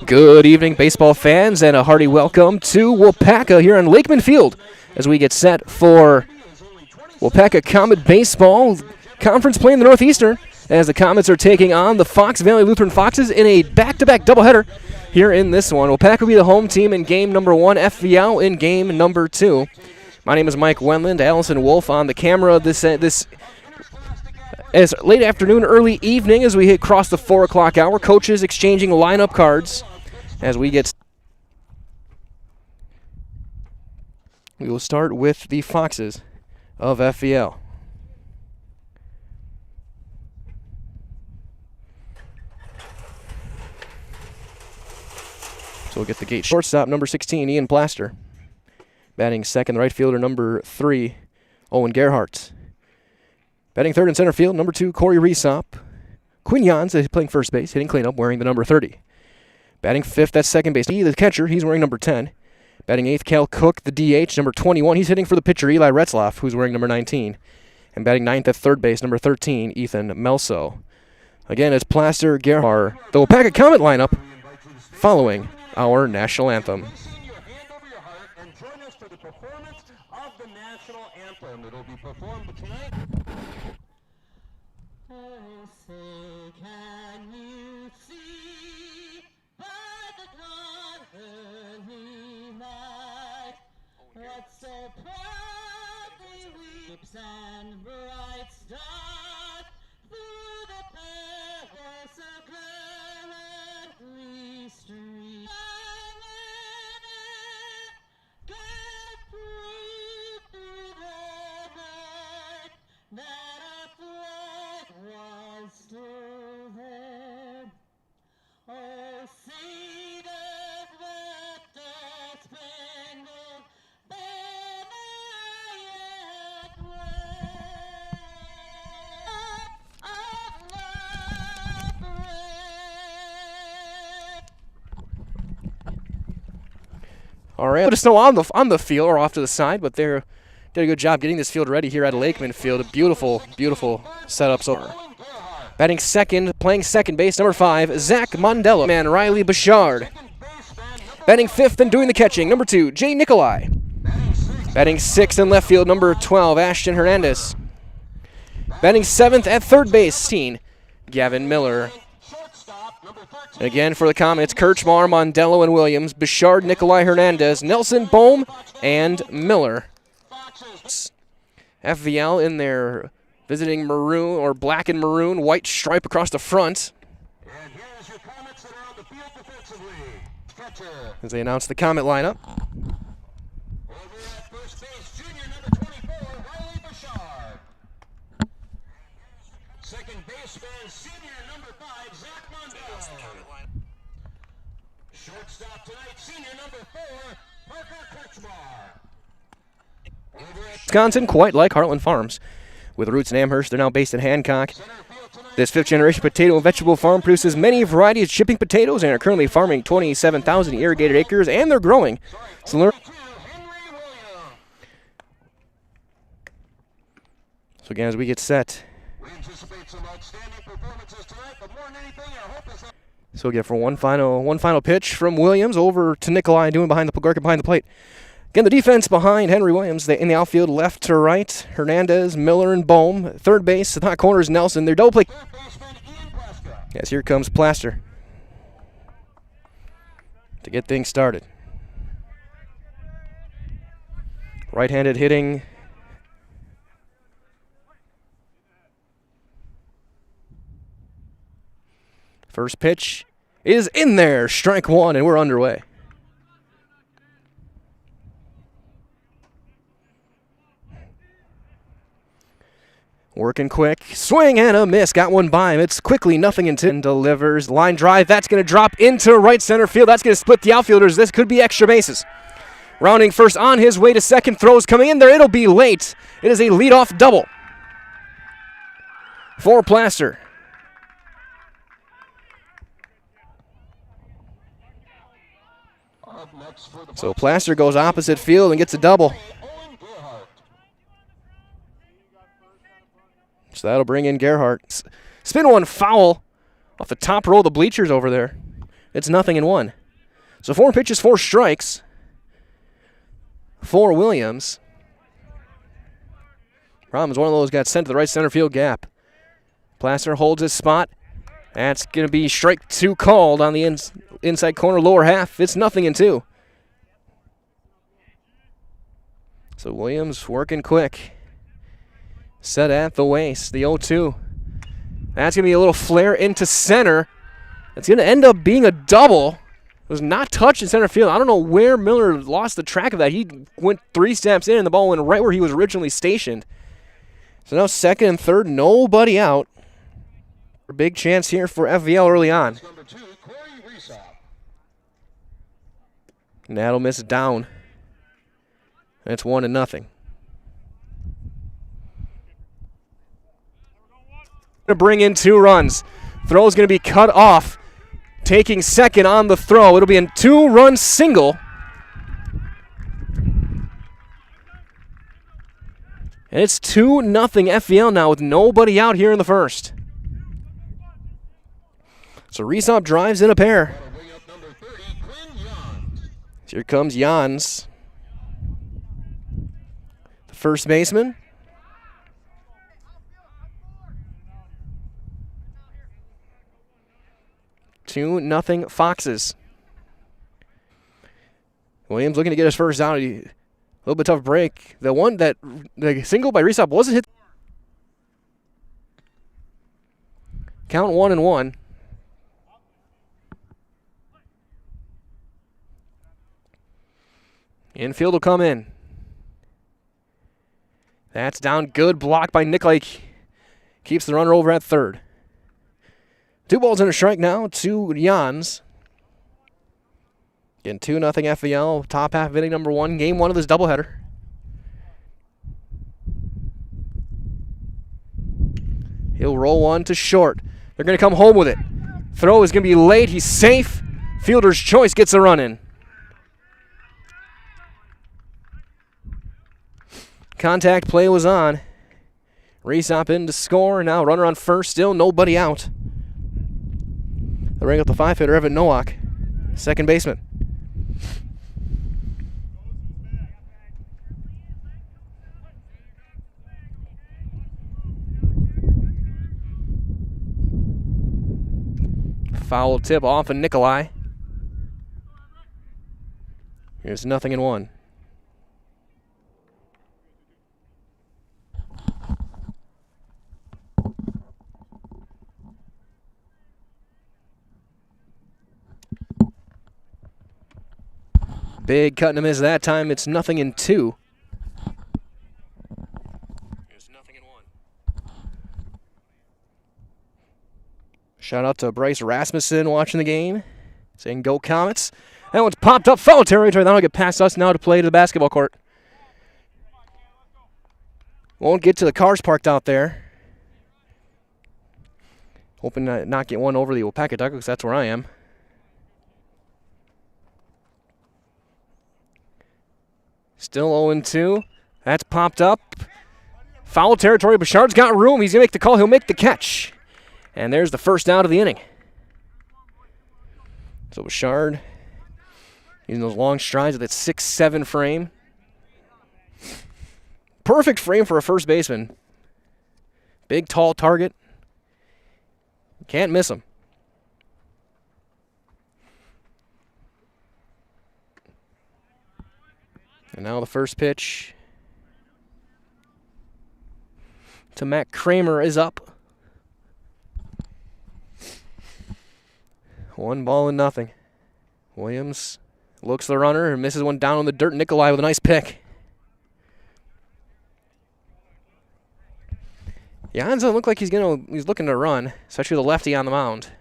Good evening, baseball fans, and a hearty welcome to Waupaca here on Lakeman Field as we get set for Waupaca Comet Baseball Conference play in the Northeastern as the Comets are taking on the Fox Valley Lutheran Foxes in a back-to-back doubleheader here in this one. Waupaca will be the home team in game number 1, FVL in game number 2. My name is Mike Wenland, Allison Wolf on the camera. This as late afternoon, early evening as we hit across the 4 o'clock hour. Coaches exchanging lineup cards as we get. We will start with the Foxes of FVL. So we'll get the gate. Shortstop, number 16, Ian Plaster. Batting second, the right fielder, number 3, Owen Gerhardt. Batting third and center field, number 2, Corey Resop. Quinn Jans is playing first base, hitting cleanup, wearing the number 30. Batting fifth at second base, the catcher, he's wearing number 10. Batting eighth, Cal Cook, the DH, number 21. He's hitting for the pitcher, Eli Retzloff, who's wearing number 19. And batting ninth at third base, number 13, Ethan Melso. Again, it's Plaster, Gerhardt, the Waupaca Comet lineup following our national anthem. It'll be performed tonight. Oh, say can you see by the dawn early light what so proudly weeps and bright stars through the perilous of gallantly street. That a flag was still there. Oh, see the spangled banner yet wave. All right, let us know on the field or off to the side, but they're did a good job getting this field ready here at Lakeman Field. A beautiful, beautiful setup. So, batting second, playing second base, number 5, Zach Mondello. Man, Riley Bouchard. Batting fifth and doing the catching, number 2, Jay Nikolai. Batting sixth in left field, number 12, Ashton Hernandez. Batting seventh at third base, Gavin Miller. And again, for the Comets, Kirchmar, Mondello, and Williams, Bouchard, Nikolai, Hernandez, Nelson, Bohm, and Miller. FVL in their visiting maroon or black and maroon, white stripe across the front. And here's your Comets that are on the field defensively. Catcher. As they announce the Comet lineup. Over at first base, junior number 24, Riley Bouchard. Second baseman, senior number 5, Zach Mondello. Shortstop tonight, senior number 4, Parker Kirchmar. Wisconsin, quite like Heartland Farms. With roots in Amherst, they're now based in Hancock. This fifth-generation potato and vegetable farm produces many varieties of shipping potatoes and are currently farming 27,000 irrigated acres, and they're growing. So again, as we get set. So again, for one final pitch from Williams over to Nikolai, doing behind the plate. Again, the defense behind Henry Williams. In the outfield, left to right, Hernandez, Miller, and Bohm. Third base, the hot corners, Nelson. They're double play. Yes, here comes Plaster to get things started. Right-handed hitting. First pitch is in there. Strike one, and we're underway. Working quick, swing and a miss, got one by him. It's quickly, nothing in 10, delivers, line drive, that's going to drop into right center field. That's going to split the outfielders. This could be extra bases. Rounding first on his way to second, throws coming in there. It'll be late. It is a leadoff double for Plaster. So Plaster goes opposite field and gets a double. So that'll bring in Gerhardt. Spin one foul off the top row of the bleachers over there. It's 0-1. So 4 pitches, 4 strikes for Williams. Problem is one of those got sent to the right center field gap. Plaster holds his spot. That's going to be strike 2 called on the inside corner lower half. It's 0-2. So Williams working quick. Set at the waist, the 0-2. That's going to be a little flare into center. It's going to end up being a double. It was not touched in center field. I don't know where Miller lost the track of that. He went 3 steps in and the ball went right where he was originally stationed. So now second and third, nobody out. A big chance here for FVL early on. And that'll miss it down. And it's 1-0. To bring in 2 runs. Throw's going to be cut off. Taking second on the throw. It'll be a 2-run single. And it's 2-0 FVL now with nobody out here in the first. So Reesop drives in a pair. Here comes Jans, the first baseman. Nothing Foxes. Williams looking to get his first out. A little bit tough break. The single by Reesop wasn't hit. Count 1-1. Infield will come in. That's down. Good block by Nikolai. Keeps the runner over at third. 2 balls and a strike now to Jans. Again, 2-0 FVL. Top half of inning number 1. Game 1 of this doubleheader. He'll roll one to short. They're going to come home with it. Throw is going to be late. He's safe. Fielder's choice gets a run in. Contact play was on. Reesop in to score. Now runner on first. Still nobody out. They bring up the 5-hitter, Evan Nowak, second baseman. Foul tip off of Nikolai. Here's 0-1. Big cut and a miss that time. It's 0-2. Here's 0-1. Shout out to Bryce Rasmussen watching the game, saying go Comets. That one's popped up foul territory. That'll get past us now to play to the basketball court. Won't get to the cars parked out there. Hoping to not get one over the Waupaca duck because that's where I am. Still 0-2. That's popped up. Foul territory. Bouchard's got room. He's going to make the call. He'll make the catch. And there's the first out of the inning. So Bouchard using those long strides with that 6'7" frame. Perfect frame for a first baseman. Big, tall target. Can't miss him. And now the first pitch to Matt Kramer is up. 1-0. Williams looks the runner and misses one down on the dirt. Nikolai with a nice pick. Jans doesn't look like he's looking to run, especially the lefty on the mound.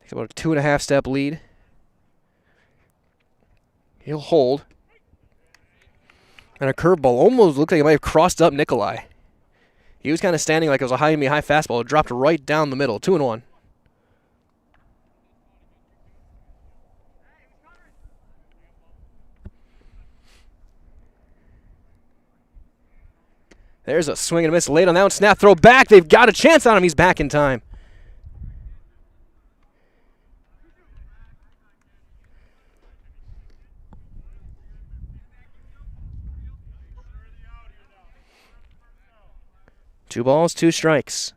Takes about a 2.5-step lead. He'll hold. And a curveball almost looked like it might have crossed up Nikolai. He was kind of standing like it was a high fastball. It dropped right down the middle. 2-1. There's a swing and a miss late on that one. Snap throw back. They've got a chance on him. He's back in time. 2 balls, 2 strikes.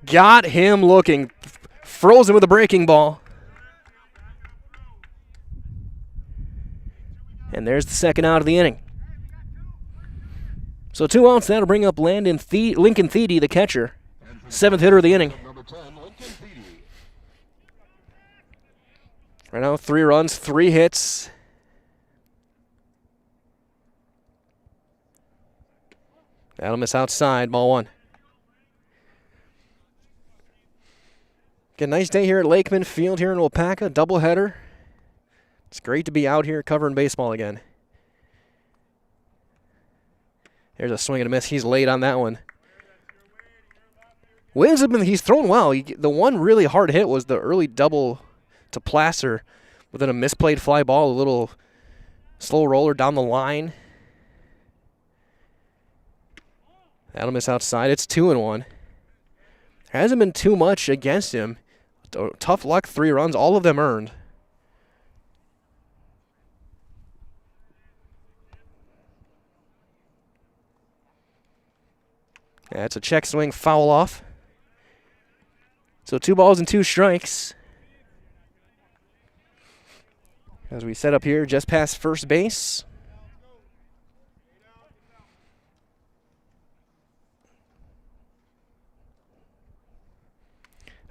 Got him looking. Frozen with a breaking ball. And there's the second out of the inning. So 2 outs. That'll bring up Lincoln Thiede, the catcher. 7th hitter of the inning. Right now, 3 runs, 3 hits. That'll miss outside, ball 1. Get a nice day here at Lakeman Field here in Waupaca, doubleheader. It's great to be out here covering baseball again. There's a swing and a miss. He's late on that one. Williams, he's thrown well. The one really hard hit was the early double to Placer, but then a misplayed fly ball, a little slow roller down the line. That'll miss outside. It's 2-1. There hasn't been too much against him. Tough luck, 3 runs, all of them earned. Yeah, it's a check swing, foul off. So 2 balls and 2 strikes. As we set up here just past first base.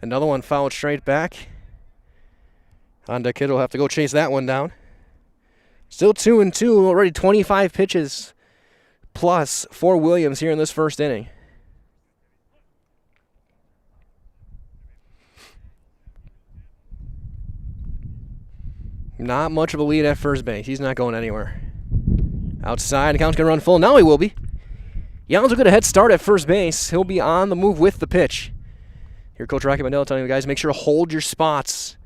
Another one fouled straight back. Honda Kid will have to go chase that one down. Still 2-2, already 25 pitches plus for Williams here in this first inning. Not much of a lead at first base. He's not going anywhere. Outside, the count's going to run full. Now he will be. Yans will get a head start at first base. He'll be on the move with the pitch. Here, Coach Rocky Mandela telling you guys, make sure to hold your spots.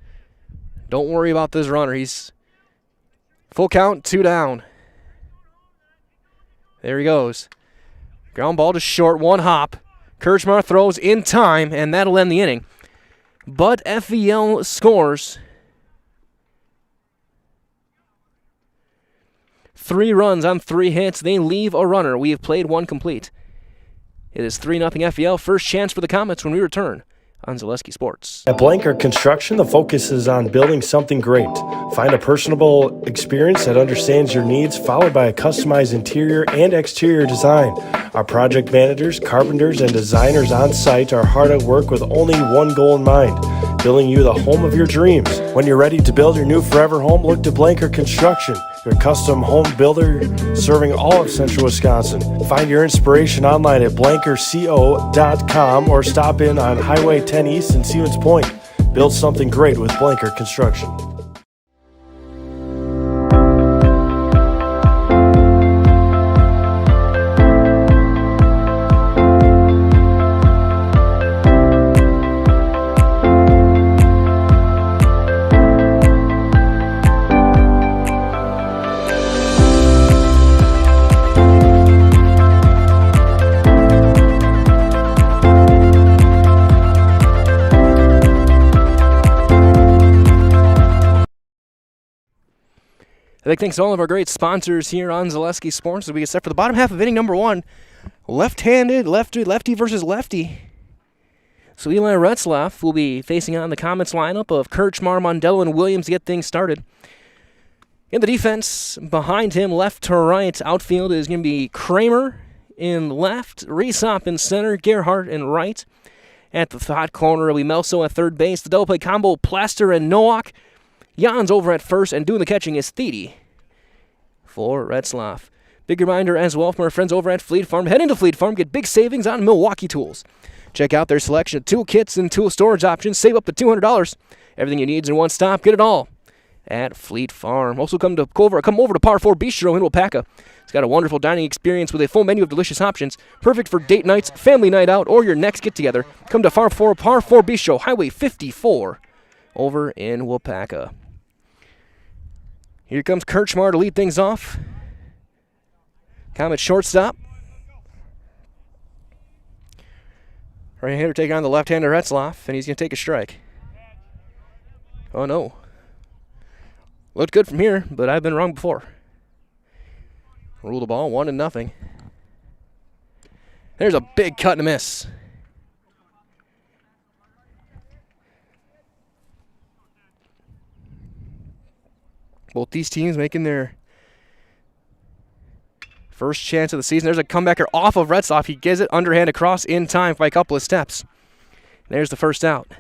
Don't worry about this runner. He's full count, 2 down. There he goes. Ground ball to short, 1 hop. Kirchmar throws in time, and that'll end the inning. But FEL scores. 3 runs on 3 hits. They leave a runner. We have played 1 complete. It is 3-0 FEL. First chance for the Comets when we return on Zaleski Sports. At Blanker Construction, the focus is on building something great. Find a personable experience that understands your needs, followed by a customized interior and exterior design. Our project managers, carpenters, and designers on site are hard at work with only one goal in mind: building you the home of your dreams. When you're ready to build your new forever home, look to Blanker Construction, your custom home builder serving all of central Wisconsin. Find your inspiration online at blankerco.com or stop in on Highway 10 East in Stevens Point. Build something great with Blanker Construction. A big thanks to all of our great sponsors here on Zaleski Sports as we get set for the bottom half of inning number 1. Left-handed, lefty versus lefty. So Eli Retzlaff will be facing on the Comets lineup of Kirchmar, Mondello, and Williams to get things started. In the defense, behind him, left to right, outfield is going to be Kramer in left, Reesop in center, Gerhardt in right. At the hot corner will be Melso at third base. The double play combo, Plaster and Nowak. Jans over at first, and doing the catching is Thiede for Retzlaff. Big reminder as well from our friends over at Fleet Farm. Head into Fleet Farm, get big savings on Milwaukee tools. Check out their selection of tool kits and tool storage options. Save up to $200. Everything you need is in one stop. Get it all at Fleet Farm. Also come over to Par 4 Bistro in Waupaca. It's got a wonderful dining experience with a full menu of delicious options, perfect for date nights, family night out, or your next get-together. Come to Par 4 Bistro, Highway 54, over in Waupaca. Here comes Kirchmar to lead things off. Comet shortstop. Right-hander taking on the left-hander Retzlaff, and he's going to take a strike. Oh, no. Looked good from here, but I've been wrong before. Rule the ball, 1-0. There's a big cut and a miss. Both these teams making their first chance of the season. There's a comebacker off of Retzloff. He gives it underhand across in time by a couple of steps. There's the first out.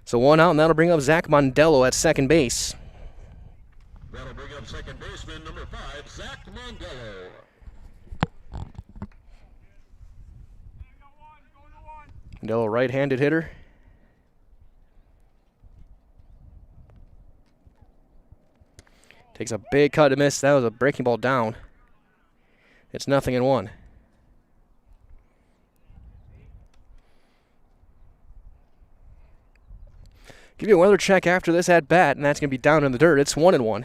So 1 out, and that'll bring up Zach Mondello at second base. That'll bring up second baseman number 5, Zach Mondello. Mondello, right-handed hitter. Takes a big cut to miss. That was a breaking ball down. It's 0-1. Give you a weather check after this at bat, and that's going to be down in the dirt. It's 1-1.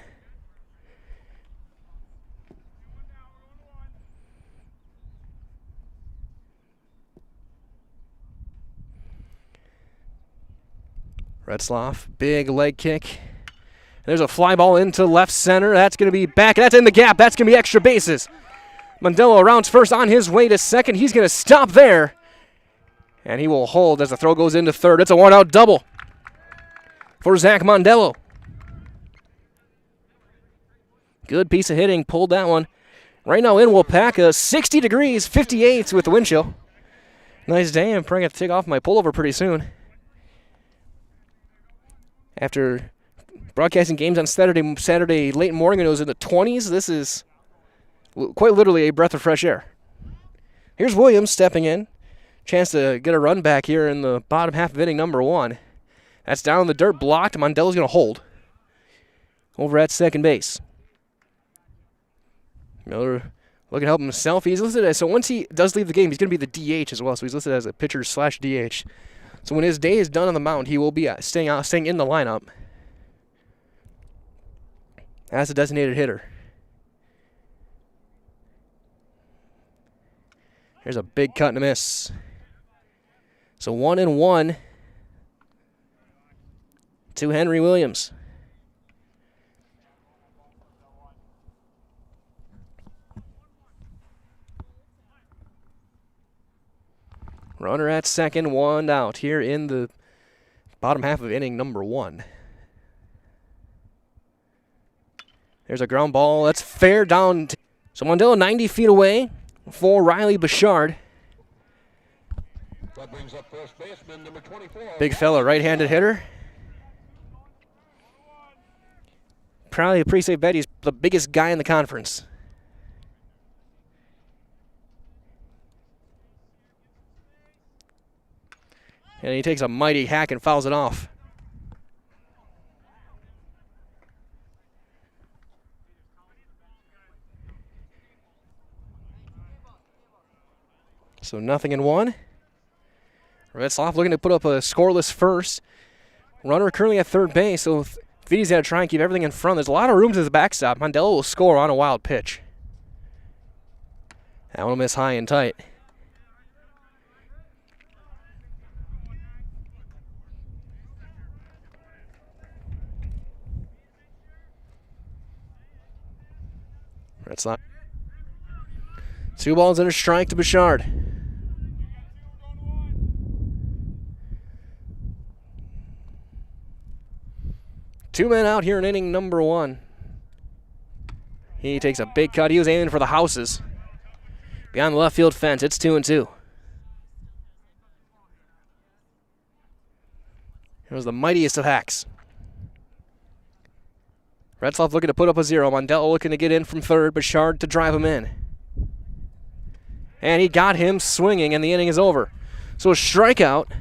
Retzloff, big leg kick. There's a fly ball into left center. That's going to be back. That's in the gap. That's going to be extra bases. Mondello rounds first on his way to second. He's going to stop there. And he will hold as the throw goes into third. It's a 1-out double for Zach Mondello. Good piece of hitting. Pulled that one. Right now in Waupaca, 60 degrees, 58 with the wind chill. Nice day. I'm probably going to take off my pullover pretty soon. After broadcasting games on Saturday late morning, and it was in the 20s. This is quite literally a breath of fresh air. Here's Williams stepping in. Chance to get a run back here in the bottom half of inning number 1. That's down in the dirt, blocked. Mondello's going to hold over at second base. Miller looking to help himself. He's listed as, so once he does leave the game, he's going to be the DH as well. So he's listed as a pitcher/DH. So when his day is done on the mound, he will be staying in the lineup as a designated hitter. Here's a big cut and a miss. So 1-1 to Henry Williams. Runner at second, 1 out here in the bottom half of inning number 1. There's a ground ball. That's fair down. So Mondello 90 feet away for Riley Bouchard. That brings up first baseman number 24. Big fella, right-handed hitter. Probably a pretty safe bet. He's the biggest guy in the conference. And he takes a mighty hack and fouls it off. So 0-1. Retzloff looking to put up a scoreless first. Runner currently at third base, so Vidi's got to try and keep everything in front. There's a lot of room to the backstop. Mondello will score on a wild pitch. That one will miss high and tight. Retzloff. 2 balls and a strike to Bouchard. Two men out here in inning number 1. He takes a big cut. He was aiming for the houses. Beyond the left field fence, it's 2-2. It was the mightiest of hacks. Retzloff looking to put up a 0. Mondello looking to get in from third. Bouchard to drive him in. And he got him swinging, and the inning is over. So a strikeout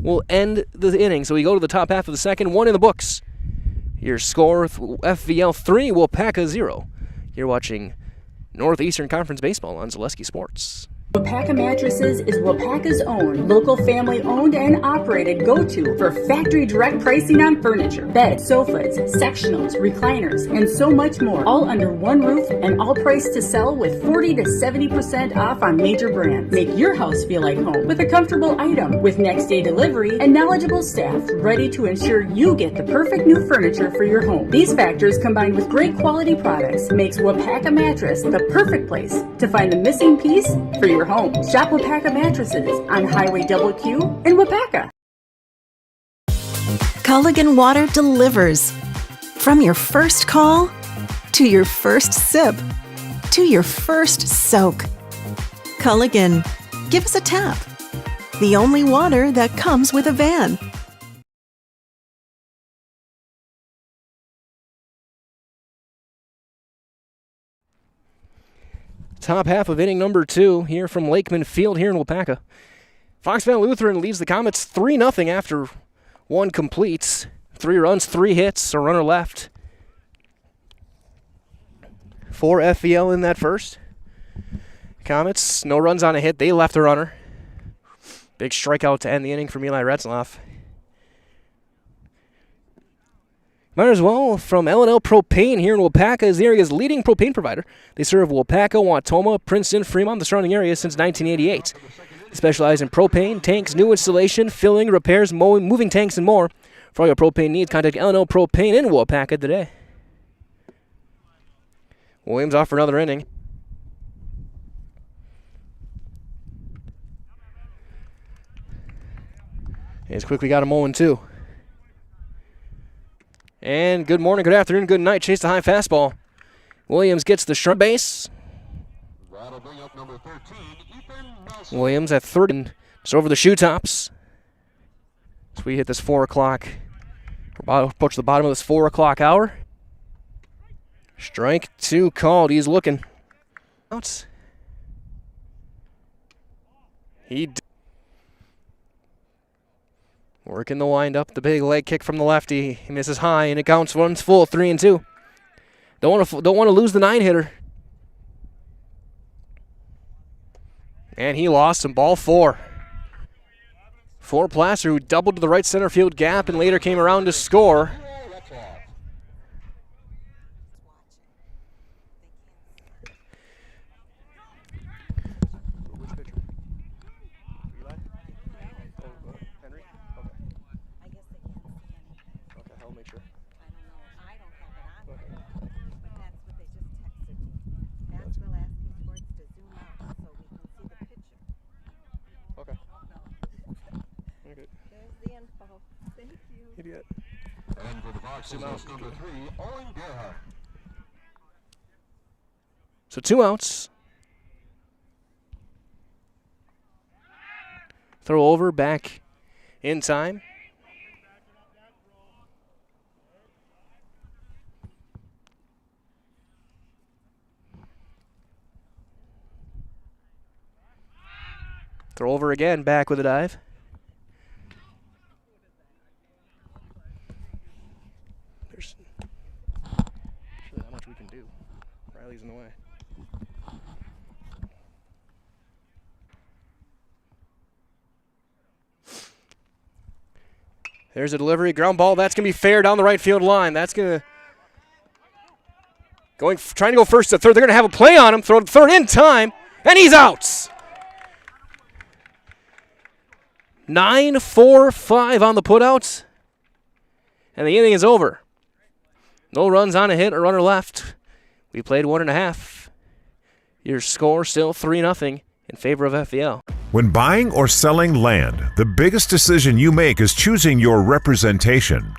will end the inning. So we go to the top half of the second. 1 in the books. Your score, FVL 3, Waupaca 0. You're watching Northeastern Conference Baseball on Zaleski Sports. Waupaca Mattresses is Waupaca's own, local family-owned and operated go-to for factory direct pricing on furniture, beds, sofas, sectionals, recliners, and so much more, all under one roof and all priced to sell with 40 to 70% off on major brands. Make your house feel like home with a comfortable item with next-day delivery and knowledgeable staff ready to ensure you get the perfect new furniture for your home. These factors combined with great quality products makes Waupaca Mattress the perfect place to find the missing piece for your home. Shop Waupaca Mattresses on Highway Q in Waupaca. Culligan Water delivers. From your first call, to your first sip, to your first soak. Culligan, give us a tap. The only water that comes with a van. Top half of inning number 2 here from Lakeman Field here in Waupaca. Fox Valley Lutheran leads the Comets 3-0 after one completes. 3 runs, 3 hits, a runner left. 4 FVL in that first. Comets, no runs on a hit. They left a runner. Big strikeout to end the inning from Eli Retzloff. Might as well from L&L Propane here in Waupaca is the area's leading propane provider. They serve Waupaca, Wautoma, Princeton, Fremont, the surrounding area since 1988. They specialize in propane, tanks, new installation, filling, repairs, mowing, moving tanks, and more. For all your propane needs, contact L&L Propane in Waupaca today. Williams off for another inning. He's quickly got him 0-2. And good morning, good afternoon, good night. Chase the high fastball. Williams gets the short base. That'll bring up number 13, Ethan Nelson. Williams at third and just over the shoe tops. As we hit this 4 o'clock, approach the bottom of this 4 o'clock hour. Strike 2 called. He's looking. Outs. Working the windup, the big leg kick from the lefty. He misses high, and it counts. Runs full, 3-2. Don't want to lose the 9-hitter. And he lost him. Ball 4. For Placer, who doubled to the right center field gap and later came around to score. And for the box is number 3, Owen Gerhardt. So 2 outs. Throw over, back in time. Throw over again, back with a dive. There's not much we can do. Riley's in the way. There's a delivery, ground ball. That's going to be fair down the right field line. That's going to trying to go first to third. They're going to have a play on him. Throw to third in time, and he's out. 9-4-5 on the putouts, and the inning is over. No runs on a hit, a runner left. We played 1.5. Your score still 3-0 in favor of FVL. When buying or selling land, the biggest decision you make is choosing your representation.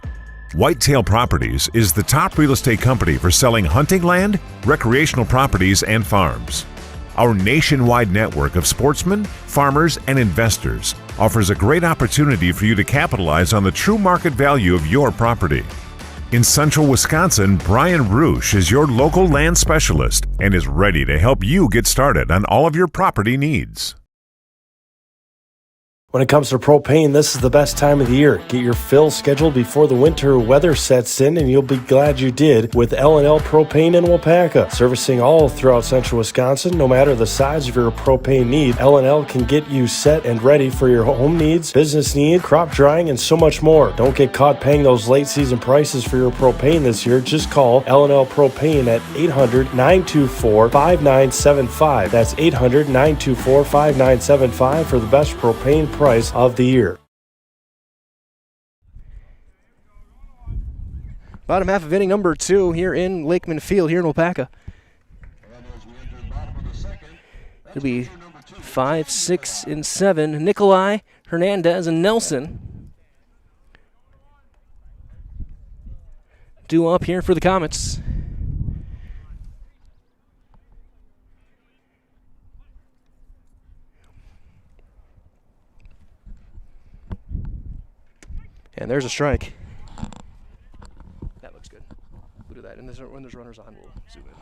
Whitetail Properties is the top real estate company for selling hunting land, recreational properties, and farms. Our nationwide network of sportsmen, farmers, and investors offers a great opportunity for you to capitalize on the true market value of your property. In central Wisconsin, Brian Roosh is your local land specialist and is ready to help you get started on all of your property needs. When it comes to propane, this is the best time of the year. Get your fill scheduled before the winter weather sets in, and you'll be glad you did with L&L Propane in Waupaca. Servicing all throughout central Wisconsin, no matter the size of your propane need, L&L can get you set and ready for your home needs, business needs, crop drying, and so much more. Don't get caught paying those late season prices for your propane this year. Just call L&L Propane at 800-924-5975. That's 800-924-5975 for the best propane price of the year. Bottom half of inning number 2 here in Lakeman Field here in Waupaca. It'll be 5, 6, and 7. Nikolai, Hernandez, and Nelson due up here for the Comets. And there's a strike. That looks good. We'll do that. And when there's runners on, we'll zoom in.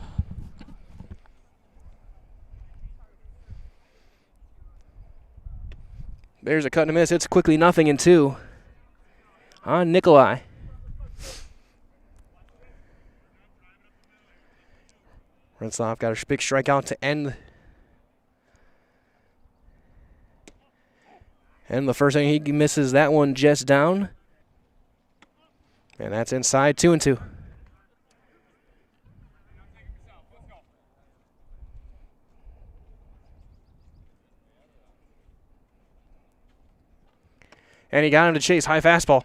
There's a cut and a miss. It's quickly 0-2 on Nikolai. Rentzloff got a big strikeout to end the first inning. He misses that one just down. And that's inside 2-2. And he got him to chase high fastball.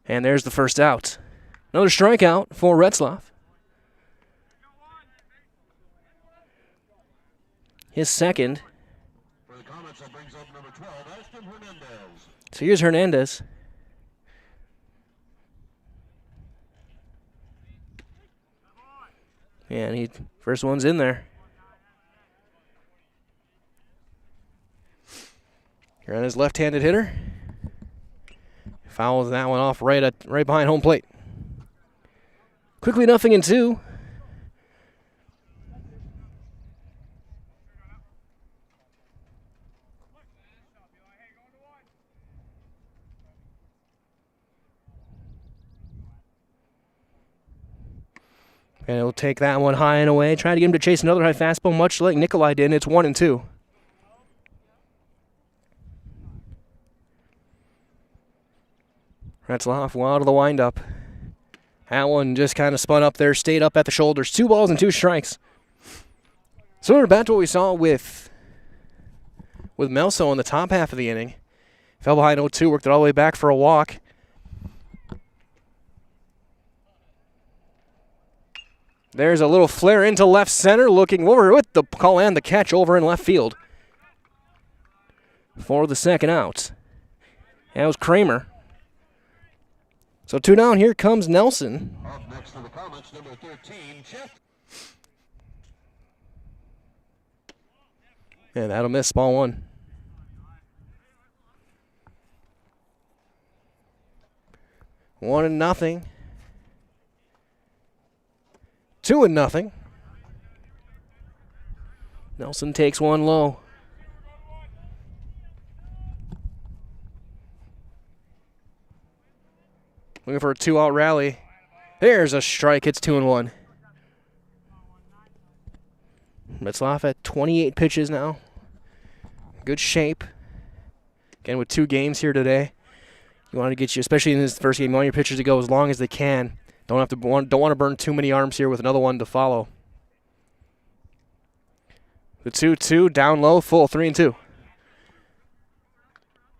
And there's the first out. Another strikeout for Retzloff. His second. So here's Hernandez. And first one's in there. Here on his left-handed hitter. Fouls that one off right behind home plate. Quickly 0-2. And he'll take that one high and away. Trying to get him to chase another high fastball, much like Nikolai did. It's 1-2. Retzloff well out of the windup. That one just kind of spun up there, stayed up at the shoulders. 2 balls and 2 strikes. Similar back to what we saw with Melso in the top half of the inning. Fell behind 0-2, worked it all the way back for a walk. There's a little flare into left center, looking over with the call and the catch over in left field for the second out. That was Kramer. So 2 down. Here comes Nelson. Up next to the Comets, number 13, Jeff. And that'll miss ball 1. One and nothing. 2-0. Nelson takes one low. Looking for a 2-out rally. There's a strike. It's 2-1. Retzloff at 28 pitches now. Good shape. Again, with 2 games here today. You want to get you, especially in this first game, you want your pitchers to go as long as they can. Don't want to burn too many arms here with another one to follow. The 2-2 down low, full 3-2.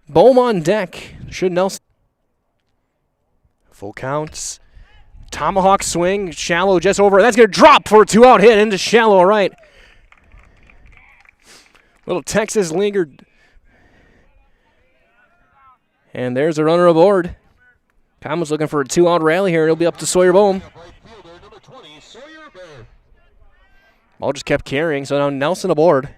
Bohm on deck. Should Nelson. Full counts. Tomahawk swing, shallow just over. That's going to drop for a 2-out hit into shallow right. Little Texas lingered. And there's a runner aboard. Comets looking for a 2-out rally here. It'll be up to Sawyer Bohm. Ball just kept carrying, so now Nelson aboard.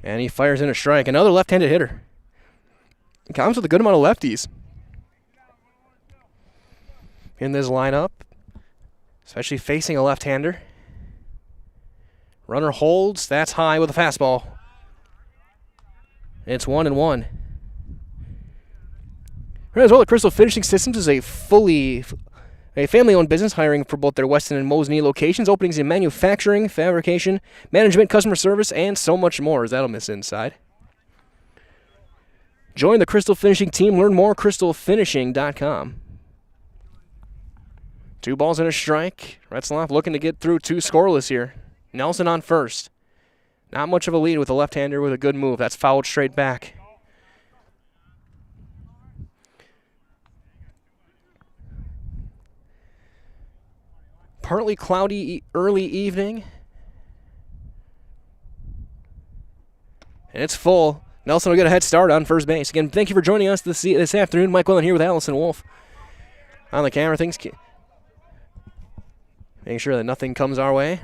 And he fires in a strike. Another left-handed hitter. Comets with a good amount of lefties. in this lineup, especially facing a left-hander. Runner holds. That's high with a fastball. It's 1-1. As well, the Crystal Finishing Systems is a family-owned business hiring for both their Weston and Mosney locations. Openings in manufacturing, fabrication, management, customer service, and so much more. As that'll miss inside. Join the Crystal Finishing team. Learn more, crystalfinishing.com. 2 balls and a strike. Retzloff looking to get through 2 scoreless here. Nelson on first. Not much of a lead with a left-hander with a good move. That's fouled straight back. Partly cloudy early evening. And it's full. Nelson will get a head start on first base. Again, thank you for joining us this afternoon. Mike Whelan here with Allison Wolf. On the camera, things making sure that nothing comes our way.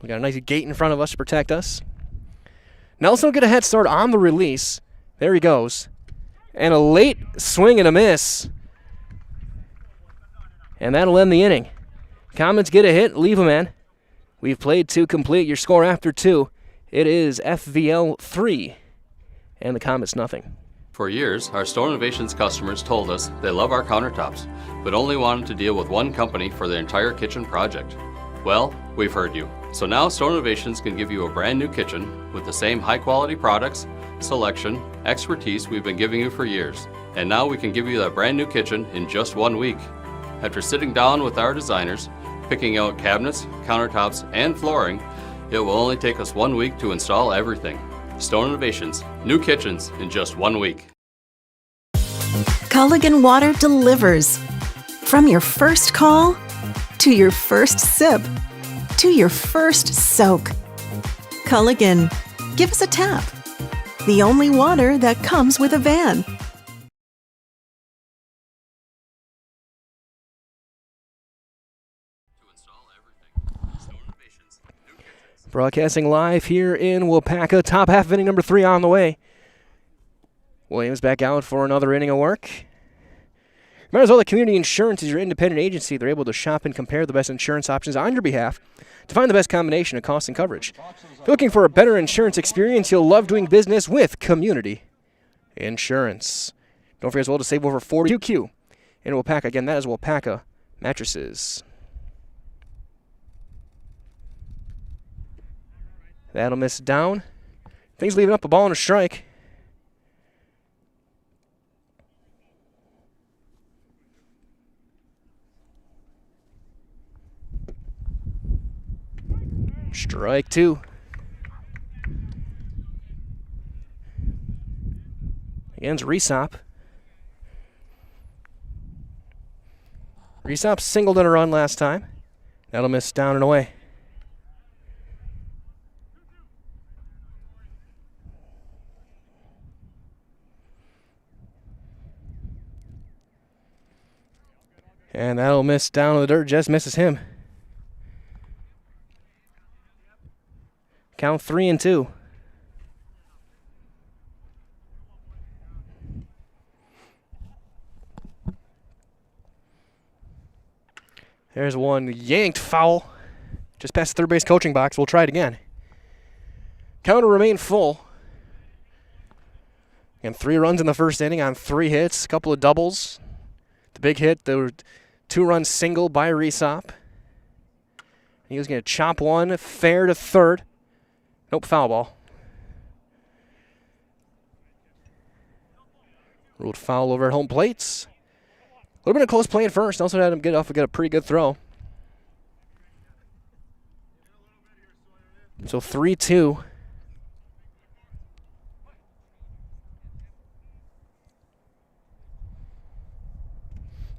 We got a nice gate in front of us to protect us. Nelson will get a head start on the release. There he goes. And a late swing and a miss. And that'll end the inning. Comets get a hit, leave a man. We've played 2 complete. Your score after 2. It is FVL 3. And the Comets nothing. For years, our Store Innovations customers told us they love our countertops, but only wanted to deal with one company for their entire kitchen project. Well, we've heard you. So now Store Innovations can give you a brand new kitchen with the same high quality products, selection, expertise we've been giving you for years. And now we can give you that brand new kitchen in just 1 week. After sitting down with our designers, picking out cabinets, countertops, and flooring, it will only take us 1 week to install everything. Stone Innovations, new kitchens in just 1 week. Culligan Water delivers. From your first call, to your first sip, to your first soak. Culligan, give us a tap. The only water that comes with a van. Broadcasting live here in Waupaca. Top half of inning number 3 on the way. Williams back out for another inning of work. Remember, as well, the Community Insurance is your independent agency. They're able to shop and compare the best insurance options on your behalf to find the best combination of cost and coverage. If you're looking for a better insurance experience, you'll love doing business with Community Insurance. Don't forget as well to save over $42Q in Waupaca. Again, that is Waupaca Mattresses. That'll miss down. Things leaving up a ball and a strike. Strike 2. Again's Resop. Resop singled in a run last time. That'll miss down and away. And that'll miss down in the dirt. Just misses him. Count 3-2. There's one yanked foul. Just past the third base coaching box. We'll try it again. Count will remain full. And 3 runs in the first inning on 3 hits. A couple of doubles. The big hit, there were 2-run single by Resop. He was going to chop one fair to third. Nope, foul ball. Ruled foul over at home plates. A little bit of close play at first. Also had him get a pretty good throw. So 3-2.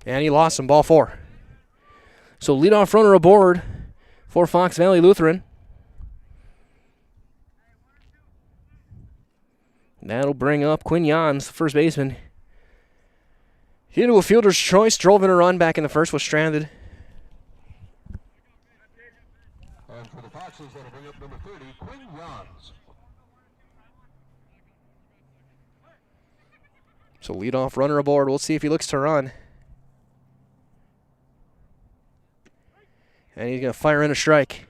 And he lost him, ball 4. So leadoff runner aboard for Fox Valley Lutheran. That'll bring up Quinn Jans, the first baseman. He into a fielder's choice, drove in a run back in the first, was stranded. And for the Foxes, that'll bring up number 30, Quinn Jans. So leadoff runner aboard. We'll see if he looks to run. And he's going to fire in a strike.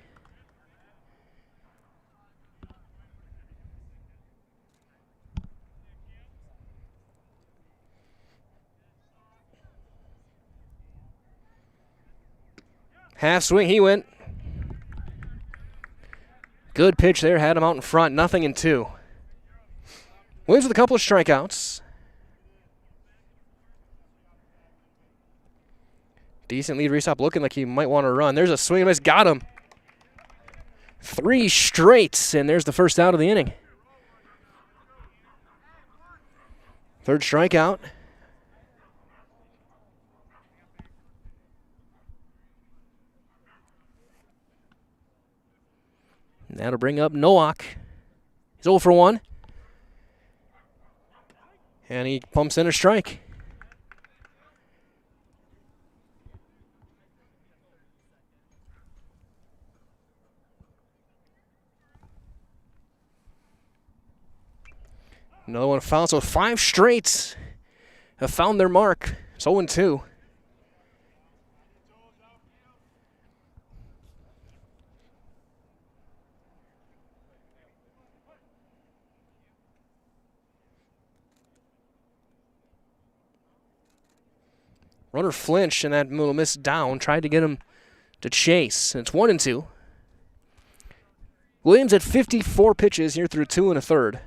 Half swing, he went. Good pitch there, had him out in front, 0-2. Williams with a couple of strikeouts. Decent lead restop, looking like he might want to run. There's a swing and miss, got him. 3 straights, and there's the first out of the inning. Third strikeout. And that'll bring up Nowak. He's 0 for 1. And he pumps in a strike. Another one fouled, so 5 straights have found their mark. It's 0-2. Runner flinched and that little miss down. Tried to get him to chase. And it's 1-2. Williams at 54 pitches here through 2 1/3.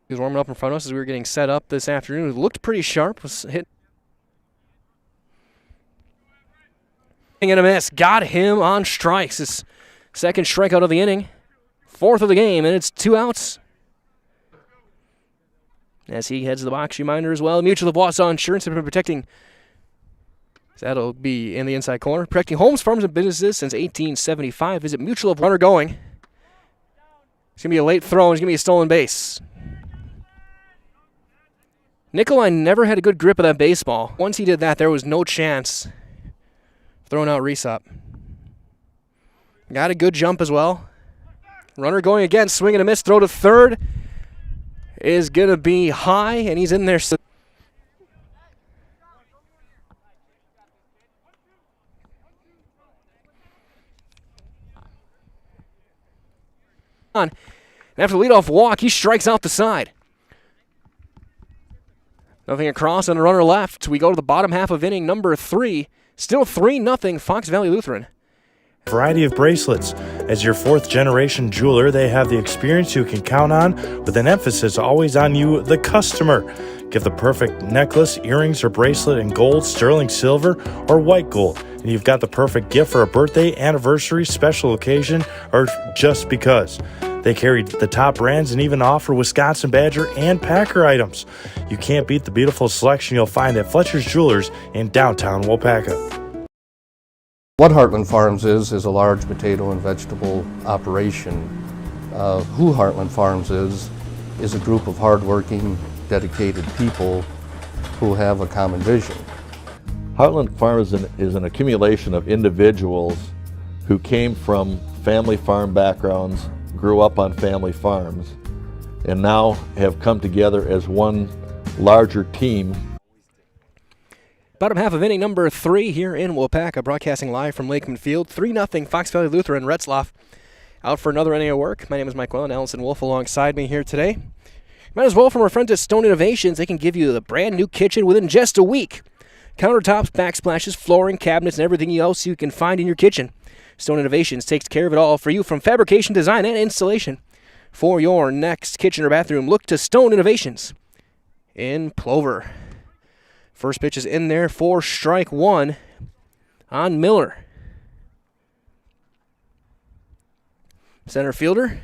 He was warming up in front of us as we were getting set up this afternoon. It looked pretty sharp. Was hit. And a miss. Got him on strikes. His second strikeout of the inning. 4th of the game, and it's 2 outs. As he heads to the box, reminder as well. Mutual of Waupaca Insurance has been protecting. That'll be in the inside corner. Protecting homes, farms, and businesses since 1875. Visit Mutual of Runner going. It's going to be a late throw, and it's going to be a stolen base. Nikolai never had a good grip of that baseball. Once he did that, there was no chance throwing out Resop. Got a good jump as well. Runner going again, swing and a miss, throw to third. Is going to be high, and he's in there. And after the leadoff walk, he strikes out the side. Nothing across and a runner left. We go to the bottom half of inning number 3. Still 3-0 Fox Valley Lutheran. Variety of bracelets. As your 4th-generation jeweler, they have the experience you can count on, with an emphasis always on you, the customer. Get the perfect necklace, earrings, or bracelet in gold, sterling silver, or white gold. And you've got the perfect gift for a birthday, anniversary, special occasion, or just because. They carry the top brands and even offer Wisconsin Badger and Packer items. You can't beat the beautiful selection you'll find at Fletcher's Jewelers in downtown Waupaca. What Heartland Farms is a large potato and vegetable operation. Who Heartland Farms is a group of hardworking, dedicated people who have a common vision. Heartland Farms is an accumulation of individuals who came from family farm backgrounds, grew up on family farms, and now have come together as one larger team. Bottom half of inning number 3 here in Waupaca, broadcasting live from Lakeman Field. 3-0 Fox Valley Lutheran. Retzlaff out for another inning of work. My name is Mike Wellen. Allison Wolf alongside me here today. Might as well from our friends at Stone Innovations. They can give you the brand new kitchen within just a week. Countertops, backsplashes, flooring, cabinets, and everything else you can find in your kitchen. Stone Innovations takes care of it all for you, from fabrication, design, and installation. For your next kitchen or bathroom, look to Stone Innovations in Plover. First pitch is in there for strike 1 on Miller. Center fielder.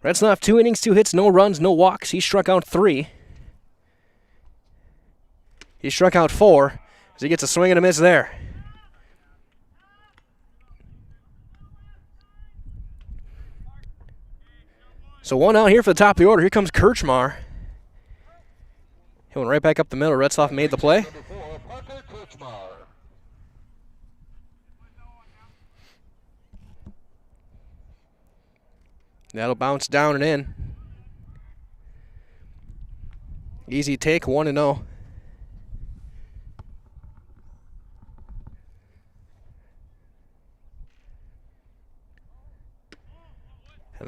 Retzlaff, 2 innings, 2 hits, no runs, no walks. He struck out 3. He struck out 4 as he gets a swing and a miss there. So 1 out here for the top of the order. Here comes Kirchmar. He went right back up the middle. Retzlaff made the play. That'll bounce down and in. Easy take, 1-0.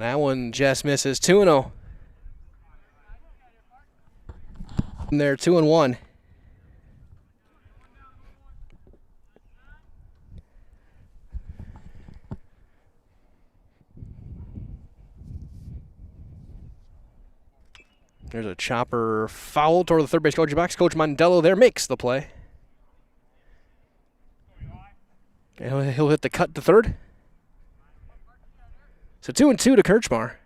And that one just misses. 2-0. And they're 2-1. There's a chopper foul toward the third base coach box. Coach Mondello there makes the play. He'll hit the cut to third. So 2-2 to Kirchmar.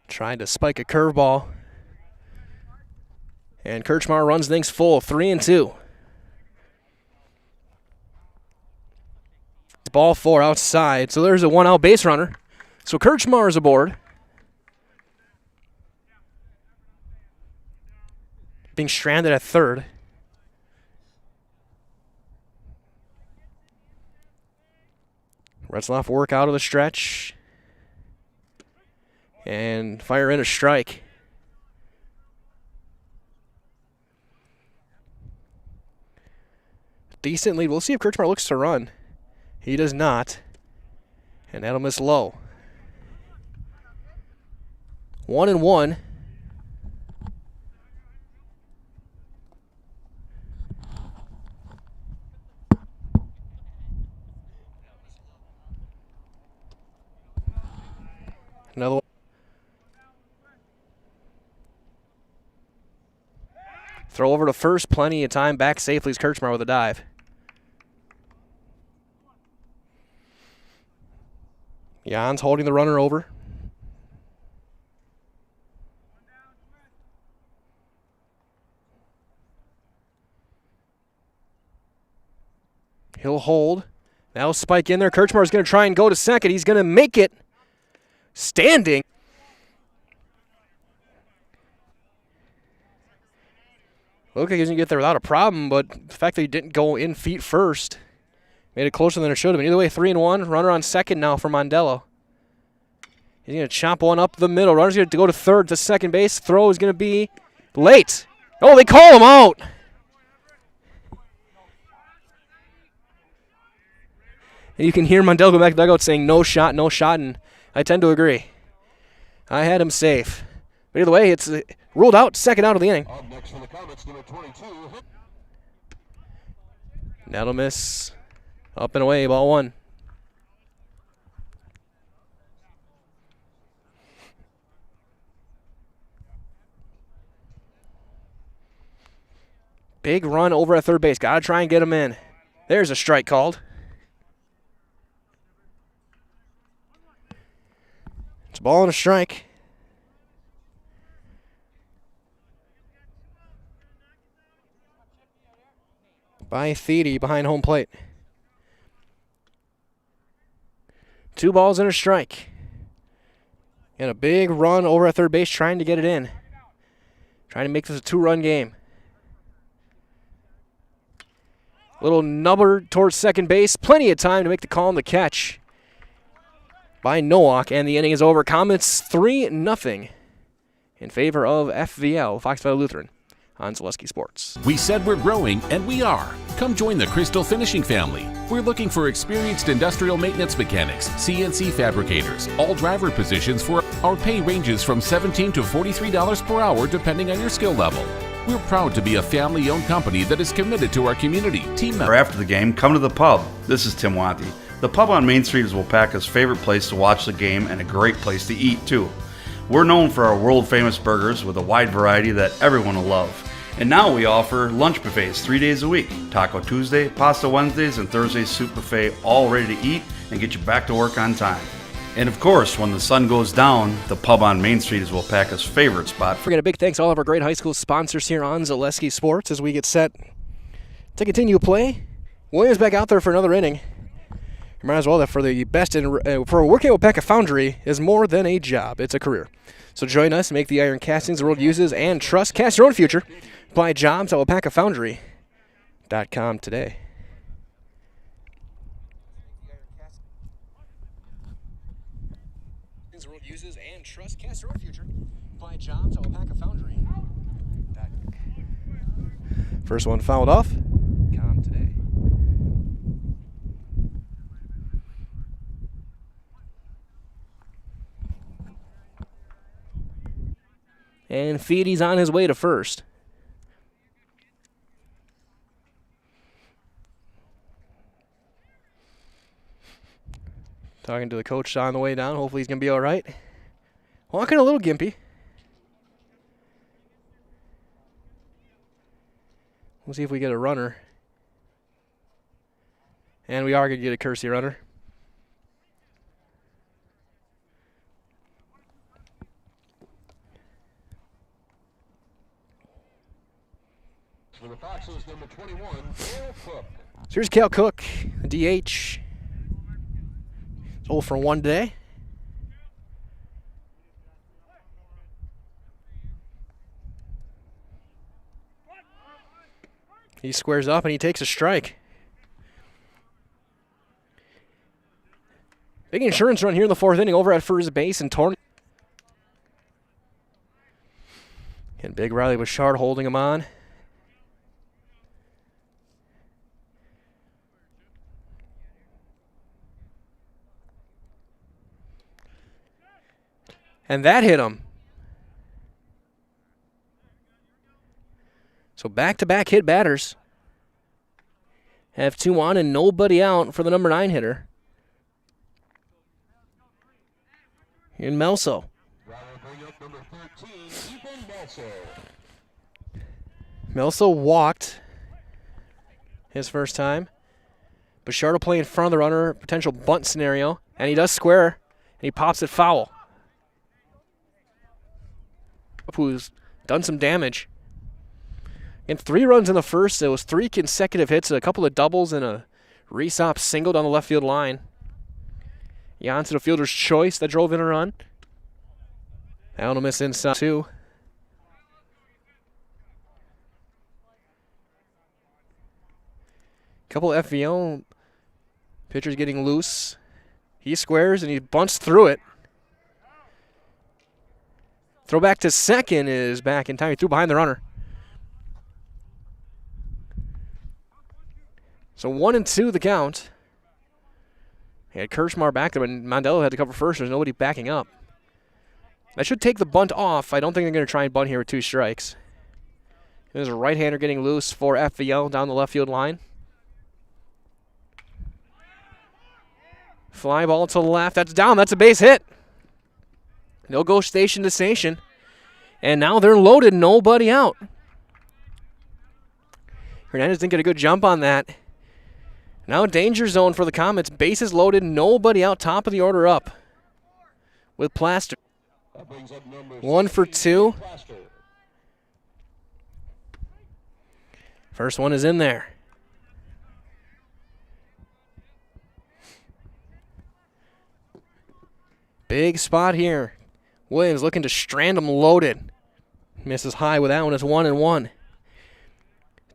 Tried to spike a curveball. And Kirchmar runs things full, 3-2. Ball 4 outside, so there's a 1-out base runner. So Kirchmar is aboard. Being stranded at third. Retzlaff work out of the stretch. And fire in a strike. Decent lead. We'll see if Kirchmar looks to run. He does not. And that'll miss low. 1-1. Another one. Throw over to first. Plenty of time. Back safely is Kirchmar with a dive. Jan's holding the runner over. He'll hold. Now spike in there. Kirchmar's going to try and go to second. He's going to make it. Standing. Looked like he was going to get there without a problem, but the fact that he didn't go in feet first made it closer than it should have been. Either way, 3-1. Runner on second now for Mondello. He's going to chop one up the middle. Runner's going to go to third to second base. Throw is going to be late. Oh, they call him out. And you can hear Mondello go back to the dugout saying no shot, and I tend to agree. I had him safe. But either way, it's ruled out, second out of the inning. Up next for the Comets, number 22. That'll miss. Up and away, ball one. Big run over at third base. Got to try and get him in. There's a strike called. It's a ball and a strike. By Thede behind home plate. 2 balls and a strike. And a big run over at third base trying to get it in. Trying to make this a 2-run game. Little nubber towards second base. Plenty of time to make the call and the catch by Nowak, and the inning is over. Comets 3-0 in favor of FVL, Fox Valley Lutheran, on Zaleski Sports. We said we're growing, and we are. Come join the Crystal Finishing family. We're looking for experienced industrial maintenance mechanics, CNC fabricators, all driver positions. For our pay ranges from $17 to $43 per hour, depending on your skill level. We're proud to be a family-owned company that is committed to our community. Team members. After the game, come to the pub. This is Tim Watty. The pub on Main Street is Waupaca's favorite place to watch the game and a great place to eat, too. We're known for our world-famous burgers with a wide variety that everyone will love. And now we offer lunch buffets 3 days a week. Taco Tuesday, Pasta Wednesdays, and Thursday's soup buffet, all ready to eat and get you back to work on time. And of course, when the sun goes down, the pub on Main Street is Waupaca's favorite spot. We're going to big thanks to all of our great high school sponsors here on Zaleski Sports as we get set to continue play. Williams back out there for another inning. You might as well that for the best for working at Waupaca Foundry is more than a job, it's a career. So join us and make the iron castings the world uses and trust. Cast your own future. Apply jobs at WaupacaFoundry.com today. The world uses and trust. Cast your own future. Apply jobs at WaupacaFoundry. First one fouled off. Calm today. And Feedy's on his way to first. Talking to the coach on the way down. Hopefully he's going to be all right. Walking a little gimpy. We'll see if we get a runner. And we are going to get a Kersey runner. For the Foxes, number 21, Cale Cook. So here's Cale Cook, the DH. It's 0 for 1 today. He squares up and he takes a strike. Big insurance run here in the 4th inning over at first base and torn. And big Riley Bouchard holding him on. And that hit him. So back-to-back hit batters have 2 on and nobody out for the number 9 hitter. In Melso. Melso walked his first time. Bouchard will play in front of the runner, potential bunt scenario, and he does square, and he pops it foul. Who's done some damage. And 3 runs in the first. It was 3 consecutive hits, a couple of doubles, and a Resop single down the left field line. Janssen, the fielder's choice that drove in a run. That'll miss inside 2. Couple of FVO. Pitcher's getting loose. He squares and he bunts through it. Throw back to second is back in time. He threw behind the runner. So 1-2 the count. He had Kirschmar back there, but Mondello had to cover first. There's nobody backing up. That should take the bunt off. I don't think they're going to try and bunt here with 2 strikes. There's a right-hander getting loose for FVL down the left field line. Fly ball to the left. That's down. That's a base hit. They'll go station to station. And now they're loaded. Nobody out. Hernandez didn't get a good jump on that. Now danger zone for the Comets. Bases loaded. Nobody out. Top of the order up with Plaster. 1 for 2. First one is in there. Big spot here. Williams looking to strand him loaded. Misses high with that one. It's 1-1.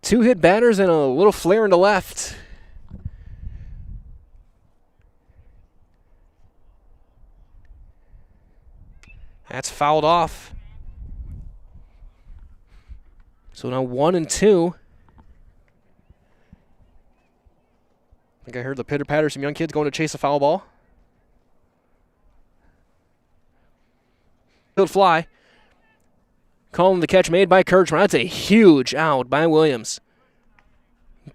2 hit batters and a little flare into left. That's fouled off. So now 1-2. I think I heard the pitter-patter, some young kids going to chase a foul ball. Field fly. Calling the catch made by Kirchner. That's a huge out by Williams.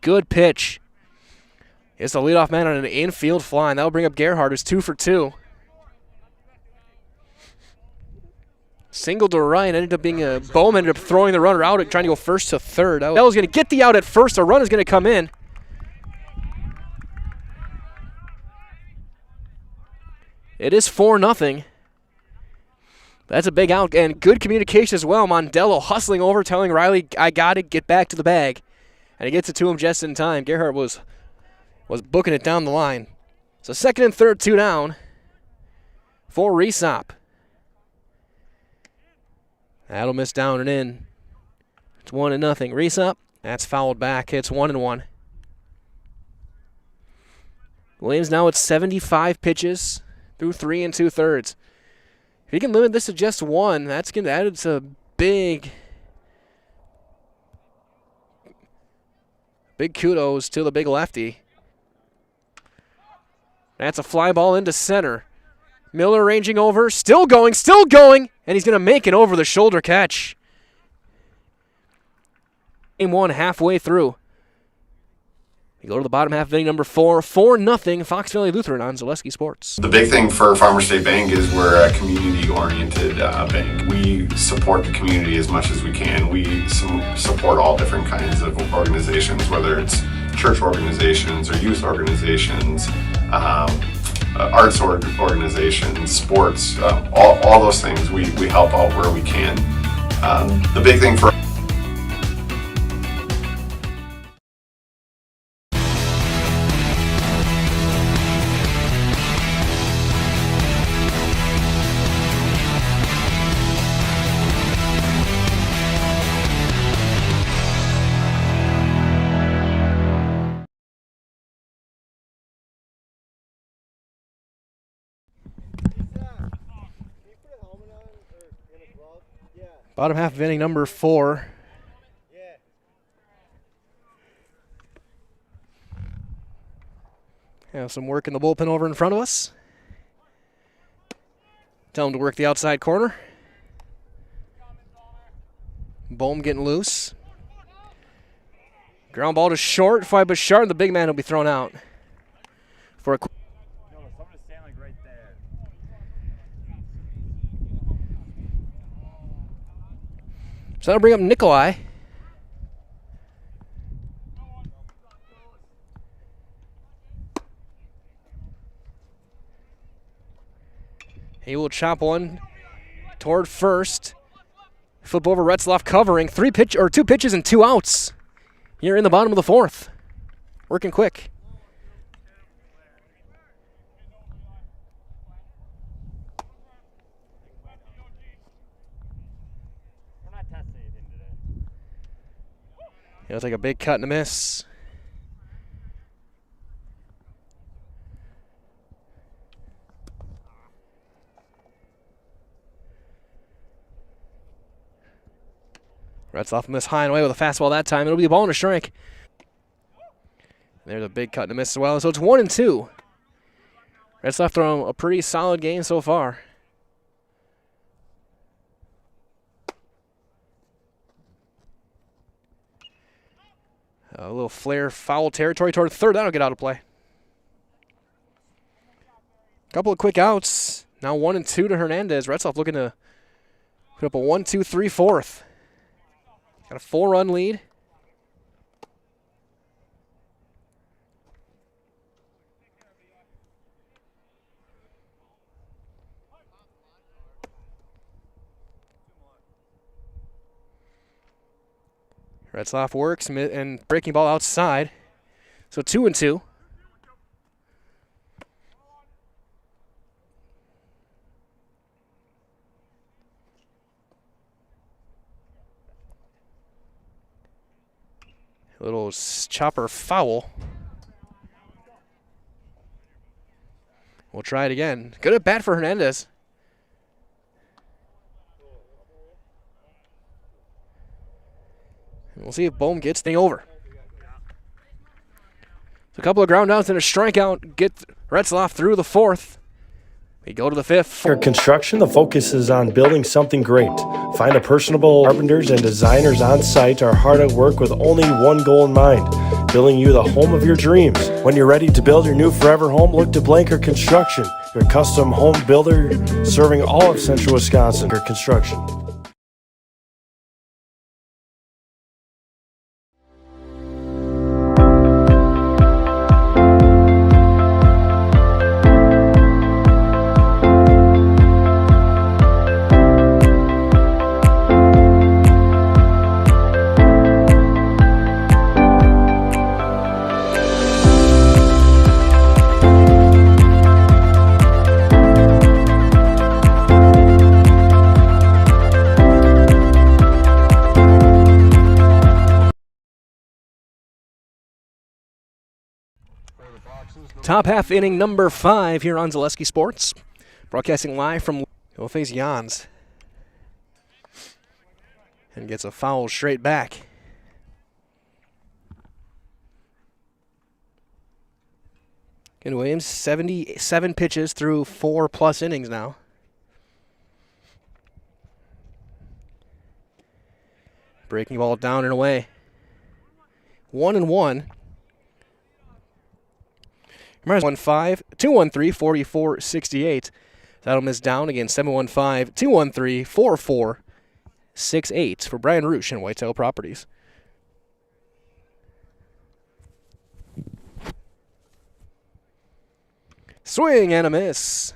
Good pitch. It's the leadoff man on an infield fly, and that'll bring up Gerhardt, who's 2 for 2. Single to right, ended up being a Bowman, ended up throwing the runner out, trying to go first to third. That was going to get the out at first. A run is going to come in. It is 4-0. That's a big out, and good communication as well. Mondello hustling over, telling Riley, I got it, get back to the bag. And he gets it to him just in time. Gerhardt was booking it down the line. So 2nd and 3rd, 2 down for Resop. That'll miss down and in. It's 1-0. Resop, that's fouled back. It's 1-1. Williams now at 75 pitches through 3 2/3. If he can limit this to just 1, that's going to add a big Big kudos to the big lefty. That's a fly ball into center. Miller ranging over, still going, and he's going to make an over-the-shoulder catch. Game 1 halfway through. We go to the bottom half of inning number 4, 4-0 Fox Valley Lutheran on Zaleski Sports. The big thing for Farmers State Bank is we're a community-oriented bank. We support the community as much as we can. We support all different kinds of organizations, whether it's church organizations or youth organizations, arts organizations, sports, all those things. We help out where we can. The big thing for bottom half of inning number 4. Have some work in the bullpen over in front of us. Tell him to work the outside corner. Bohm getting loose. Ground ball to short. Fly Bouchard, and the big man will be thrown out. For a So that'll bring up Nikolai. He will chop one toward first. Flip over, Retzloff covering. 2 pitches and 2 outs. Here in the bottom of the 4th. Working quick. He'll take a big cut and a miss. Retzloff missed high and away with a fastball that time. It'll be a ball and a strike. There's a big cut and a miss as well. So it's 1-2. Retzloff throwing a pretty solid game so far. A little flare, foul territory toward third. That'll get out of play. Couple of quick outs. Now 1-2 to Hernandez. Retzloff looking to put up a 1-2-3 fourth. Got a 4-run lead. Retzloff works and breaking ball outside. So 2-2. A little chopper foul. We'll try it again. Good at bat for Hernandez. We'll see if Bohm gets thing over. So a couple of ground outs and a strikeout get Retzloff through the 4th. We go to the 5th. For construction, the focus is on building something great. Find a personable carpenters and designers on site are hard at work with only one goal in mind, building you the home of your dreams. When you're ready to build your new forever home, look to Blanker Construction, your custom home builder serving all of central Wisconsin. For construction. Top half inning number 5 here on Zaleski Sports. Broadcasting live from he'll face Jans. And gets a foul straight back. And Williams, 77 pitches through 4+ innings now. Breaking ball down and away. 1-1. Remember, 1-5, 2-1-3, 44-68. That'll miss down again. 7-1-5, 2-1-3, 44-68 for Brian Roosh and Whitetail Properties. Swing and a miss.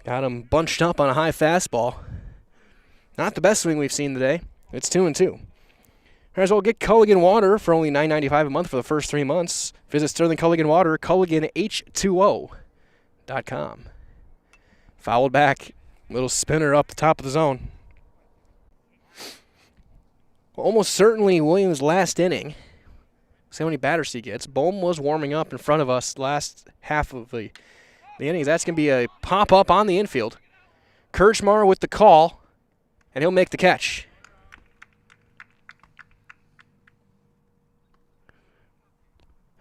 Got him bunched up on a high fastball. Not the best swing we've seen today. It's 2-2. Might as well get Culligan Water for only $9.95 a month for the first 3 months. Visit Sterling Culligan Water, CulliganH2O.com. Fouled back. Little spinner up the top of the zone. Almost certainly Williams' last inning. See how many batters he gets. Bohm was warming up in front of us last half of the innings. That's going to be a pop-up on the infield. Kirchmar with the call, and he'll make the catch.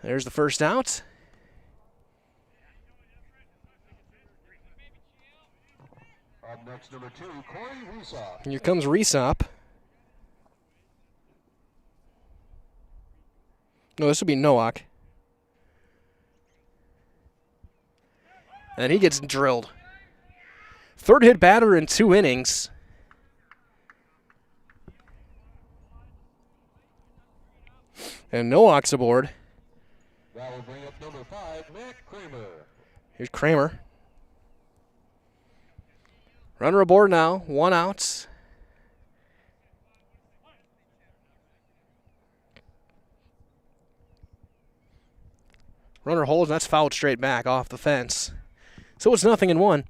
There's the first out. Up next, number 2, Corey Reesop. And here comes Reesop. No, this would be Nowak. And he gets drilled. Third hit batter in 2 innings. And Nowak's aboard. That will bring up number 5, Matt Kramer. Here's Kramer. Runner aboard now. 1 out. Runner holds, and that's fouled straight back off the fence. So it's 0-1.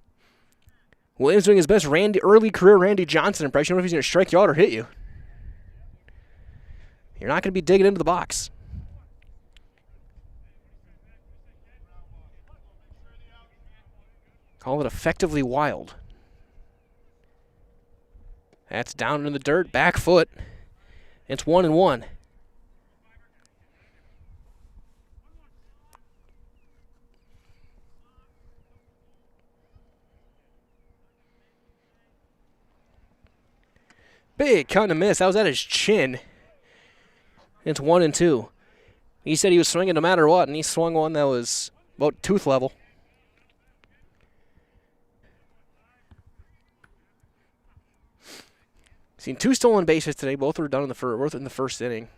Williams doing his best early career Randy Johnson impression. I don't know if he's going to strike you out or hit you. You're not going to be digging into the box. Call it effectively wild. That's down in the dirt, back foot. It's 1-1. Big cut and a miss. That was at his chin. It's 1-2. He said he was swinging no matter what, and he swung one that was about tooth level. Seen 2 stolen bases today. Both were done in the first inning.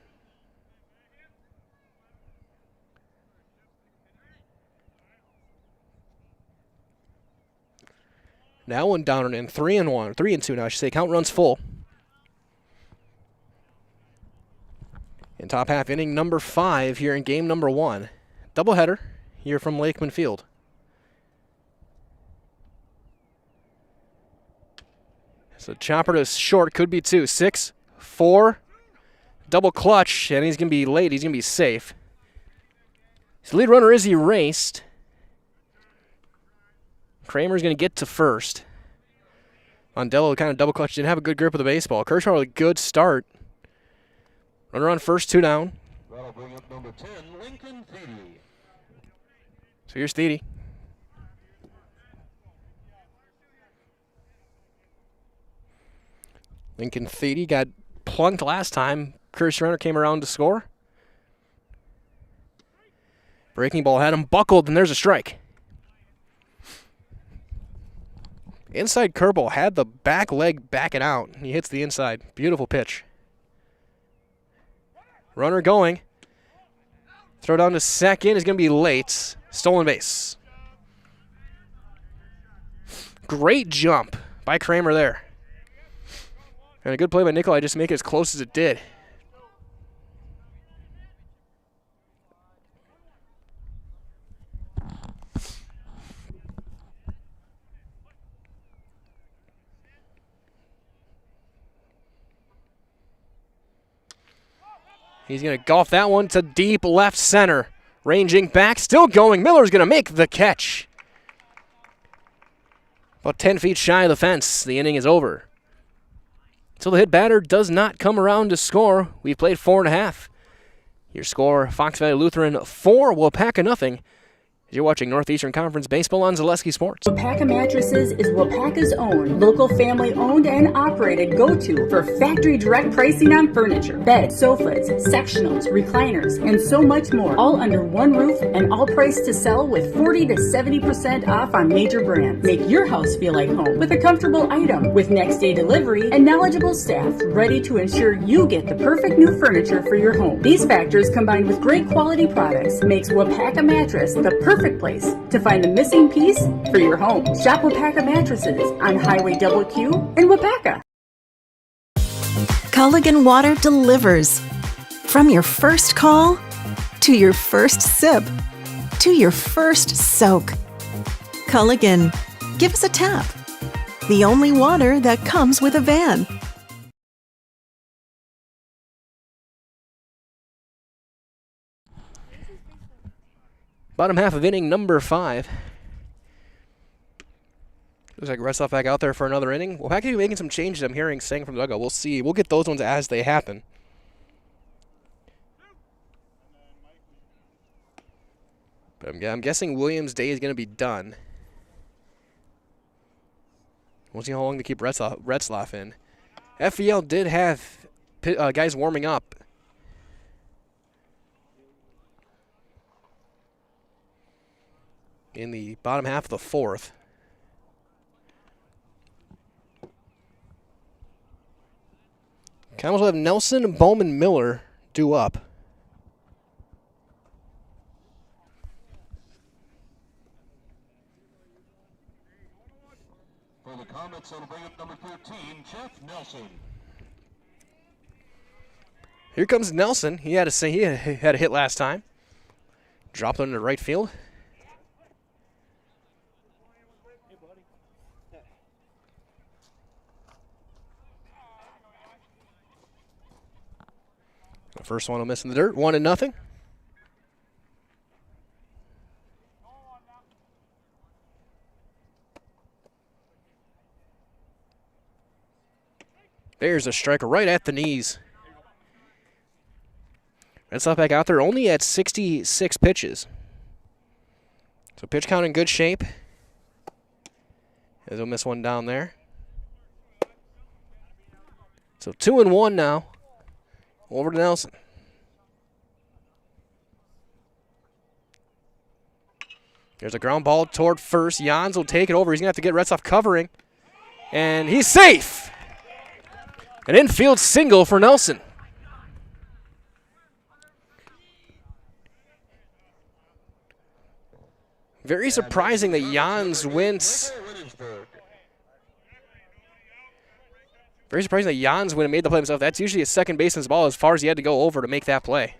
Now 1 down and in. 3-1. 3-2 now, I should say. Count runs full. In top half inning number 5 here in game number 1. Doubleheader here from Lakeman Field. So chopper to short, could be 2. 6, 4, double clutch, and he's going to be late. He's going to be safe. So lead runner is erased. Kramer's going to get to first. Mondello kind of double clutch, didn't have a good grip of the baseball. Kershaw with a good start. Runner on first, 2 down. That'll bring up number 10, Lincoln Thiede. So here's Thiede. Lincoln Thiede got plunked last time. Kershaw runner came around to score. Breaking ball had him buckled, and there's a strike. Inside curveball had the back leg backing out. He hits the inside. Beautiful pitch. Runner going. Throw down to second is going to be late. Stolen base. Great jump by Kramer there. And a good play by Nikolai just to make it as close as it did. He's going to golf that one to deep left center. Ranging back, still going. Miller's going to make the catch. About 10 feet shy of the fence. The inning is over. So the hit batter does not come around to score. We've played 4.5. Your score, Fox Valley Lutheran 4, Waupaca nothing. You're watching Northeastern Conference Baseball on Zaleski Sports. Waupaca Mattresses is Waupaca's own, local family-owned and operated go-to for factory direct pricing on furniture, beds, sofas, sectionals, recliners, and so much more, all under one roof and all priced to sell with 40 to 70% off on major brands. Make your house feel like home with a comfortable item with next-day delivery and knowledgeable staff ready to ensure you get the perfect new furniture for your home. These factors combined with great quality products makes Waupaca Mattress the perfect place to find the missing piece for your home. Shop Waupaca Mattresses on Highway Q in Waupaca. Culligan Water delivers. From your first call, to your first sip, to your first soak. Culligan, give us a tap. The only water that comes with a van. Bottom half of inning number 5. Looks like Restoff back out there for another inning. Well, actually making some changes I'm hearing saying from the dugout. We'll see. We'll get those ones as they happen. But I'm guessing Williams' day is going to be done. We'll see how long they keep Retzlaff in. FEL did have guys warming up. In the bottom half of the 4th. Camels will have Nelson, Bowman, Miller due up. For the Comets, that'll bring up number 13, Jeff Nelson. Here comes Nelson. He had a hit last time. Dropped into right field. The first one will miss in the dirt, 1-0. There's a strike right at the knees. Retzlaff back out there only at 66 pitches. So pitch count in good shape. As he'll miss one down there. So 2-1 now. Over to Nelson. There's a ground ball toward first. Jans will take it over. He's going to have to get Retzlaff covering. And he's safe. An infield single for Nelson. Very surprising that Jans wins. Very surprising that Jans went and made the play himself. That's usually a second baseman's ball as far as he had to go over to make that play.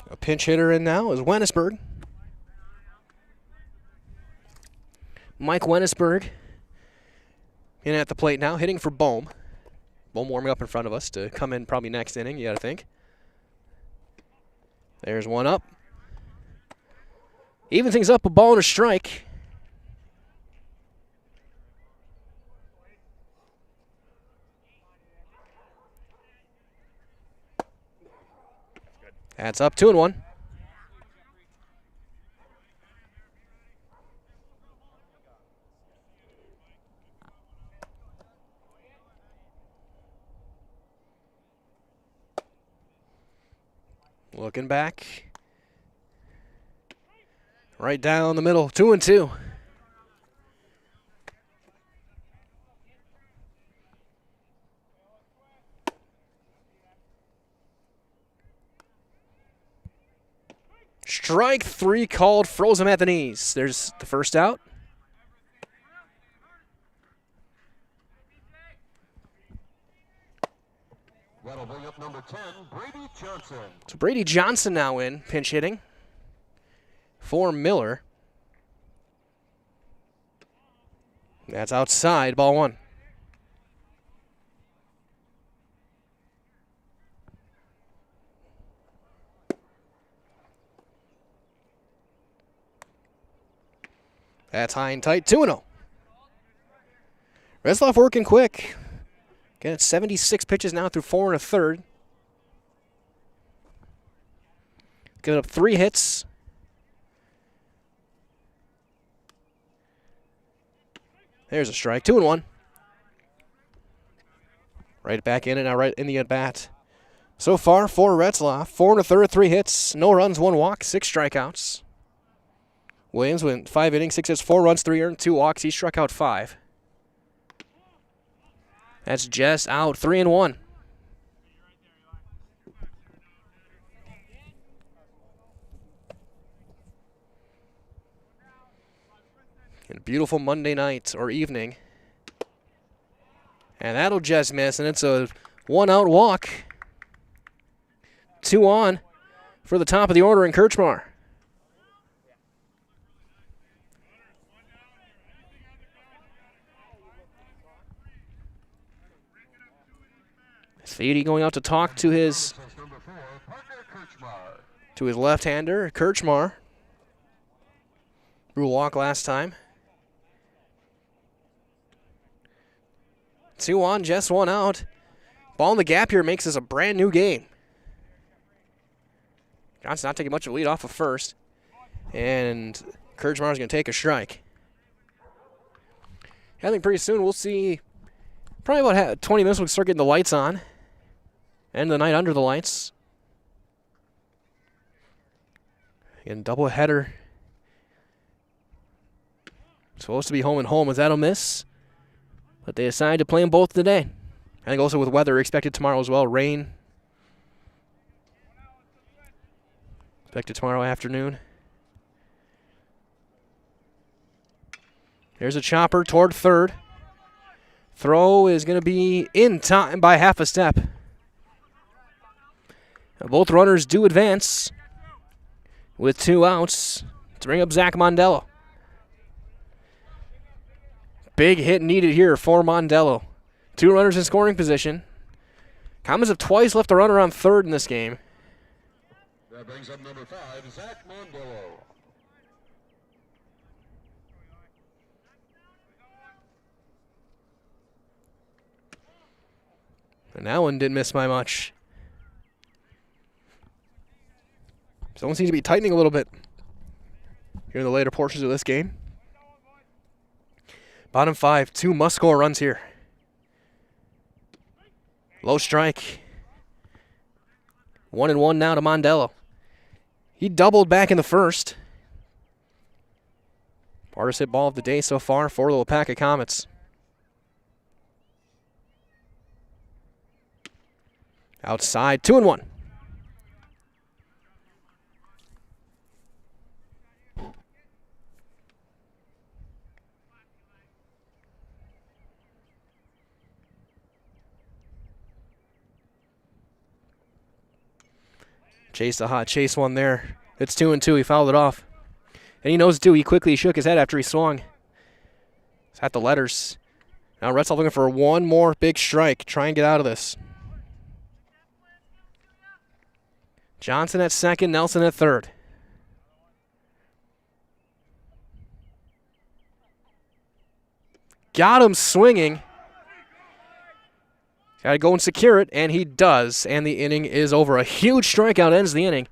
A pinch hitter in now is Wennesberg. Mike Wennesberg in at the plate now, hitting for Bohm. Bohm warming up in front of us to come in probably next inning, you got to think. There's one up. Even things up, a ball and a strike. That's up, 2-1. Looking back. Right down the middle, 2-2. Strike 3 called, froze him at the knees. There's the first out. That'll bring up number 10, Brady Johnson. So Brady Johnson now in, pinch hitting for Miller. That's outside, ball 1. That's high and tight, 2-0. Retzlaff working quick. Getting 76 pitches now through 4 1/3. Giving up 3 hits. There's a strike, 2-1. Right back in it now, right in the at-bat. So far, for Retzlaff, 4 1/3, 3 hits, no runs, 1 walk, 6 strikeouts. Williams went 5 innings, 6 hits, 4 runs, 3 earned, 2 walks. He struck out 5. That's Jess out, 3-1. And a beautiful Monday night or evening. And that'll just miss, and it's a 1-out walk. 2 on for the top of the order in Kirchmar. Feedy going out to talk to his left-hander, Kirchmar. Rule walk last time. 2 on, just 1 out. Ball in the gap here makes this a brand new game. Johnson not taking much of a lead off of first. And Kirchmar's going to take a strike. I think pretty soon we'll see, probably about 20 minutes we'll start getting the lights on. End of the night under the lights. Again, double header. Supposed to be home and home. Was that a miss? But they decided to play them both today. I think also with weather expected tomorrow as well. Rain. Expected tomorrow afternoon. There's a chopper toward third. Throw is going to be in time by half a step. Now both runners do advance with 2 outs to bring up Zach Mondello. Big hit needed here for Mondello. 2 runners in scoring position. Comets have twice left a runner on third in this game. That brings up number 5, Zach Mondello. And that one didn't miss by much. Someone seems to be tightening a little bit here in the later portions of this game. Bottom 5, 2 must-score runs here. Low strike. 1-1 now to Mondello. He doubled back in the first. Hardest hit ball of the day so far for the Waupaca Comets. Outside, 2-1. Chase the hot chase one there. It's 2-2. He fouled it off. And he knows it too. He quickly shook his head after he swung. He's at the letters. Now Retzlaff looking for one more big strike. Try and get out of this. Johnson at second, Nelson at third. Got him swinging. Got to go and secure it, and he does. And the inning is over. A huge strikeout ends the inning.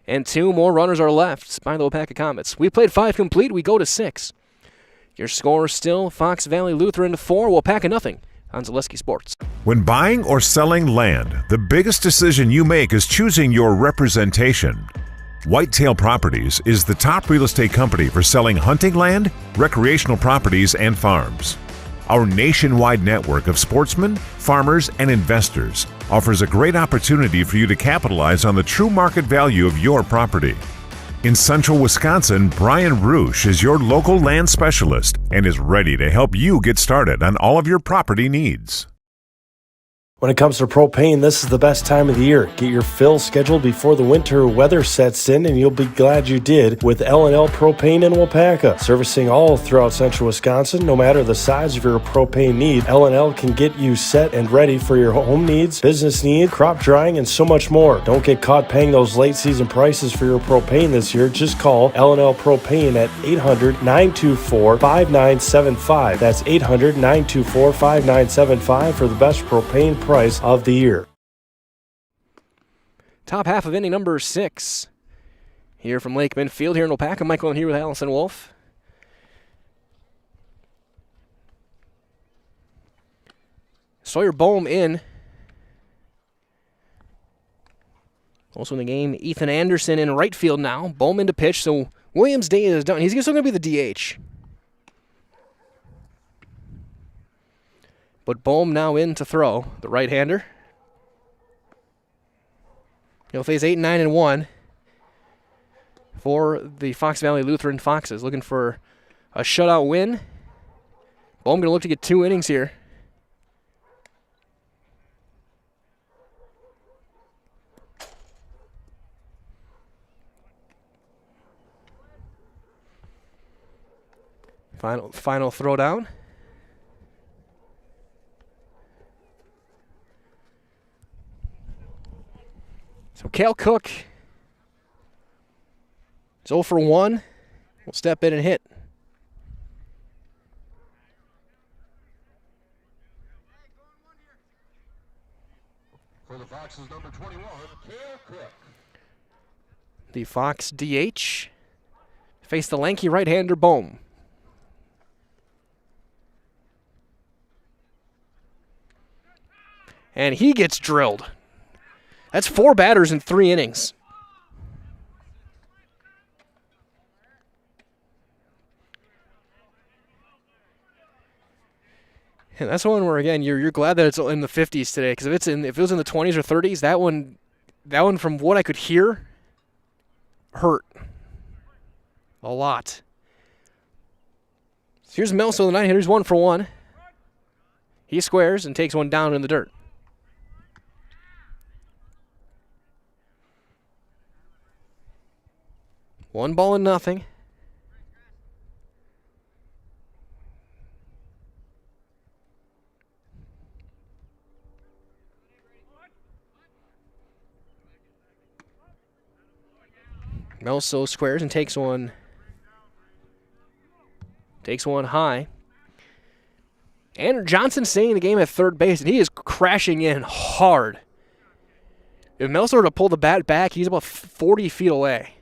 And 2 more runners are left by the Waupaca Comets. We played 5 complete. We go to 6. Your score is still Fox Valley Lutheran 4, Waupaca nothing on Zaleski Sports. When buying or selling land, the biggest decision you make is choosing your representation. Whitetail Properties is the top real estate company for selling hunting land, recreational properties, and farms. Our nationwide network of sportsmen, farmers, and investors offers a great opportunity for you to capitalize on the true market value of your property. In central Wisconsin, Brian Roosh is your local land specialist and is ready to help you get started on all of your property needs. When it comes to propane, this is the best time of the year. Get your fill scheduled before the winter weather sets in, and you'll be glad you did with L&L Propane in Waupaca. Servicing all throughout central Wisconsin, no matter the size of your propane need, L&L can get you set and ready for your home needs, business needs, crop drying, and so much more. Don't get caught paying those late season prices for your propane this year. Just call L&L Propane at 800-924-5975. That's 800-924-5975 for the best propane price of the year. Top half of inning number 6 here from Lakeman Field here in Waupaca. Michael in here with Allison Wolf. Sawyer Bohm in. Also in the game, Ethan Anderson in right field now. Bohm into pitch, so Williams' day is done. He's still going to be the DH. But Bohm now in to throw, the right-hander. He'll face 8-9-1 for the Fox Valley Lutheran Foxes. Looking for a shutout win. Bohm going to look to get 2 innings here. Final throw down. So Cale Cook is 0 for 1. Will step in and hit. For the Foxes, number 21, Cale Cook. The Fox DH face the lanky right-hander Bohm. And he gets drilled. That's 4 batters in 3 innings. And that's one where, again, you're glad that it's in the 50s today, because if it was in the 20s or 30s, that one from what I could hear hurt a lot. So here's Melso, the 9-hitter. He's 1 for 1. He squares and takes one down in the dirt. One ball and nothing. Melso squares and takes one high. Andrew Johnson staying in the game at third base, and he is crashing in hard. If Melso were to pull the bat back, he's about 40 feet away.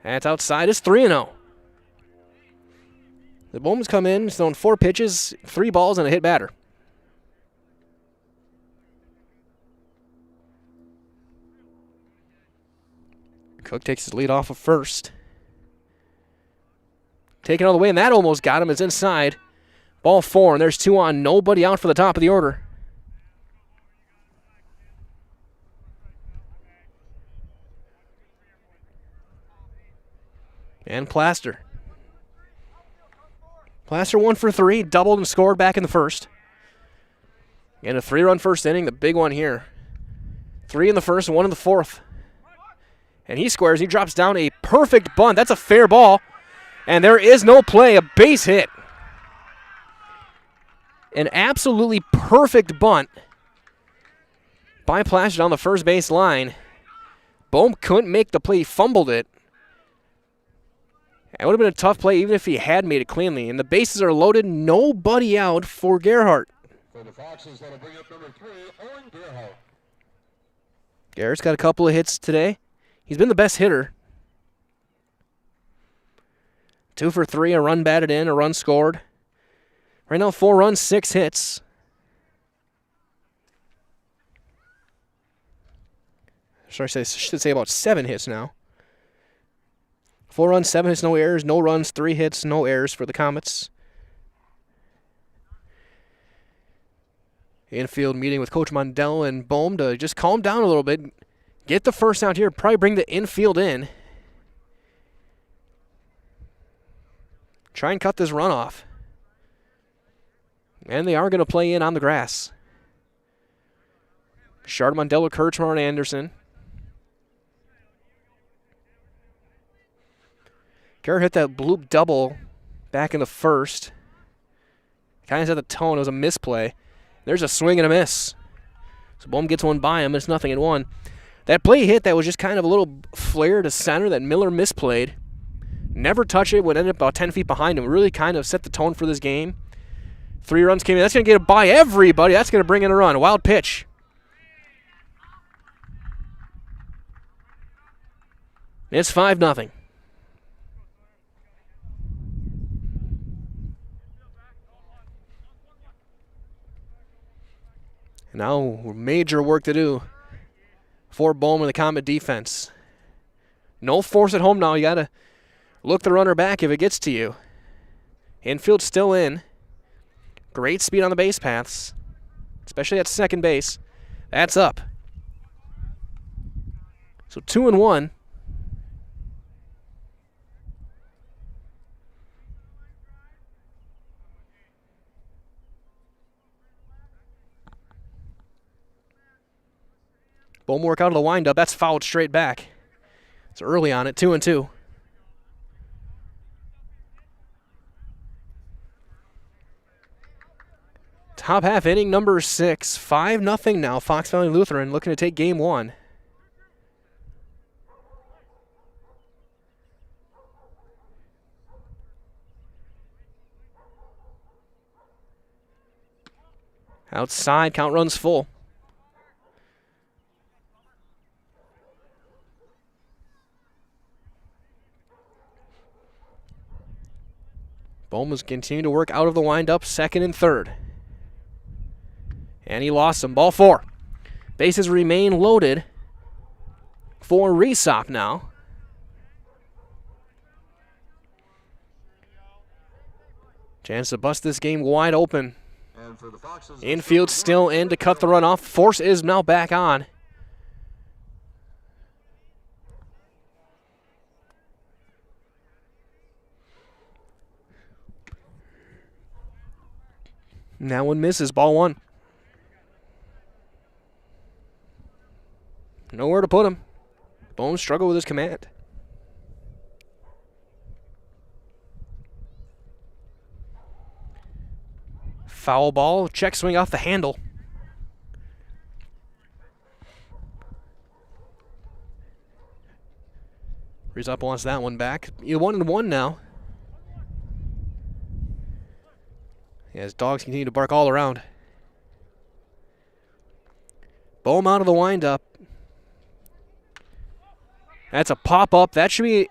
That's outside. It's 3-0. The Bowman's come in, thrown 4 pitches, 3 balls, and a hit batter. Cook takes his lead off of first. Taking all the way, and that almost got him. It's inside. Ball 4, and there's 2 on. Nobody out for the top of the order. And Plaster. Plaster 1 for 3, doubled and scored back in the first. And a 3-run first inning, the big one here. 3 in the first and 1 in the fourth. And he squares, he drops down a perfect bunt. That's a fair ball. And there is no play, a base hit. An absolutely perfect bunt by Plaster down the first base line. Bohm couldn't make the play, he fumbled it. It would have been a tough play even if he had made it cleanly. And the bases are loaded, nobody out for Gerhardt. For the Foxes, that'll bring up number 3, Owen Gerhardt. Garrett's got a couple of hits today. He's been the best hitter. 2 for 3, a run batted in, a run scored. Right now, 4 runs, 6 hits. I should say about 7 hits now. 4 runs, 7 hits, no errors. No runs, 3 hits, no errors for the Comets. Infield meeting with Coach Mondell and Bohm to just calm down a little bit. Get the first out here. Probably bring the infield in. Try and cut this run off. And they are going to play in on the grass. Shard, Mondella, Kirchmar, and Anderson. Garrett hit that bloop double back in the first. Kind of set the tone. It was a misplay. There's a swing and a miss. So Bohm gets one by him. It's 0-1. That play hit that was just kind of a little flare to center that Miller misplayed. Never touch it. Would end up about 10 feet behind him. Really kind of set the tone for this game. 3 runs came in. That's going to get it by everybody. That's going to bring in a run. A wild pitch. It's 5-0. Now major work to do for Bohm and the Comet defense. No force at home now. You got to look the runner back if it gets to you. Infield still in. Great speed on the base paths, especially at second base. That's up. So 2-1. Bohm work out of the windup. That's fouled straight back. It's early on it. 2-2. Top half inning number 6. 5-0 now. Fox Valley Lutheran looking to take game 1. Outside, count runs full. Bohm was continuing to work out of the windup, second and third. And he lost some. Ball 4. Bases remain loaded for Resop now. Chance to bust this game wide open. Infield still in to cut the run off. Force is now back on. Now one misses. Ball 1. Nowhere to put him. Bohm struggled with his command. Foul ball. Check swing off the handle. Resop wants that one back. You're 1-1 now. As dogs continue to bark all around. Bohm out of the windup. That's a pop-up. That should be...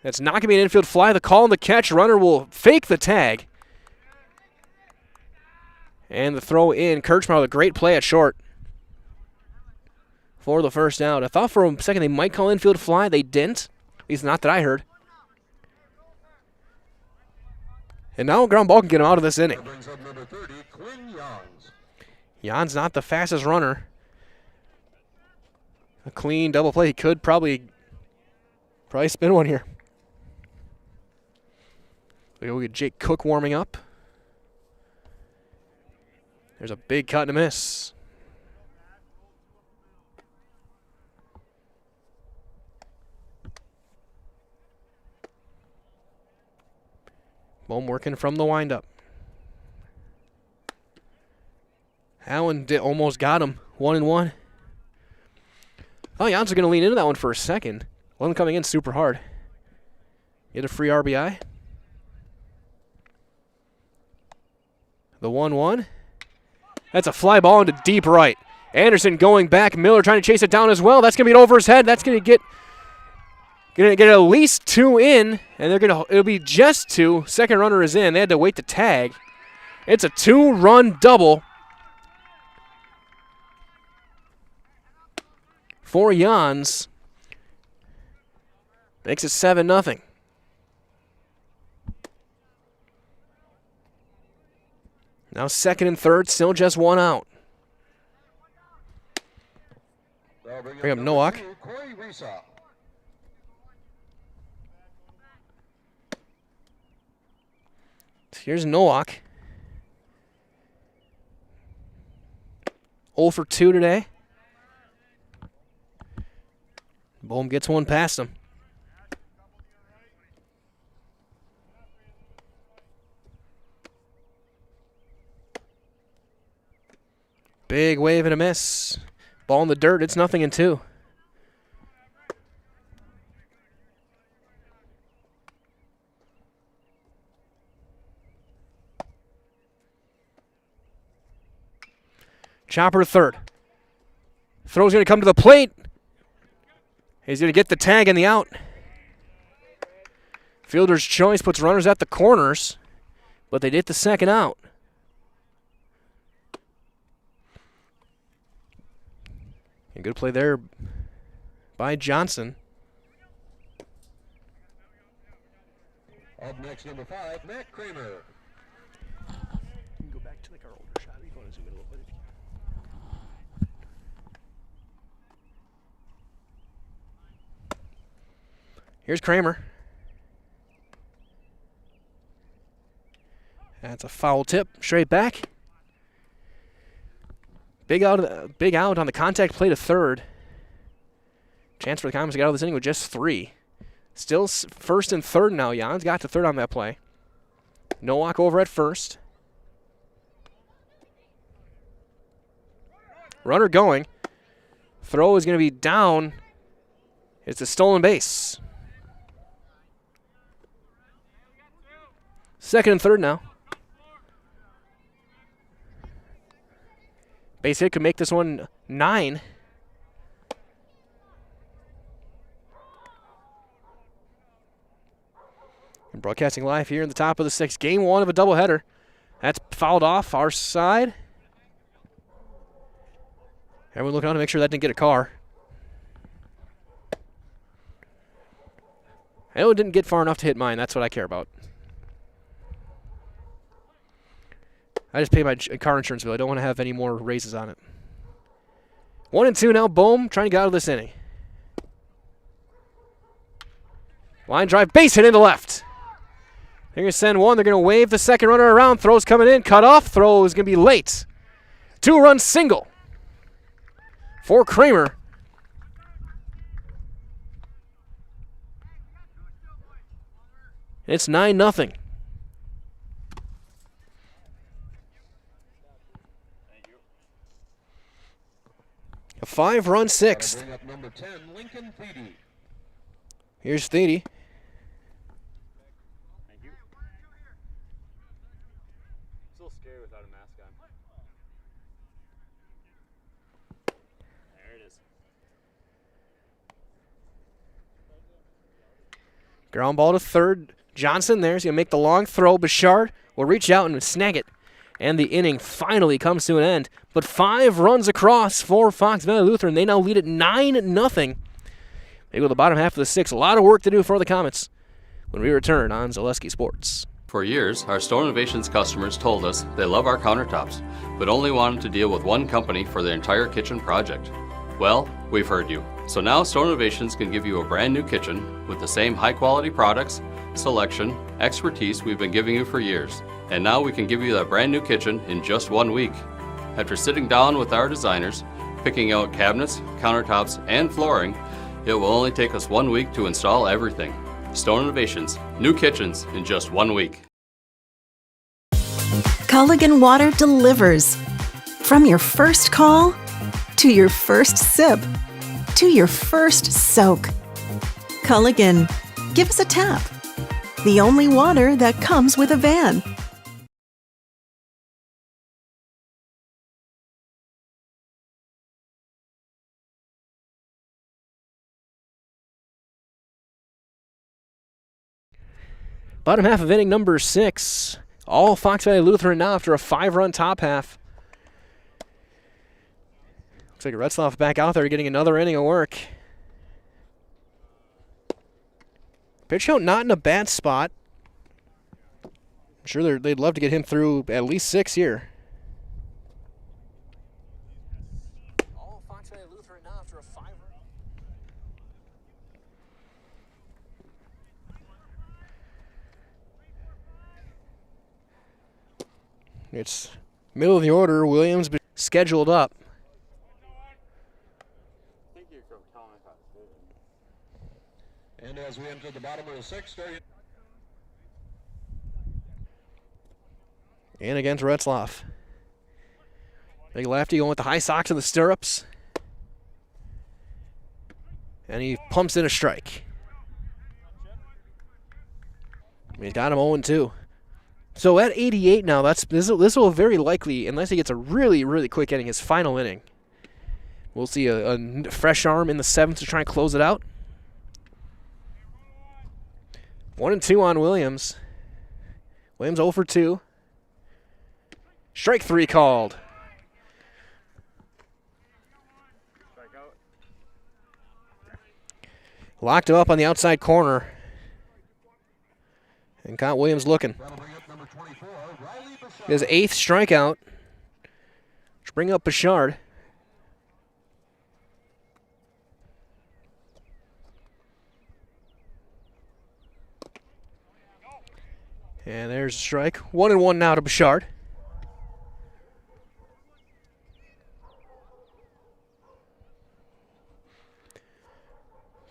That's not going to be an infield fly. The call and the catch. Runner will fake the tag. And the throw in. Kirchmar with a great play at short for the first out. I thought for a second they might call infield fly. They didn't. At least not that I heard. And now a ground ball can get him out of this inning. Jan's not the fastest runner. A clean double play. He could probably spin one here. We get Jake Cook warming up. There's a big cut and a miss. Bohm working from the windup. Allen almost got him. 1-1. Oh, Jans are going to lean into that one for a second. Wasn't coming in super hard. Get a free RBI. The 1-1. That's a fly ball into deep right. Anderson going back. Miller trying to chase it down as well. That's going to be over his head. That's going to get at least 2 in, and it'll be just 2. Second runner is in. They had to wait to tag. It's a 2-run double for Jans. Makes it 7-0. Now second and third, still just 1 out. Bring up Nowak. Here's Nowak. 0 for 2 today. Bohm gets one past him. Big wave and a miss. Ball in the dirt. It's 0-2. Chopper to third. Throw's going to come to the plate. He's going to get the tag and the out. Fielder's choice puts runners at the corners, but they get the second out. A good play there by Johnson. Up next, number 5, Matt Kramer. Go back to like our older shot. You want to zoom in a little bit if you can. Here's Kramer. That's a foul tip. Straight back. Big out on the contact play to third. Chance for the Comets to get out of this inning with just 3. Still first and third now. Jan's got to third on that play. Nowak over at first. Runner going. Throw is going to be down. It's a stolen base. Second and third now. Base hit could make this one 9. And broadcasting live here in the top of the 6th. Game 1 of a doubleheader. That's fouled off our side. Everyone looking on to make sure that didn't get a car. I know it didn't get far enough to hit mine. That's what I care about. I just pay my car insurance bill. I don't want to have any more raises on it. 1 and 2 now. Bohm trying to get out of this inning. Line drive, base hit into left. They're going to send one. They're going to wave the second runner around. Throw's coming in. Cut off. Throw is going to be late. 2-run single for Kramer. It's 9-0. A 5-run 6th. Bring up number 10, Lincoln Feedy. Here's Feedy. Thank you. It's a little scary without a mask on. There it is. Ground ball to third. Johnson there. He's going to make the long throw. Bouchard will reach out and snag it. And the inning finally comes to an end. But 5 runs across for Fox Valley Lutheran. They now lead at 9-0. They go to the bottom half of the 6th. A lot of work to do for the Comets when we return on Zaleski Sports. For years, our Store Innovations customers told us they love our countertops, but only wanted to deal with one company for their entire kitchen project. Well, we've heard you. So now Store Innovations can give you a brand new kitchen with the same high-quality products, selection, expertise we've been giving you for years. And now we can give you that brand new kitchen in just 1 week. After sitting down with our designers, picking out cabinets, countertops, and flooring, it will only take us 1 week to install everything. Stone Innovations, new kitchens in just 1 week. Culligan Water delivers. From your first call, to your first sip, to your first soak. Culligan, give us a tap. The only water that comes with a van. Bottom half of inning number 6. All Fox Valley Lutheran now after a 5-run top half. Looks like Retzloff back out there getting another inning of work. Pitch count not in a bad spot. I'm sure they'd love to get him through at least 6 here. All Fox Valley Lutheran now after a 5-run. It's middle of the order. Williams scheduled up. And as we enter the bottom of the sixth, And against Retzlaff. Big lefty going with the high socks in the stirrups. And he pumps in a strike. He's got him 0-2. So at 88 now, this will very likely, unless he gets a really, really quick inning, his final inning. We'll see a fresh arm in the 7th to try and close it out. 1-2 on Williams. Williams 0 for 2. Strike 3 called. Locked him up on the outside corner. And caught Williams looking. His 8th strikeout. Let's bring up Bouchard. And there's a strike. 1-1 now to Bouchard.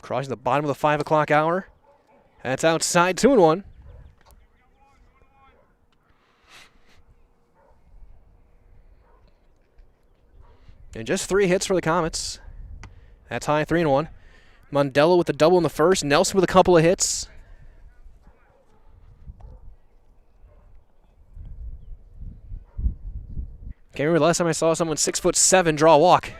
Crossing the bottom of the 5 o'clock hour. That's outside, 2-1. And just 3 hits for the Comets. That's high, 3-1. Mondello with the double in the first. Nelson with a couple of hits. Can't remember the last time I saw someone 6'7" draw a walk.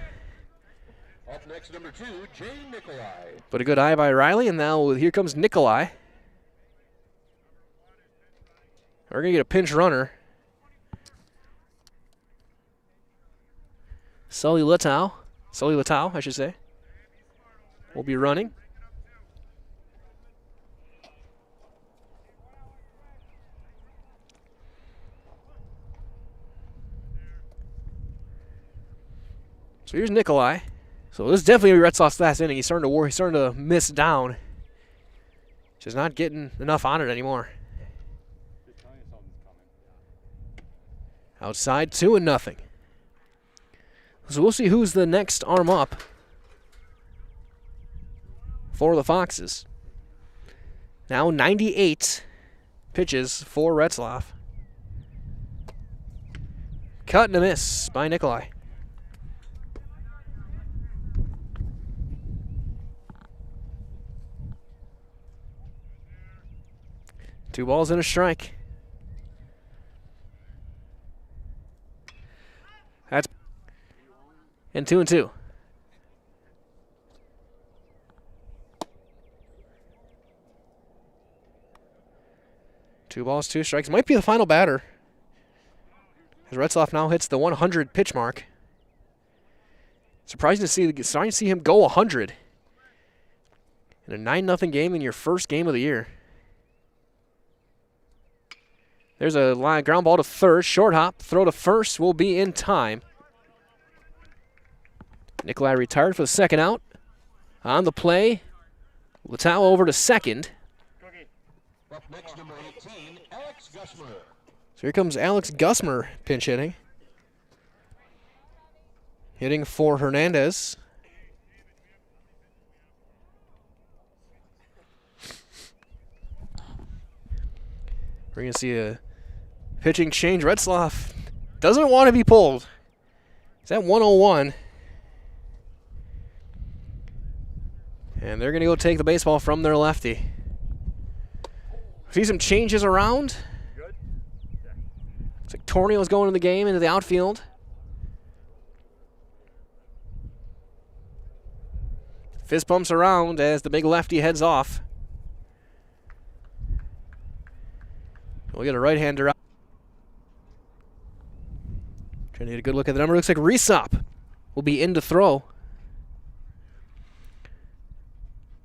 up next, number 2, Jay Nikolai. But a good eye by Riley, and now here comes Nikolai. We're going to get a pinch runner. Sully Latow, I should say, will be running. So here's Nikolai. So this is definitely Retzlaff's last inning. He's starting to miss down. Just not getting enough on it anymore. Outside, 2-0. So we'll see who's the next arm up for the Foxes. Now 98 pitches for Retzlaff. Cut and a miss by Nikolai. Two balls and a strike. That's and 2-2. Two balls, 2 strikes. Might be the final batter. As Retzlaff now hits the 100 pitch mark. Starting to see him go 100 in a 9-0 game in your first game of the year. There's a line ground ball to third, short hop, throw to first will be in time. Nikolai retired for the second out. On the play, Latow over to second. Up next, number 18, Alex Gusmer. So here comes Alex Gusmer pinch hitting. Hitting for Hernandez. We're going to see a pitching change. Retzlaff doesn't want to be pulled. He's at 101. And they're going to go take the baseball from their lefty. See some changes around. Looks like Tornio's going in the game into the outfield. Fist bumps around as the big lefty heads off. We'll get a right-hander out. Trying to get a good look at the number. Looks like Resop will be in to throw.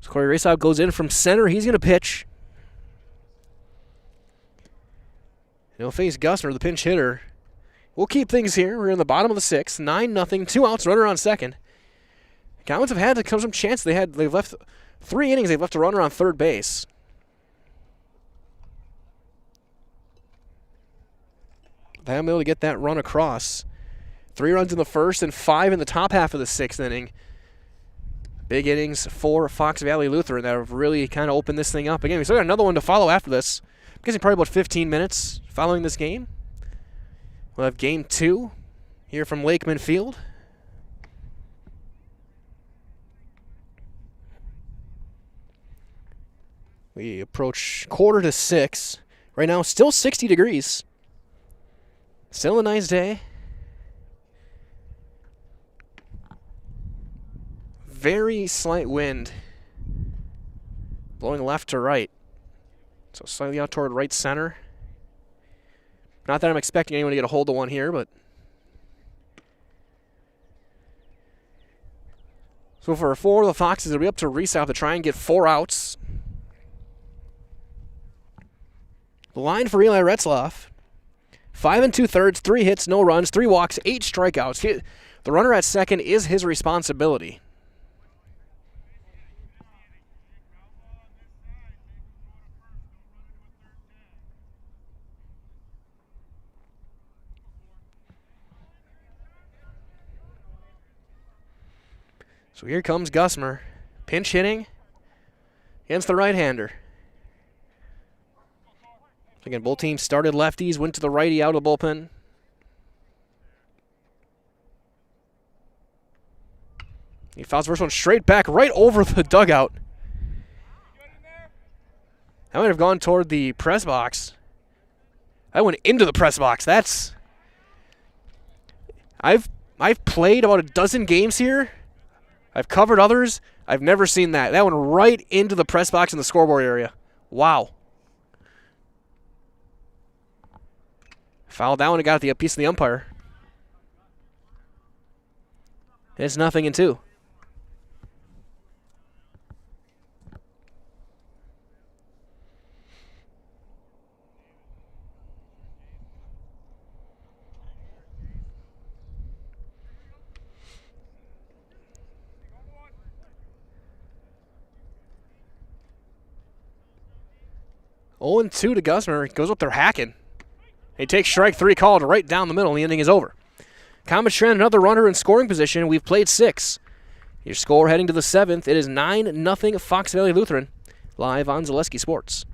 So Corey Resop goes in from center. He's going to pitch. And he'll face Gusmer, the pinch hitter. We'll keep things here. We're in the bottom of the 6th. 9-0. 2 outs, runner on second. Comets have had to come some chance. They've left 3 innings. They've left a runner on third base. They haven't been able to get that run across. 3 runs in the first and 5 in the top half of the 6th inning. Big innings for Fox Valley Lutheran that have really kind of opened this thing up. Again, we still got another one to follow after this. I'm guessing probably about 15 minutes following this game. We'll have game 2 here from Lakeman Field. We approach 5:45. Right now, still 60 degrees. Still a nice day. Very slight wind. Blowing left to right. So slightly out toward right center. Not that I'm expecting anyone to get a hold of one here, but... So for 4 of the Foxes, it'll be up to Reesau to try and get 4 outs. The line for Eli Retzloff, 5 2/3, 3 hits, no runs, 3 walks, 8 strikeouts. The runner at second is his responsibility. So here comes Gusmer, pinch hitting against the right-hander. Again, both teams started lefties, went to the righty out of the bullpen. He fouls the first one straight back, right over the dugout. That might have gone toward the press box. That went into the press box. That's... I've played about a dozen games here. I've covered others. I've never seen that. That went right into the press box in the scoreboard area. Wow. Fouled that one and got the piece of the umpire. It's 0-2. Oh, 2 to Gusmer. He goes up there hacking. He takes strike 3 called right down the middle, and the inning is over. Common trend, another runner in scoring position. We've played 6. Your score heading to the 7th. It is 9-0 Fox Valley Lutheran, live on Zaleski Sports.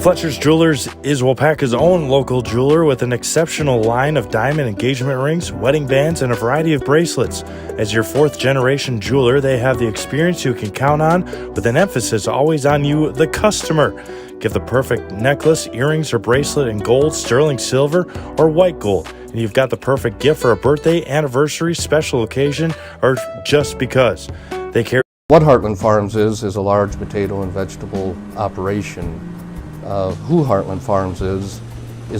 Fletcher's Jewelers is Waupaca's own local jeweler with an exceptional line of diamond engagement rings, wedding bands, and a variety of bracelets. As your 4th-generation jeweler, they have the experience you can count on, with an emphasis always on you, the customer. Get the perfect necklace, earrings, or bracelet in gold, sterling silver, or white gold. And you've got the perfect gift for a birthday, anniversary, special occasion, or just because. They carry. What Heartland Farms is a large potato and vegetable operation. Who Heartland Farms is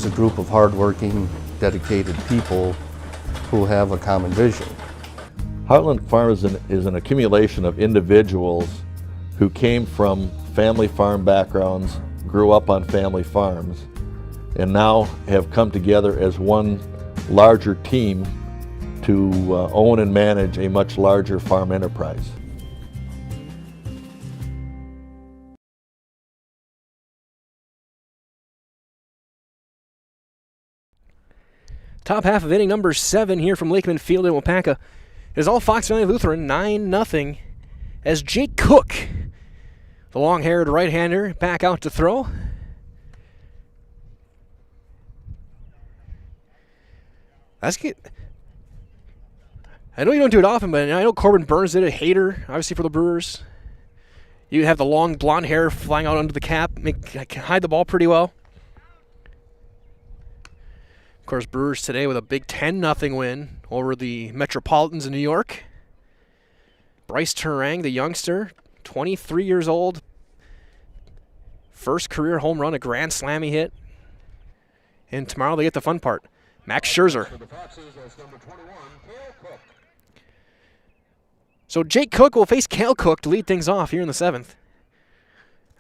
a group of hardworking, dedicated people who have a common vision. Heartland Farms is an accumulation of individuals who came from family farm backgrounds, grew up on family farms, and now have come together as one larger team to own and manage a much larger farm enterprise. Top half of inning number 7 here from Lakeman Field in Waupaca. It is all Fox Valley Lutheran, 9-0, as Jake Cook, the long-haired right-hander, back out to throw. That's good. I know you don't do it often, but I know Corbin Burns did it. Hater, obviously for the Brewers. You have the long blonde hair flying out under the cap, hide the ball pretty well. Of course, Brewers today with a big 10-0 win over the Metropolitans in New York. Bryce Turang, the youngster, 23 years old. First career home run, a grand slam he hit. And tomorrow they get the fun part. Max Scherzer. So Jake Cook will face Cal Cook to lead things off here in the 7th.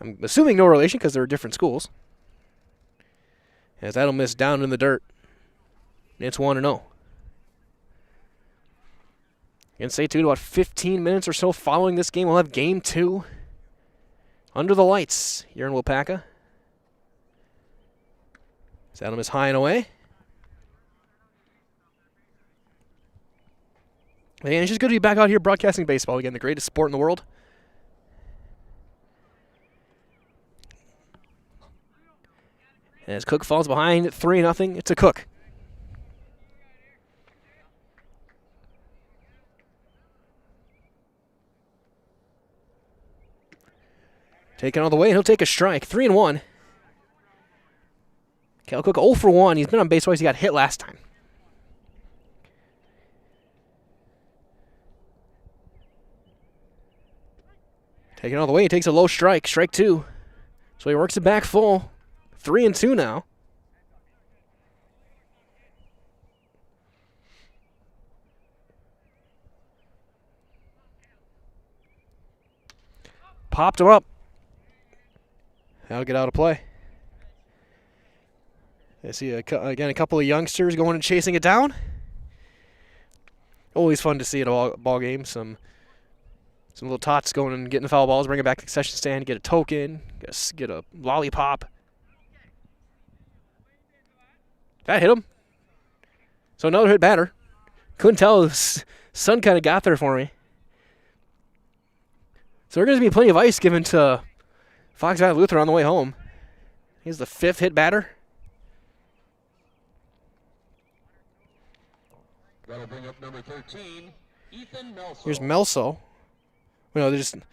I'm assuming no relation because they're different schools. As that'll miss down in the dirt. It's 1-0. And stay tuned, about 15 minutes or so following this game, we'll have game 2 under the lights here in Waupaca. That'll miss high and away. And it's just good to be back out here broadcasting baseball again, the greatest sport in the world. As Cook falls behind 3-0, it's a Cook. Taken all the way, and he'll take a strike. 3-1. Cal Cook 0 for 1. He's been on base twice. He got hit last time. Taking all the way, he takes a low strike. Strike 2. So he works it back full. 3-2 now. Popped him up. That'll get out of play. I see, again, a couple of youngsters going and chasing it down. Always fun to see at a ball game. Some little tots going and getting the foul balls, bring it back to the concession stand, get a token, get a lollipop. That hit him. So another hit batter. Couldn't tell. The sun kind of got there for me. So there's going to be plenty of ice given to Fox Valley Lutheran on the way home. He's the 5th hit batter. That'll bring up number 13, Ethan Melso. Here's Melso. No, I think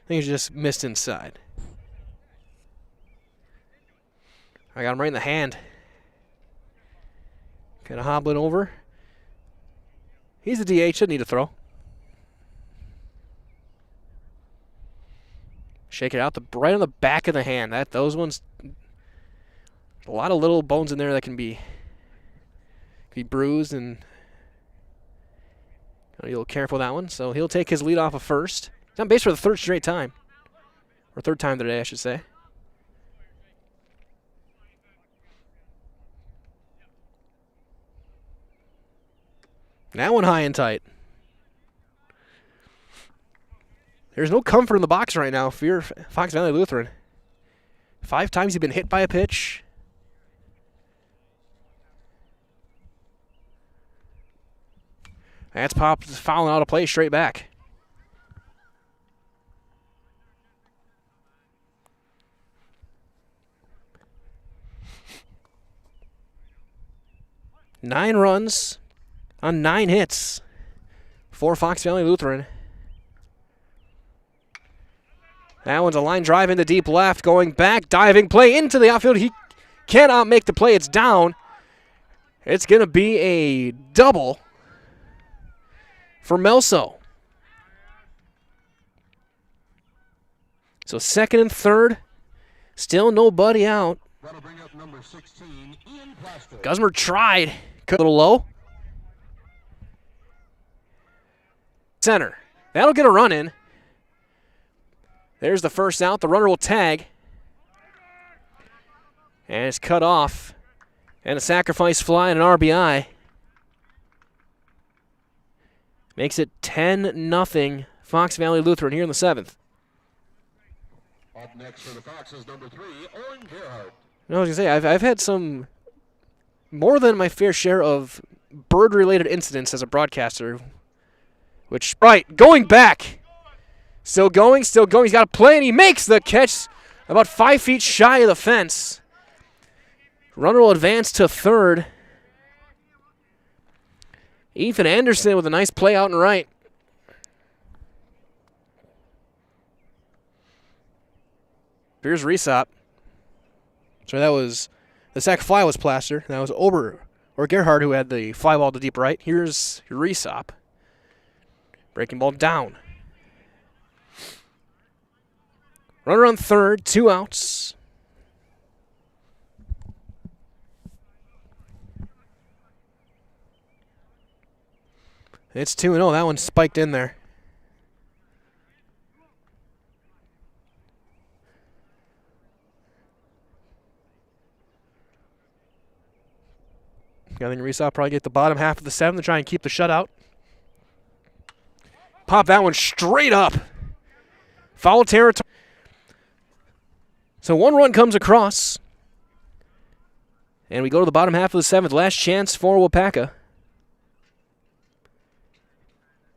he just missed inside. I got him right in the hand. Kind of hobbling over. He's a DH, doesn't need to throw. Shake it out right on the back of the hand. Those ones, a lot of little bones in there that can be bruised, and gotta be a little careful with that one. So he'll take his lead off of first. He's on base for the 3rd straight time. Or 3rd time today, I should say. That one high and tight. There's no comfort in the box right now for your Fox Valley Lutheran. 5 times he's been hit by a pitch. That's popped, fouling out of play straight back. Nine runs on 9 hits for Fox Valley Lutheran. That one's a line drive into deep left, going back, diving play into the outfield. He cannot make the play. It's down. It's going to be a double for Melso. So 2nd and 3rd, still nobody out. That'll bring up number 16, Ian Plaster. Guzmer tried. A little low. Center. That'll get a run in. There's the first out. The runner will tag. And it's cut off. And a sacrifice fly and an RBI. Makes it 10-0 Fox Valley Lutheran here in the 7th. Up next for the Foxes, number 3, Owen Gerhardt. I was going to say, I've had some more than my fair share of bird-related incidents as a broadcaster. Which, right, going back. Still going, still going. He's got a play, and he makes the catch about 5 feet shy of the fence. Runner will advance to 3rd. Ethan Anderson with a nice play out and right. Here's Resop. So that was, the sac fly was Plaster. That was Gerhard who had the fly ball to deep right. Here's Resop. Breaking ball down. Runner on 3rd, 2 outs. It's 2-0. That one spiked in there. I think Resop probably get the bottom half of the 7th to try and keep the shutout. Pop that one straight up. Foul territory. So 1 run comes across. And we go to the bottom half of the 7th. Last chance for Waupaca.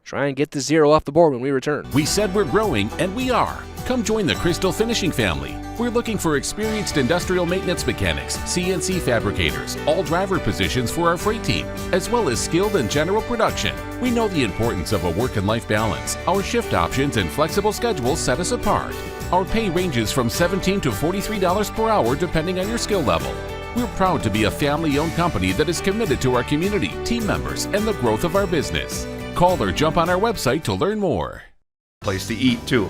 try and get the 0 off the board when we return. We said we're growing, and we are. Come join the Crystal Finishing family. We're looking for experienced industrial maintenance mechanics, CNC fabricators, all driver positions for our freight team, as well as skilled and general production. We know the importance of a work and life balance. Our shift options and flexible schedules set us apart. Our pay ranges from $17 to $43 per hour depending on your skill level. We're proud to be a family-owned company that is committed to our community, team members, and the growth of our business. Call or jump on our website to learn more. Place to eat too.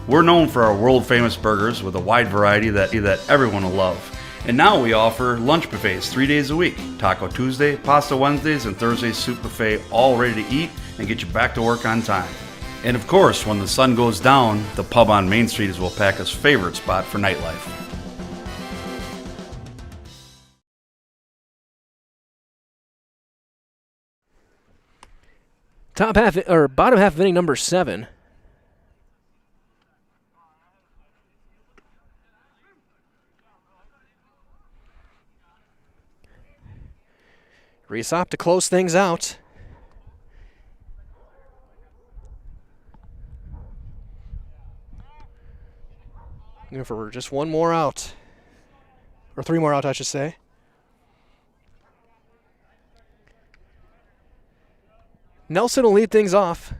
We're known for our world-famous burgers with a wide variety that everyone will love. And now we offer lunch buffets 3 days a week. Taco Tuesday, Pasta Wednesdays, and Thursday soup buffet, all ready to eat and get you back to work on time. And of course, when the sun goes down, the pub on Main Street is Waupaca's favorite spot for nightlife. Bottom half of inning number 7. Reese to close things out. Looking for just one more out. Or 3 more out, I should say. Nelson will lead things off.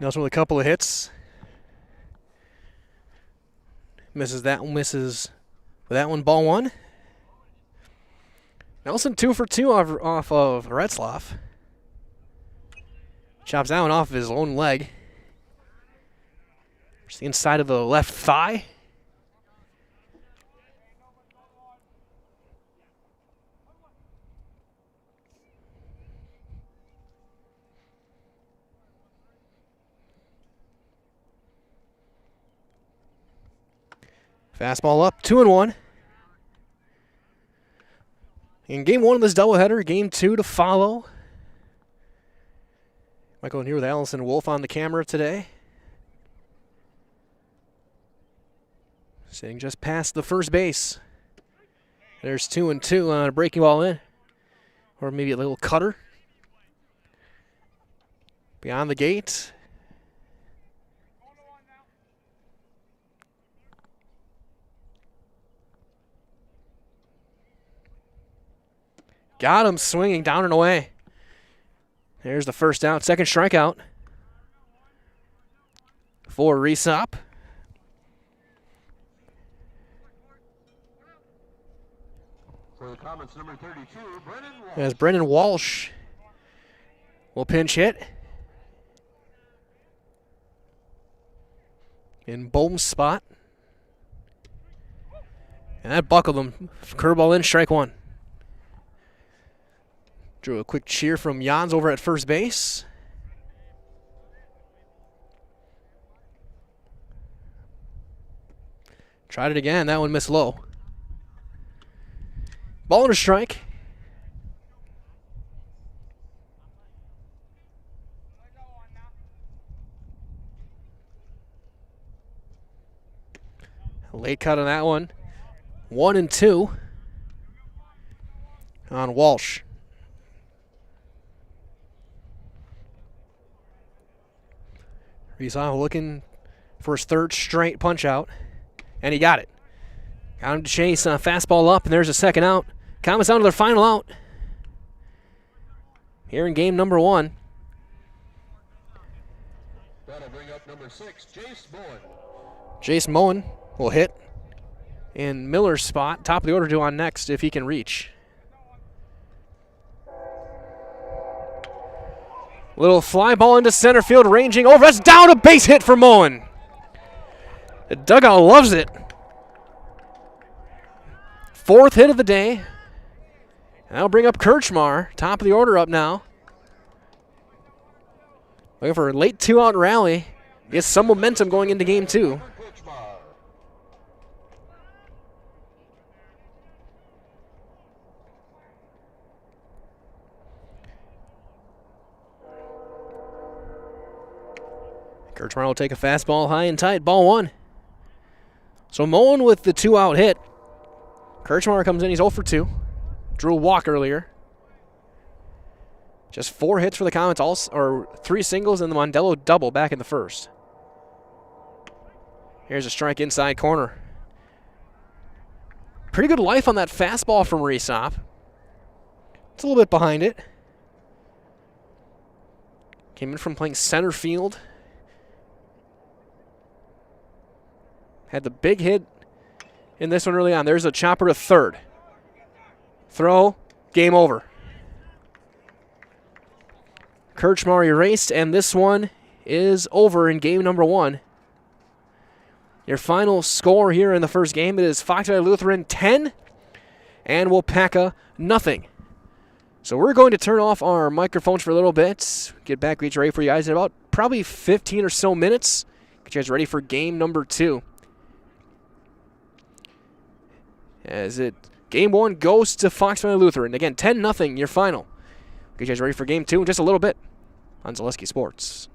Nelson with a couple of hits. Misses that one, misses with that one, ball 1. Nelson 2 for 2 off of Retzlaff. Chops that one off of his own leg. Just the inside of the left thigh. Fastball up, 2-1. In game 1 of this doubleheader, game 2 to follow. Michael in here with Allison Wolf on the camera today. Sitting just past the first base. There's 2-2 on a breaking ball in. Or maybe a little cutter. Beyond the gate. Got him swinging down and away. There's the first out, second strikeout for Reesop. For the Comets, number 32, Brennan Walsh. As Brennan Walsh will pinch hit. In Bohm's spot. And that buckled him. Curveball in, strike 1. Drew a quick cheer from Jans over at first base. Tried it again. That one missed low. Ball and a strike. Late cut on that one. 1-2 on Walsh. Reesop looking for his third straight punch out, and he got it. Got him to chase fastball up, and there's a second out. Comets down to their final out here in game number 1. That'll bring up number 6, Jace Moen. Jace Moen will hit in Miller's spot. Top of the order due on next if he can reach. Little fly ball into center field, ranging over. That's down, a base hit for Moen. The dugout loves it. 4th hit of the day. And that'll bring up Kirchmar. Top of the order up now. Looking for a late 2-out rally. Gets some momentum going into game 2. Kirchmar will take a fastball high and tight, ball 1. So Mullen with the 2-out hit. Kirchmar comes in, he's 0 for 2. Drew a walk earlier. Just 4 hits for the Comets, or 3 singles and the Mondello double back in the first. Here's a strike inside corner. Pretty good life on that fastball from Resop. It's a little bit behind it. Came in from playing center field. Had the big hit in this one early on. There's a chopper to third. Throw, game over. Kirchmar erased, and this one is over in game number 1. Your final score here in the first game, it is Fox Valley Lutheran 10 and Waupaca nothing. So we're going to turn off our microphones for a little bit. Get back, get ready for you guys in about probably 15 or so minutes. Get you guys ready for game number 2. Game 1 goes to Fox Valley Lutheran. Again, 10-0 your final. Get you guys ready for game 2 in just a little bit on Zaleski Sports.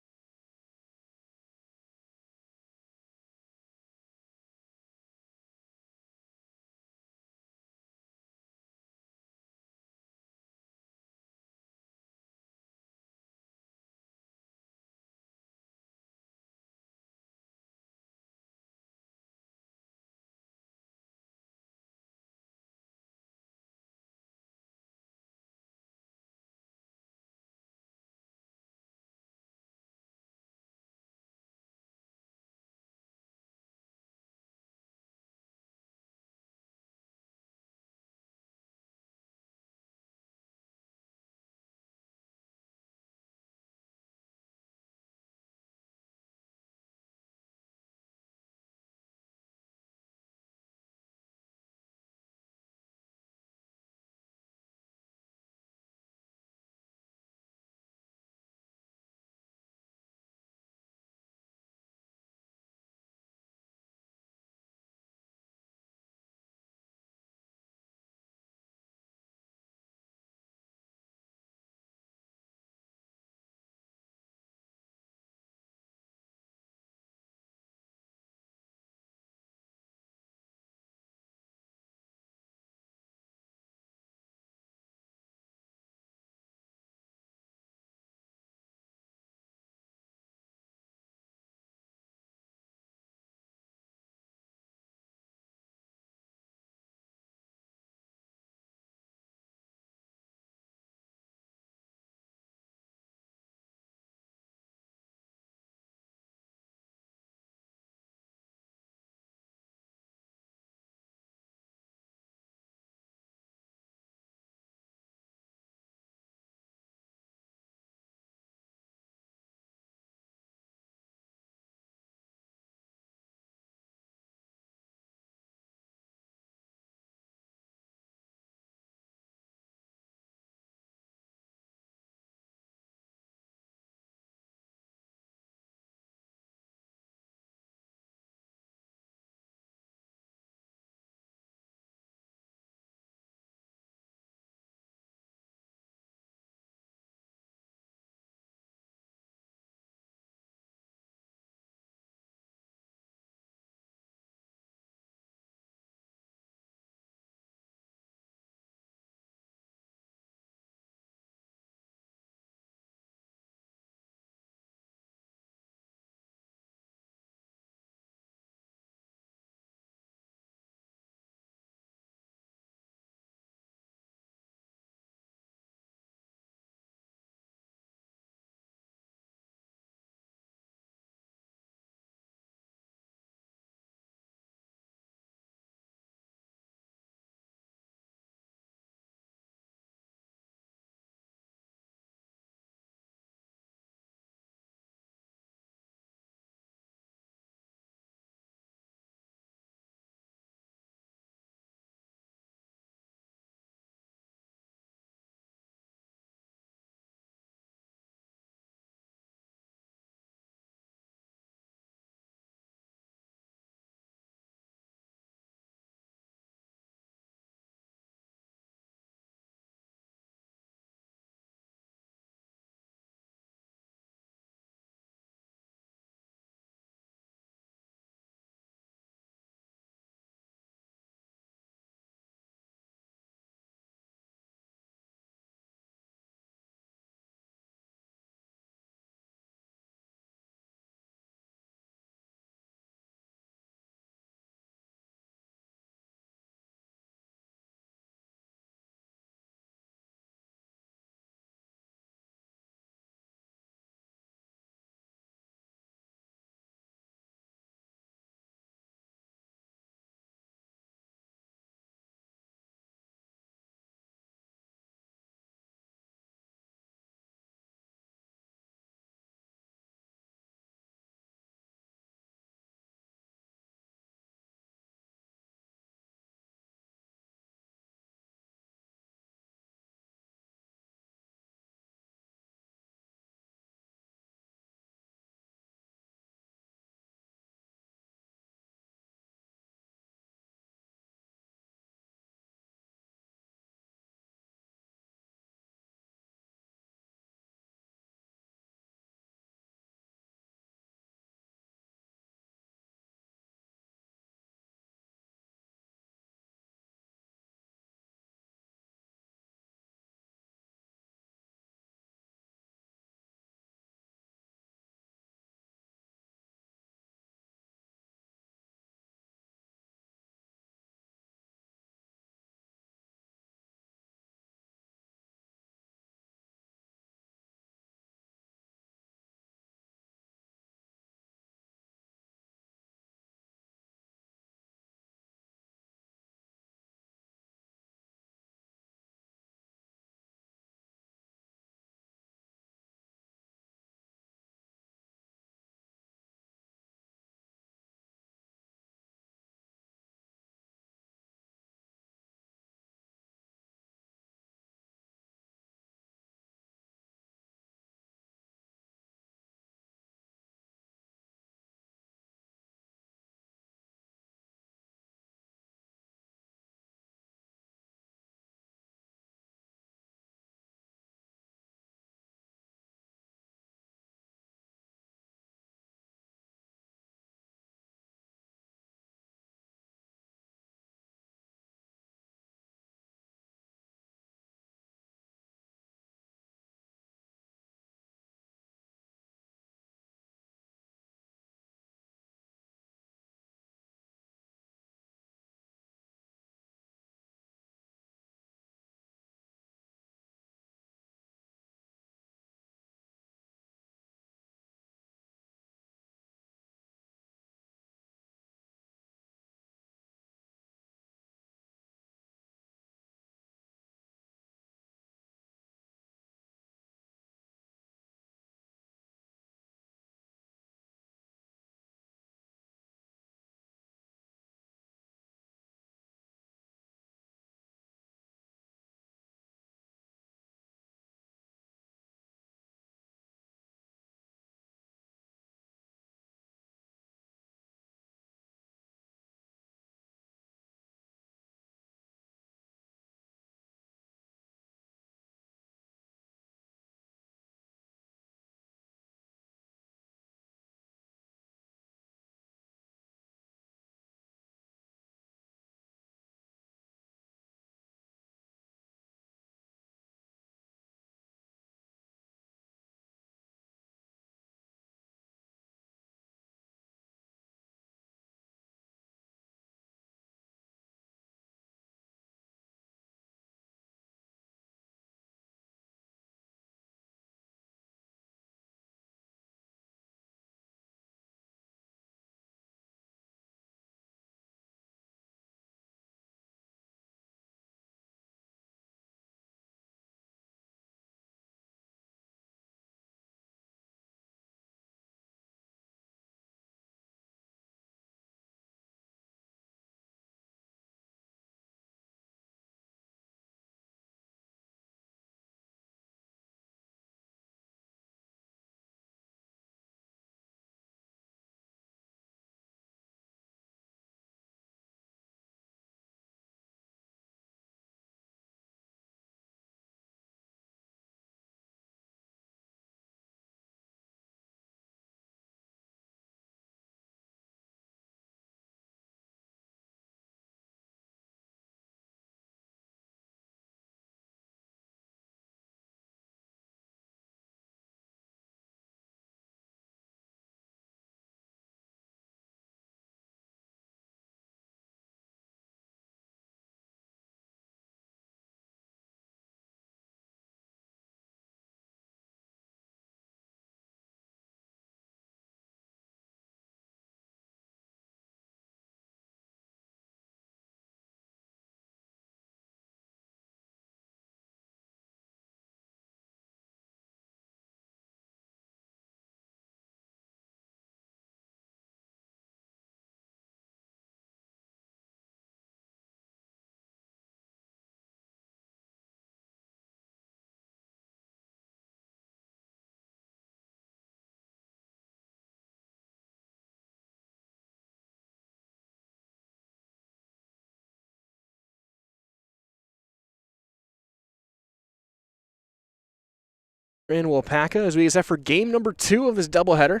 in Waupaca as we get set for game number 2 of this doubleheader.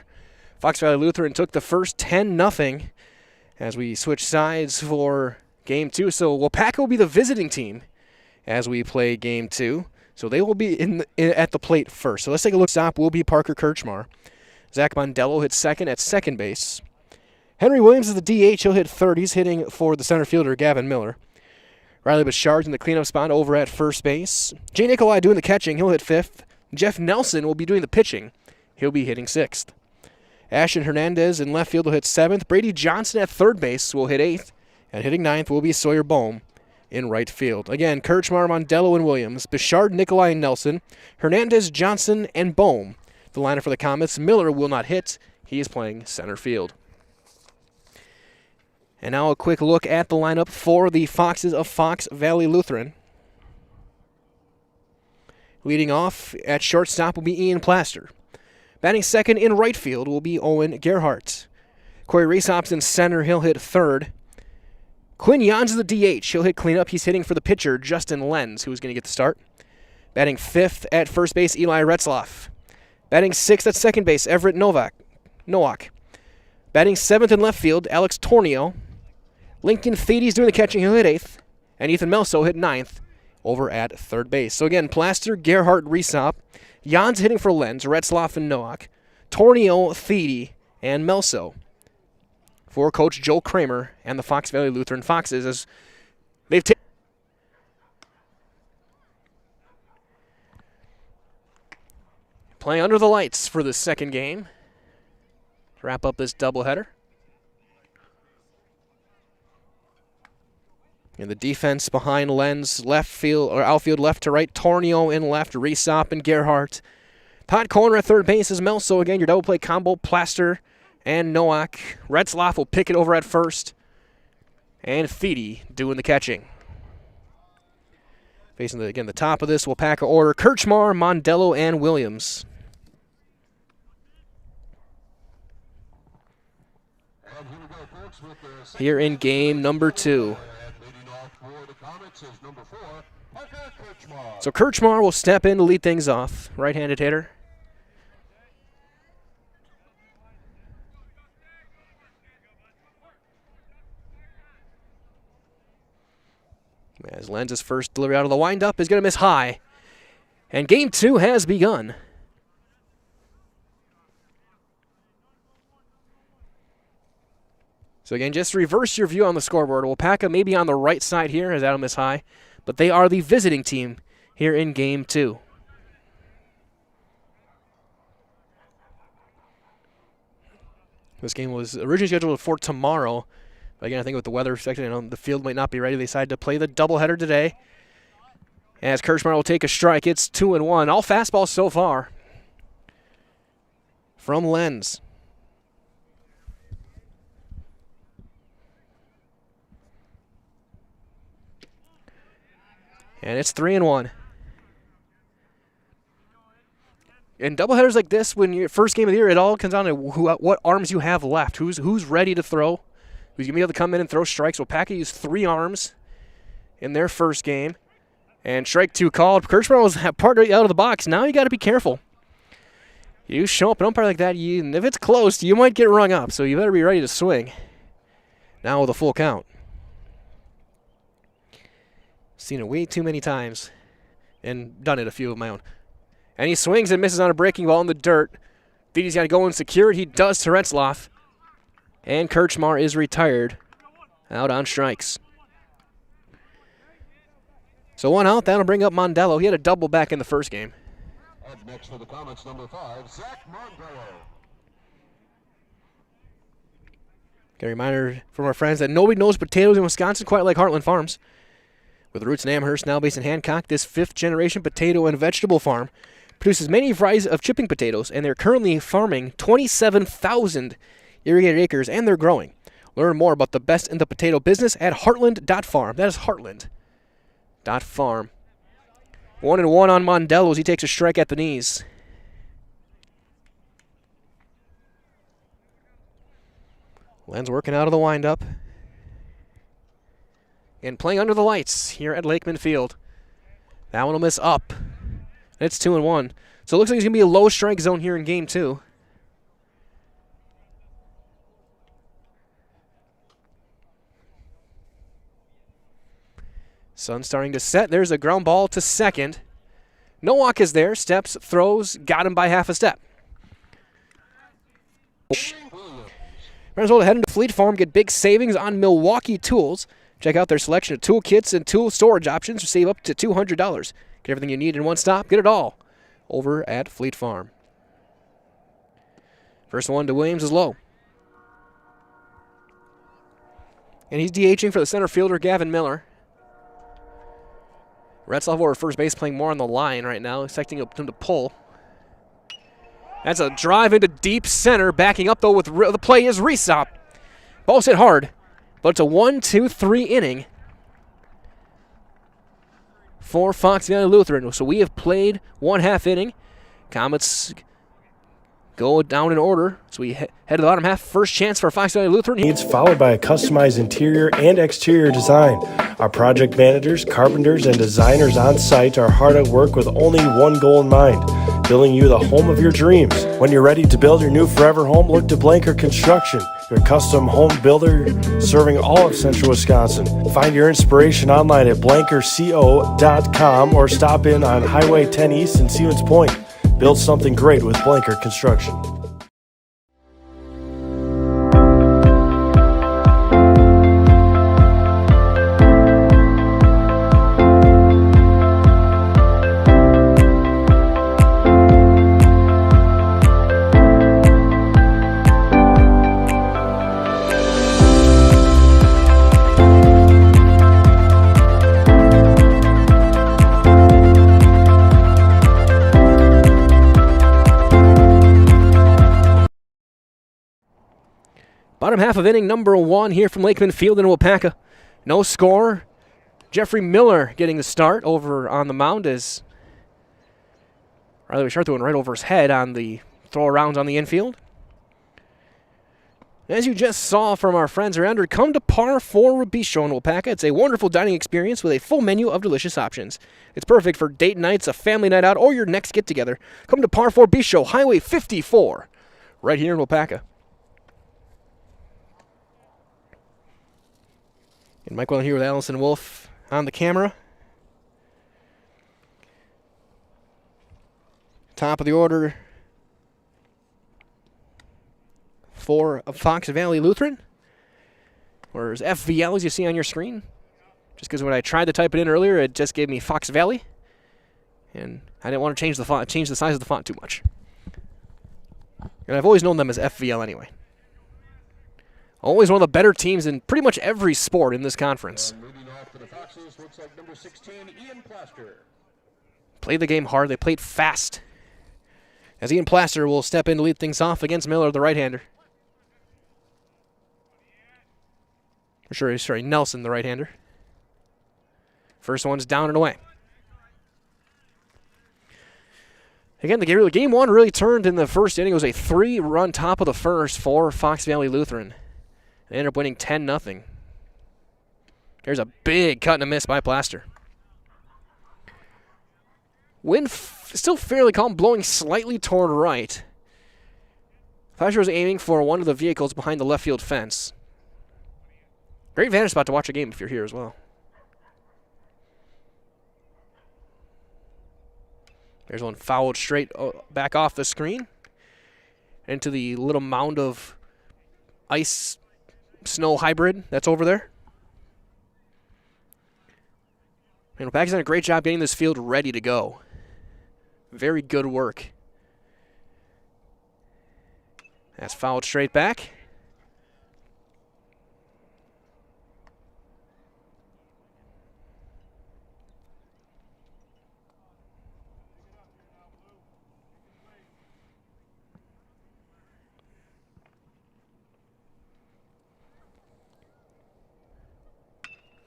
Fox Valley Lutheran took the first 10-0 as we switch sides for game 2. So Waupaca will be the visiting team as we play game 2. So they will be at the plate first. So let's take a look. Stop will be Parker Kirchmar. Zach Mondello hits second at second base. Henry Williams is the DH. He'll hit third. He's hitting for the center fielder, Gavin Miller. Riley Bouchard's in the cleanup spot over at first base. Jay Nikolai doing the catching. He'll hit fifth. Jeff Nelson will be doing the pitching. He'll be hitting sixth. Ashton Hernandez in left field will hit seventh. Brady Johnson at third base will hit eighth. And hitting ninth will be Sawyer Bohm in right field. Again, Kirchmar, Mondello, and Williams. Bouchard, Nikolai, and Nelson. Hernandez, Johnson, and Bohm. The lineup for the Comets. Miller will not hit. He is playing center field. And now a quick look at the lineup for the Foxes of Fox Valley Lutheran. Leading off at shortstop will be Ian Plaster. Batting second in right field will be Owen Gerhardt. Corey Reesop's in center. He'll hit third. Quinn Jans is the DH. He'll hit cleanup. He's hitting for the pitcher, Justin Lenz, who's going to get the start. Batting fifth at first base, Eli Retzloff. Batting sixth at second base, Everett Nowak. Batting seventh in left field, Alex Tornio. Lincoln Thedy's doing the catching. He'll hit eighth. And Ethan Melso hit ninth over at third base. So again, Plaster, Gerhardt, Reesop. Jans hitting for Lenz, Retzloff, and Nowak. Tornio, Thedy, and Melso. For Coach Joe Kramer and the Fox Valley Lutheran Foxes as they've taken. Playing under the lights for the second game to wrap up this doubleheader. And the defense behind Lenz, left field or outfield left to right, Tornio in left, Reesop and Gerhardt. Pot corner at third base is Melso. Again, your double play combo, Plaster and Nowak. Retzloff will pick it over at first. And Thedy doing the catching. Facing the top of this Waupaca order, Kirchmar, Mondello, and Williams. Here in game number 2. So Kirchmar will step in to lead things off. Right-handed hitter. As Lenz's first delivery out of the windup is going to miss high. And game 2 has begun. So again, just reverse your view on the scoreboard. Waupaca may be on the right side here as that'll miss high, but they are the visiting team here in game 2. This game was originally scheduled for tomorrow. But again, I think with the weather expected, the field might not be ready. They decided to play the doubleheader today. As Kirchmar will take a strike, it's 2-1. All fastballs so far from Lenz. And it's 3-1. In doubleheaders like this, when your first game of the year, it all comes down to what arms you have left. Who's ready to throw? Who's going to be able to come in and throw strikes? Waupaca used 3 arms in their first game. And strike 2 called. Kirchmar was part right out of the box. Now you got to be careful. You show up an umpire like that, if it's close, you might get rung up. So you better be ready to swing. Now with a full count. Seen it way too many times and done it a few of my own. And he swings and misses on a breaking ball in the dirt. Thedy's got to go and secure it. He does to Retzloff. And Kirchmar is retired out on strikes. So 1 out. That'll bring up Mondello. He had a double back in the first game. Up next for the Comets, number 5, Zach Mondello. Got a reminder from our friends that nobody knows potatoes in Wisconsin quite like Heartland Farms. With roots in Amherst, now based in Hancock, this 5th-generation potato and vegetable farm produces many varieties of chipping potatoes, and they're currently farming 27,000 irrigated acres, and they're growing. Learn more about the best in the potato business at heartland.farm. That is heartland.farm. 1-1 on Mondello as he takes a strike at the knees. Lenz working out of the windup. And playing under the lights here at Lakeman Field. That one will miss up. It's 2-1. So it looks like it's going to be a low strike zone here in game 2. Sun starting to set. There's a ground ball to second. Nowak is there. Steps, throws, got him by half a step. Might as well head into Fleet Farm, get big savings on Milwaukee tools. Check out their selection of tool kits and tool storage options. Save up to $200. Get everything you need in one stop. Get it all over at Fleet Farm. First one to Williams is low. And he's DHing for the center fielder, Gavin Miller. Retzlaff over first base, playing more on the line right now, expecting him to pull. That's a drive into deep center. Backing up, though, with the play is Resop. Ball's hit hard, but it's a 1-2-3 inning for Fox Valley Lutheran. So we have played 1/2 inning. Comets go down in order. So we head to the bottom half. First chance for Fox Valley Lutheran. Needs followed by a customized interior and exterior design. Our project managers, carpenters, and designers on site are hard at work with only one goal in mind: building you the home of your dreams. When you're ready to build your new forever home, look to Blanker Construction, your custom home builder serving all of Central Wisconsin. Find your inspiration online at blankerco.com or stop in on Highway 10 East in Stevens Point. Build something great with Blanker Construction. Bottom half of inning number 1 here from Lakeman Field in Waupaca. No score. Jeffrey Miller getting the start over on the mound as Riley Bouchard throwing right over his head on the throw arounds on the infield. As you just saw from our friends around here, come to Par 4 Bistro in Waupaca. It's a wonderful dining experience with a full menu of delicious options. It's perfect for date nights, a family night out, or your next get-together. Come to Par 4 Bistro, Highway 54, right here in Waupaca. And Mike Wellen here with Allison Wolf on the camera. Top of the order for Fox Valley Lutheran. Where's FVL, as you see on your screen. Just because when I tried to type it in earlier, it just gave me Fox Valley. And I didn't want to change the font, change the size of the font too much. And I've always known them as FVL anyway. Always one of the better teams in pretty much every sport in this conference. Moving off to the Foxes, looks like number 16, Ian Plaster. Played the game hard. They played fast. As Ian Plaster will step in to lead things off against Miller, the right-hander. Sorry, Nelson, the right-hander. First one's down and away. Again, the game 1 really turned in the first inning. It was a 3-run top of the first for Fox Valley Lutheran. They ended up winning 10-0. There's a big cut and a miss by Plaster. Wind still fairly calm, blowing slightly toward right. Plaster was aiming for one of the vehicles behind the left field fence. Great vantage spot to watch a game if you're here as well. There's one fouled straight back off the screen into the little mound of ice snow hybrid that's over there. And Waupaca's done a great job getting this field ready to go. Very good work. That's fouled straight back.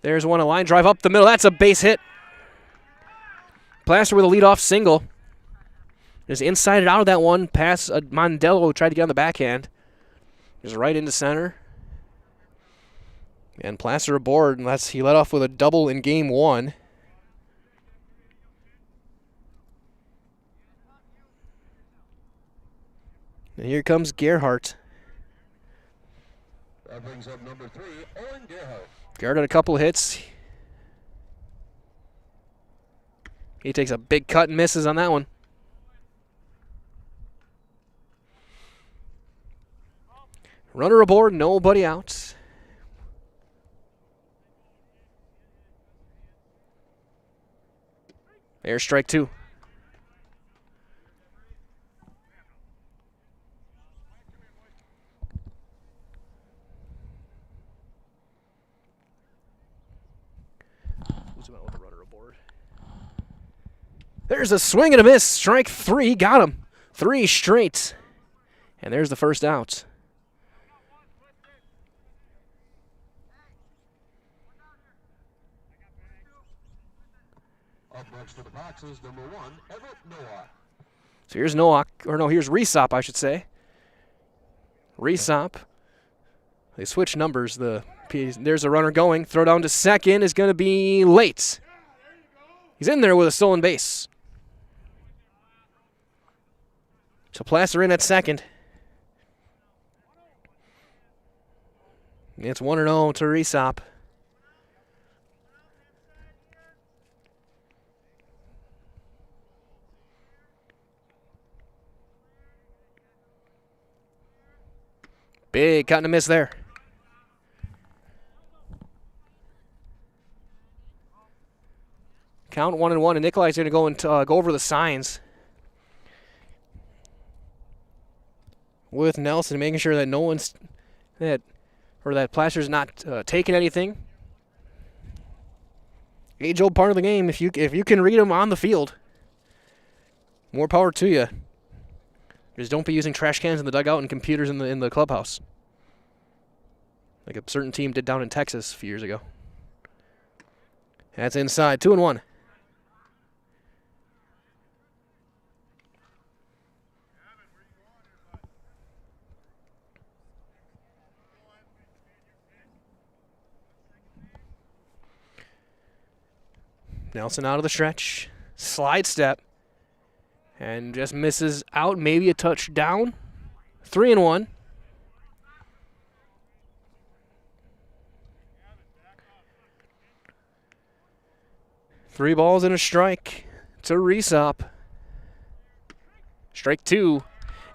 There's one, a line drive up the middle. That's a base hit. Plaster with a leadoff single. Just inside it out of that one. Pass Mondello, who tried to get on the backhand. Just right into center. And Plaster aboard. And he led off with a double in game 1. And here comes Gerhardt. That brings up number 3, Owen Gerhardt. Gerhardt had a couple of hits. He takes a big cut and misses on that one. Runner aboard, nobody out. There's strike 2. Who's about with the runner aboard? There's a swing and a miss. Strike 3, got him. 3 straight. And there's the first out. Up next to the box is number 1, Everett Nowak. So here's Nowak, or no, here's Resop, I should say. Resop. They switch numbers. There's a runner going. Throw down to second is going to be late. He's in there with a stolen base. So Placer in at second. It's 1-0 to Resop. Big cut and a miss there. Count 1-1, and Nikolai's going to go and go over the signs with Nelson, making sure that no one's that Placer's not taking anything. Age-old part of the game. If you can read them on the field, more power to you. Just don't be using trash cans in the dugout and computers in the clubhouse, like a certain team did down in Texas a few years ago. That's inside. 2-1. Nelson out of the stretch. Slide step. And just misses out, maybe a touchdown. 3-1. Three balls and a strike to Resop. Strike 2.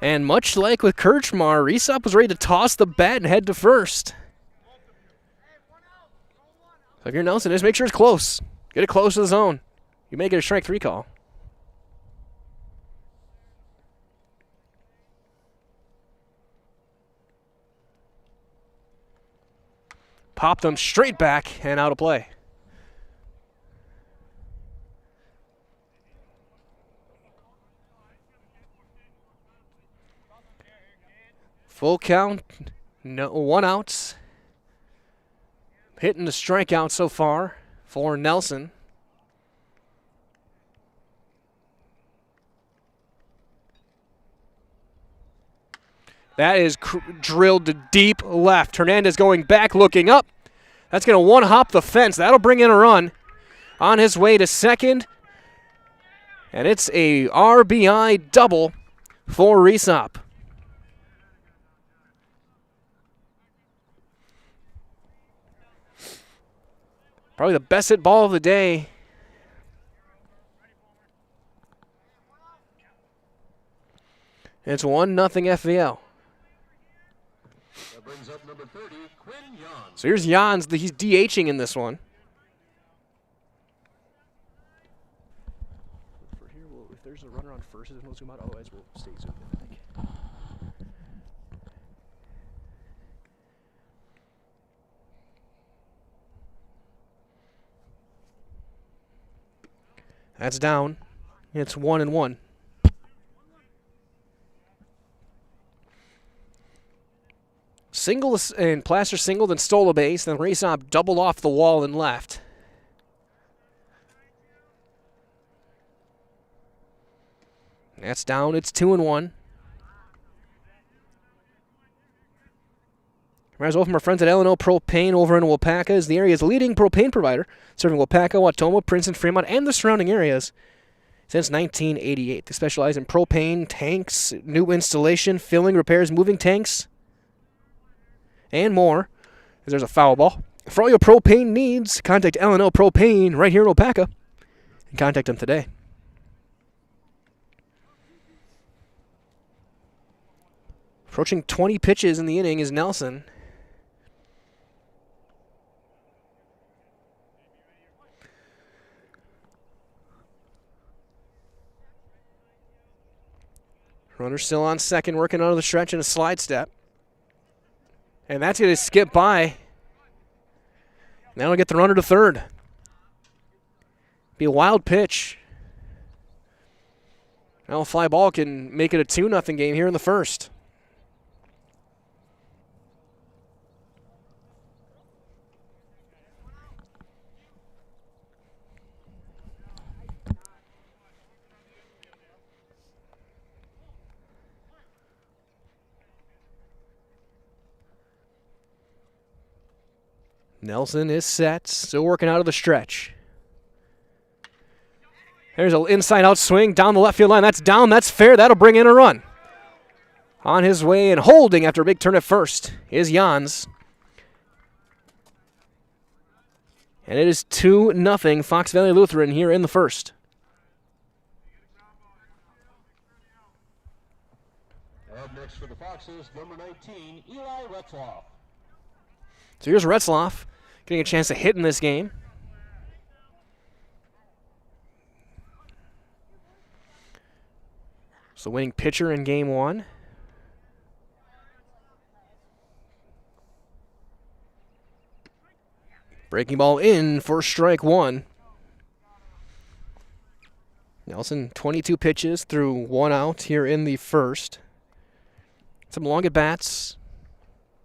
And much like with Kirchmar, Resop was ready to toss the bat and head to first. So if you're Nelson, just make sure it's close. Get it close to the zone. You may get a strike 3 call. Popped them straight back and out of play. Full count, no 1 out. Hitting the strikeout so far for Nelson. That is drilled to deep left. Hernandez going back, looking up. That's going to one-hop the fence. That'll bring in a run on his way to second. And it's a RBI double for Resop. Probably the best hit ball of the day. It's 1-0 FVL. That brings up number 30, Quinn Jans. So here's Jans. He's DHing in this one. For here, if there's a runner on first, we'll zoom out. Otherwise, we'll stay zoomed in, I think. That's down. It's 1-1. Single and Placer singled and stole a base. Then Resop doubled off the wall and left. That's down. It's 2-1. As well from our friends at L&O Propane over in Waupaca is the area's leading propane provider, serving Waupaca, Wautoma, Princeton, Fremont, and the surrounding areas since 1988. They specialize in propane tanks, new installation, filling, repairs, moving tanks, and more. There's a foul ball. For all your propane needs, contact L&O Propane right here in Waupaca. And contact them today. Approaching 20 pitches in the inning is Nelson. Runner still on second, working out of the stretch in a slide step. And that's going to skip by. Now we'll get the runner to third. Be a wild pitch. Now a fly ball can make it a 2-0 game here in the first. Nelson is set, still working out of the stretch. There's an inside-out swing down the left field line. That's down, that's fair. That'll bring in a run. On his way and holding after a big turn at first is Jans. And it is 2-0 Fox Valley Lutheran here in the first. Up next for the Foxes, number 19, Eli Retzloff. So here's Retzloff getting a chance to hit in this game. So winning pitcher in game one. Breaking ball in for strike one. Nelson, 22 pitches through 1 out here in the first. Some long at bats.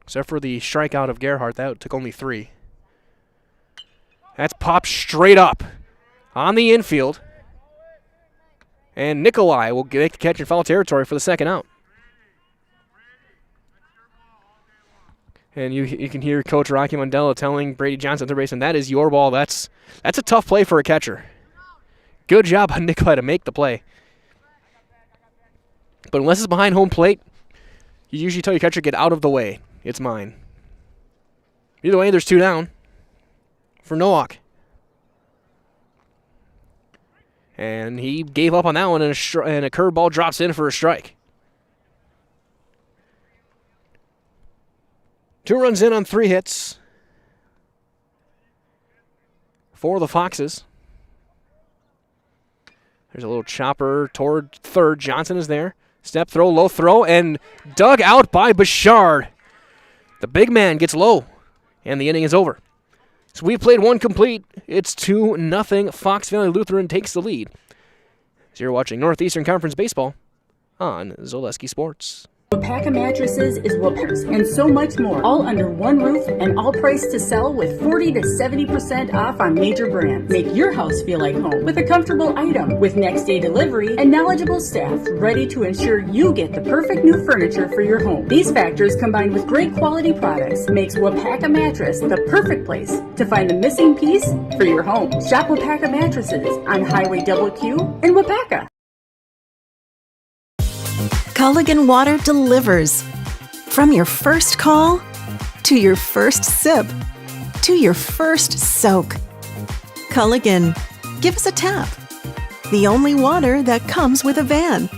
Except for the strikeout of Gerhardt, that took only 3. That's popped straight up on the infield. And Nikolai will make the catch in foul territory for the second out. And you can hear Coach Rocky Mandela telling Brady Johnson, third baseman, that is your ball. That's a tough play for a catcher. Good job on Nikolai to make the play. But unless it's behind home plate, you usually tell your catcher, get out of the way. It's mine. Either way, there's 2 down for Nowak. And he gave up on that one, and a curveball drops in for a strike. 2 runs in on 3 hits for the Foxes. There's a little chopper toward third. Johnson is there. Step throw, low throw, and dug out by Bouchard. The big man gets low, and the inning is over. So we've played 1 complete. It's 2-0. Fox Valley Lutheran takes the lead. So you're watching Northeastern Conference Baseball on Zaleski Sports. Waupaca Mattresses is Waupaca's and so much more, all under one roof and all priced to sell with 40 to 70% off on major brands. Make your house feel like home with a comfortable item with next day delivery and knowledgeable staff ready to ensure you get the perfect new furniture for your home. These factors combined with great quality products makes Waupaca Mattress the perfect place to find the missing piece for your home. Shop Waupaca Mattresses on Highway Q in Waupaca. Culligan Water delivers. From your first call, to your first sip, to your first soak. Culligan, give us a tap. The only water that comes with a van.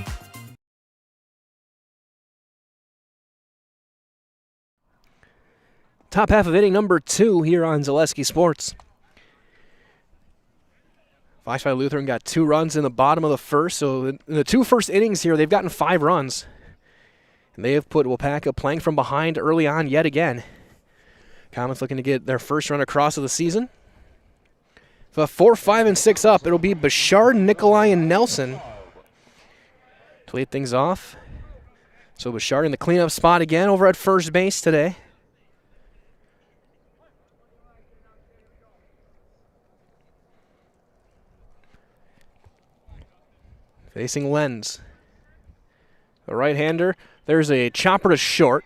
Top half of inning number 2 here on Zaleski Sports. Fox Valley Lutheran got 2 runs in the bottom of the first, so in the 2 first innings here, they've gotten 5 runs. And they have put Waupaca playing from behind early on yet again. Comets looking to get their first run across of the season. So 4, 5, and 6 up, it'll be Bouchard, Nikolai, and Nelson to lead things off. So Bouchard in the cleanup spot again over at first base today. Facing Lenz. The right-hander. There's a chopper to short.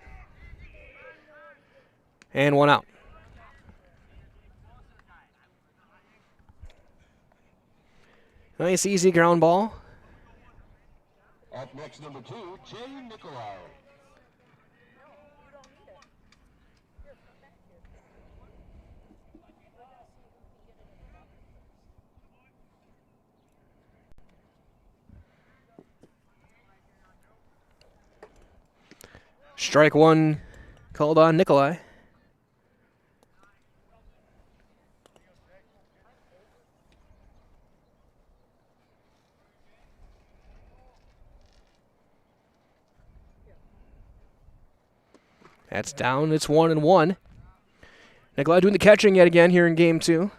And 1 out. Nice, easy ground ball. Up next, number 2, Jay Nikolai. Strike one called on Nikolai. That's down. It's 1-1. Nikolai doing the catching yet again here in game 2.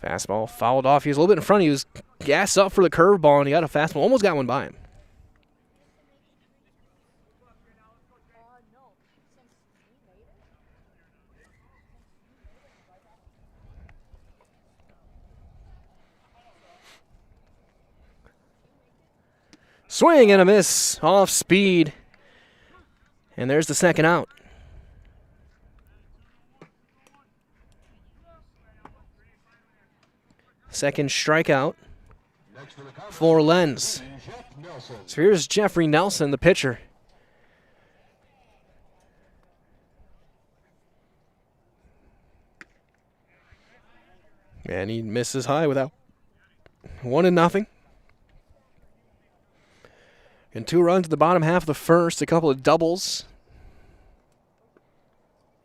Fastball fouled off. He was a little bit in front. He was gassed up for the curveball, and he got a fastball. Almost got one by him. Swing and a miss. Off speed. And there's the second out. Second strikeout for Lenz. So here's Jeffrey Nelson, the pitcher. And he misses high without 1-0. And 2 runs at the bottom half of the first, a couple of doubles.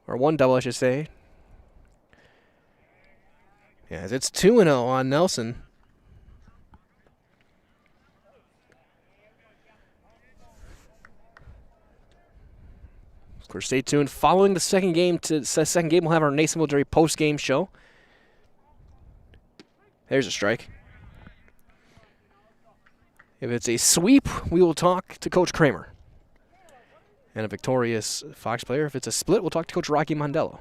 Or 1 double, I should say. Yes, it's 2-0 on Nelson. Of course, stay tuned. Following the second game, we'll have our Nasonville Dairy post-game show. There's a strike. If it's a sweep, we will talk to Coach Kramer. And a victorious Fox player. If it's a split, we'll talk to Coach Rocky Mondello.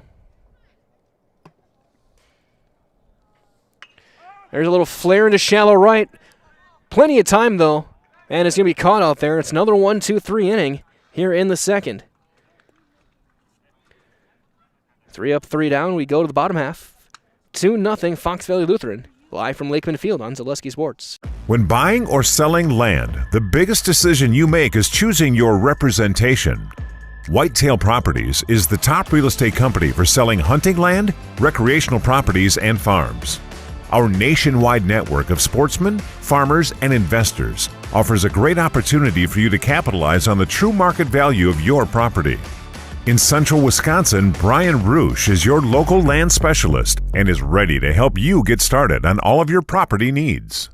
There's a little flare into shallow right. Plenty of time, though. And it's going to be caught out there. It's another 1-2-3 inning here in the second. 3 up, 3 down. We go to the bottom half. 2-0 Fox Valley Lutheran. Live from Lakeman Field on Zaleski Sports. When buying or selling land, the biggest decision you make is choosing your representation. Whitetail Properties is the top real estate company for selling hunting land, recreational properties, and farms. Our nationwide network of sportsmen, farmers, and investors offers a great opportunity for you to capitalize on the true market value of your property. In central Wisconsin, Brian Roosh is your local land specialist and is ready to help you get started on all of your property needs.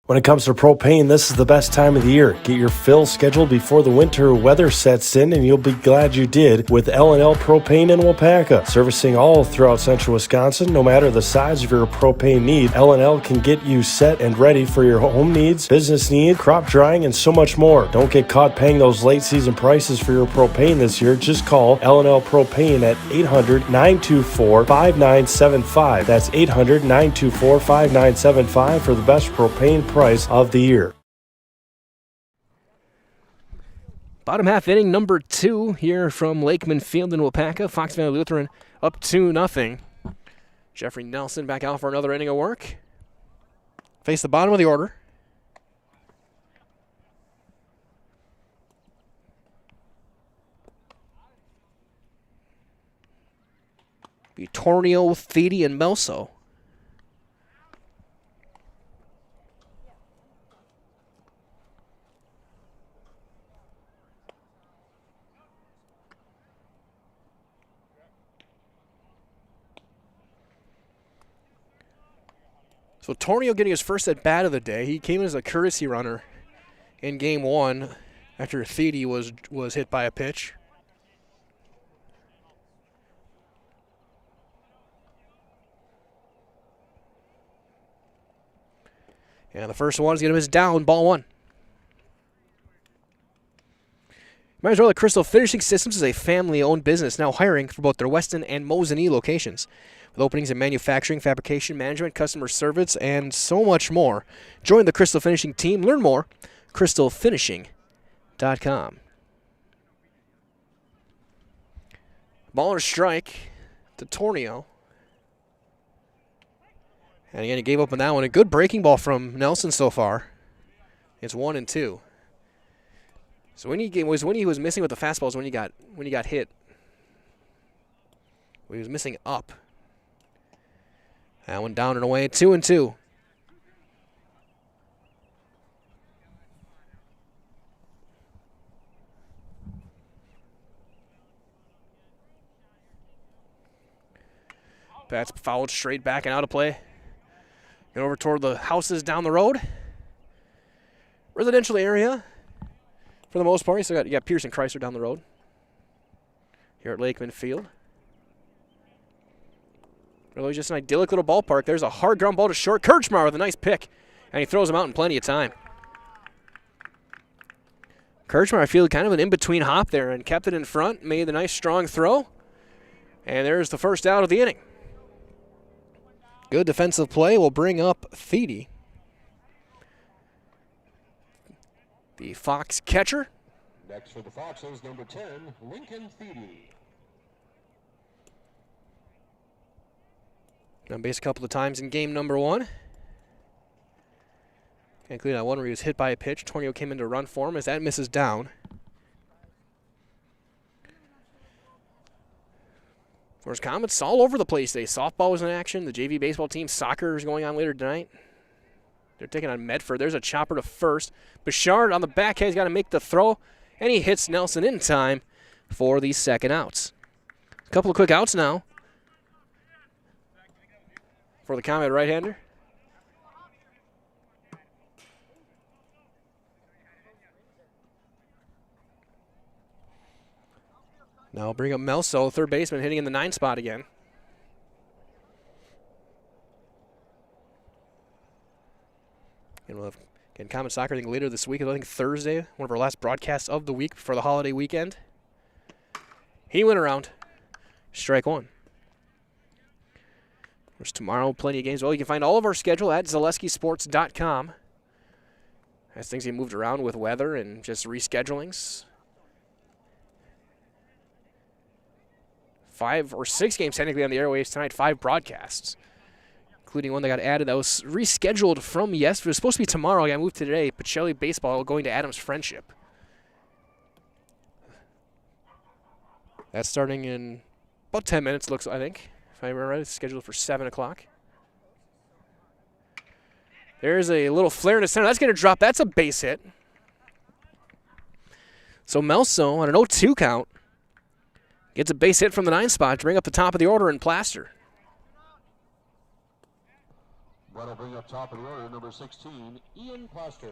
When it comes to propane, this is the best time of the year. Get your fill scheduled before the winter weather sets in, and you'll be glad you did with L&L Propane in Waupaca. Servicing all throughout central Wisconsin, no matter the size of your propane need, L&L can get you set and ready for your home needs, business needs, crop drying, and so much more. Don't get caught paying those late season prices for your propane this year. Just call L&L Propane at 800-924-5975. That's 800-924-5975 for the best propane price of the year. Bottom half inning number 2 here from Lakeman Field in Waupaca. Fox Valley Lutheran up 2-0. Jeffrey Nelson back out for another inning of work. Face the bottom of the order. Be Tornio, Thede, and Melso. So Tornio getting his first at bat of the day. He came in as a courtesy runner in game 1 after Thede was hit by a pitch. And the first one is going to miss down, ball 1. Might as well, the Crystal Finishing Systems is a family-owned business now hiring for both their Weston and Mosinee locations. With openings in manufacturing, fabrication, management, customer service, and so much more. Join the Crystal Finishing team. Learn more, crystalfinishing.com. Ball and a strike to Tornio. And again, he gave up on that one. A good breaking ball from Nelson so far. It's 1-2. So when he was missing with the fastballs when he got hit. He was missing up. That one down and away. 2-2. Bats fouled straight back and out of play. Get over toward the houses down the road. Residential area for the most part. You got Pierce and Chrysler down the road here at Lakeman Field. Really just an idyllic little ballpark. There's a hard ground ball to short. Kirchmar with a nice pick, and he throws him out in plenty of time. Kirchmar, I feel kind of an in-between hop there and kept it in front, made the nice strong throw, and there's the first out of the inning. Good defensive play will bring up Thiede. The Fox catcher. Next for the Foxes, number 10, Lincoln Thiede. On base a couple of times in game number 1. Including that one where he was hit by a pitch. Tornio came in to run for him as that misses down. There's Comets all over the place today. Softball was in action. The JV baseball team, soccer is going on later tonight. They're taking on Medford. There's a chopper to first. Bouchard on the backhand. He's got to make the throw, and he hits Nelson in time for the second outs. A couple of quick outs now for the Comet right-hander. Now we'll bring up Melso, third baseman, hitting in the 9 spot again. And we'll have Comet Soccer, I think, later this week. I think Thursday, one of our last broadcasts of the week before the holiday weekend. He went around. Strike one. There's tomorrow plenty of games. Well, you can find all of our schedule at ZaleskiSports.com. As things get moved around with weather and just reschedulings. 5 or 6 games technically on the airwaves tonight, 5 broadcasts, including one that got added that was rescheduled from yesterday. It was supposed to be tomorrow. I got moved to today. Pacelli baseball going to Adams Friendship. That's starting in about 10 minutes, looks, I think. If I remember right, it's scheduled for 7 o'clock. There's a little flare in the center. That's going to drop. That's a base hit. So Melso on an 0-2 count gets a base hit from the 9 spot to bring up the top of the order in Plaster. That'll bring up top of the order, number 16, Ian Plaster.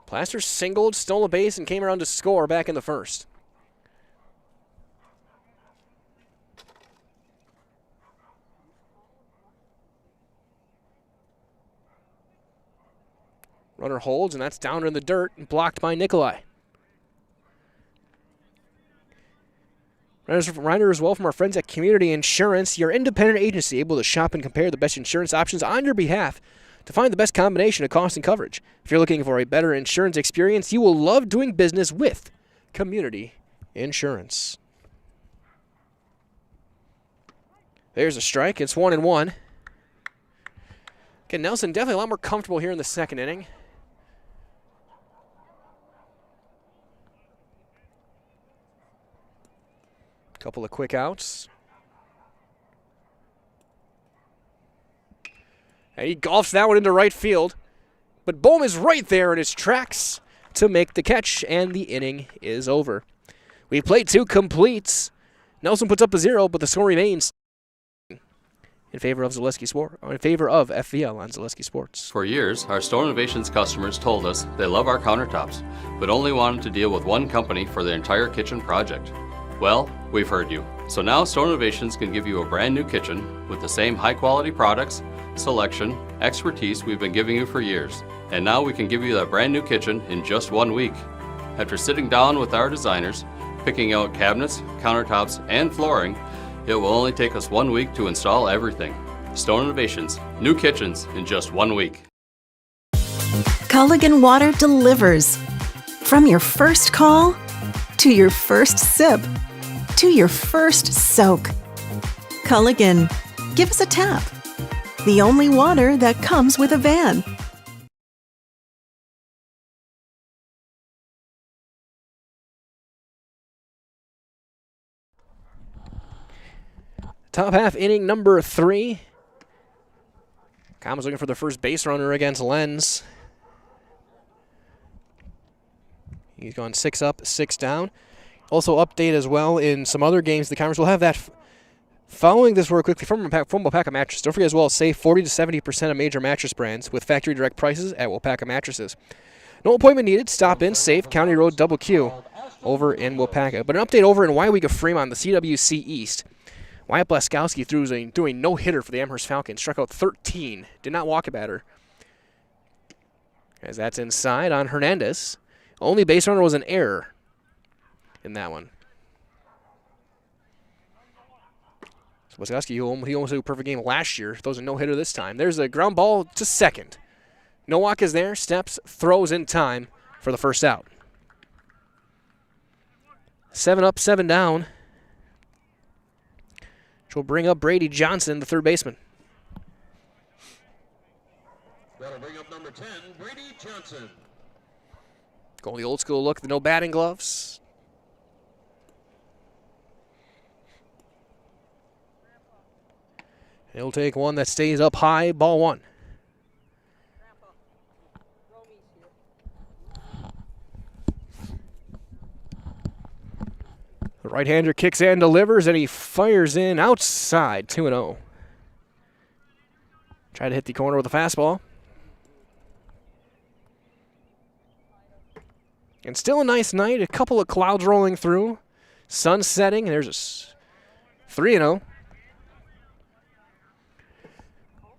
Plaster singled, stole a base, and came around to score back in the first. Runner holds, and that's down in the dirt and blocked by Nikolai. Reminder as well from our friends at Community Insurance, your independent agency able to shop and compare the best insurance options on your behalf to find the best combination of cost and coverage. If you're looking for a better insurance experience, you will love doing business with Community Insurance. There's a strike. It's 1-1. Okay, Nelson definitely a lot more comfortable here in the second inning. Couple of quick outs. And he golfs that one into right field. But Bohm is right there in his tracks to make the catch, and the inning is over. We played 2 completes. Nelson puts up a 0, but the score remains in favor of Zaleski Sport, or in favor of FVL on Zaleski Sports. For years, our Store Innovations customers told us they love our countertops, but only wanted to deal with one company for their entire kitchen project. Well, we've heard you. So now Store Innovations can give you a brand new kitchen with the same high quality products, selection, expertise we've been giving you for years. And now we can give you that brand new kitchen in just 1 week. After sitting down with our designers, picking out cabinets, countertops, and flooring, it will only take us 1 week to install everything. Store Innovations, new kitchens in just 1 week. Culligan Water delivers. From your first call to your first sip to your first soak. Culligan, give us a tap. The only water that comes with a van. Top half inning number 3. Common's looking for the first base runner against Lenz. He's gone 6 up, 6 down. Also update as well in some other games. The Commoners will have that following this real quickly from Waupaca Mattresses. Don't forget as well, save 40 to 70% of major mattress brands with factory direct prices at Waupaca Mattresses. No appointment needed. Stop in, safe, County Road Double Q over in Waupaca. But an update over in Waupaca Fremont, the CWC East. Wyatt Blaskowski threw a no-hitter for the Amherst Falcons. Struck out 13. Did not walk a batter. As that's inside on Hernandez. Only base runner was an error in that one. So Blaskowski, he almost had a perfect game last year. Throws a no-hitter this time. There's a ground ball to second. No walk is there. Steps, throws in time for the first out. 7 up, 7 down. Which will bring up Brady Johnson, the third baseman. That'll bring up number 10, Brady Johnson. Going the old school look, the no batting gloves. He'll take one that stays up high, ball 1. The right-hander kicks and delivers, and he fires in outside, 2-0. Try to hit the corner with a fastball. And still a nice night, a couple of clouds rolling through. Sun setting, and there's a 3-0.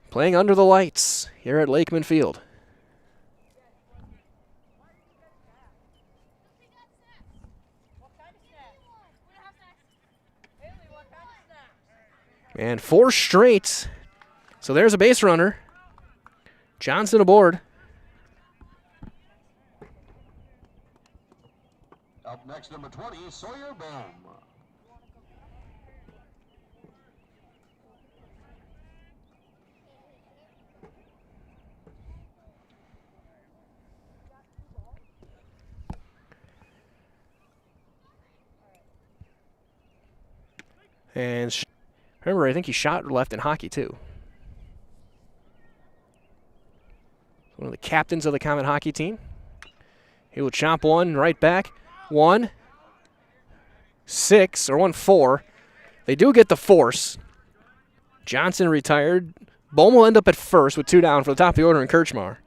Playing under the lights here at Lakeman Field. And 4 straight. So there's a base runner. Johnson aboard. Up next, number 20, Sawyer Bohm. And remember, I think he shot left in hockey, too. One of the captains of the Common hockey team. He will chop one right back. 1-6 or 1-4. They do get the force. Johnson retired. Bohm will end up at first with 2 down for the top of the order in Kirchmar.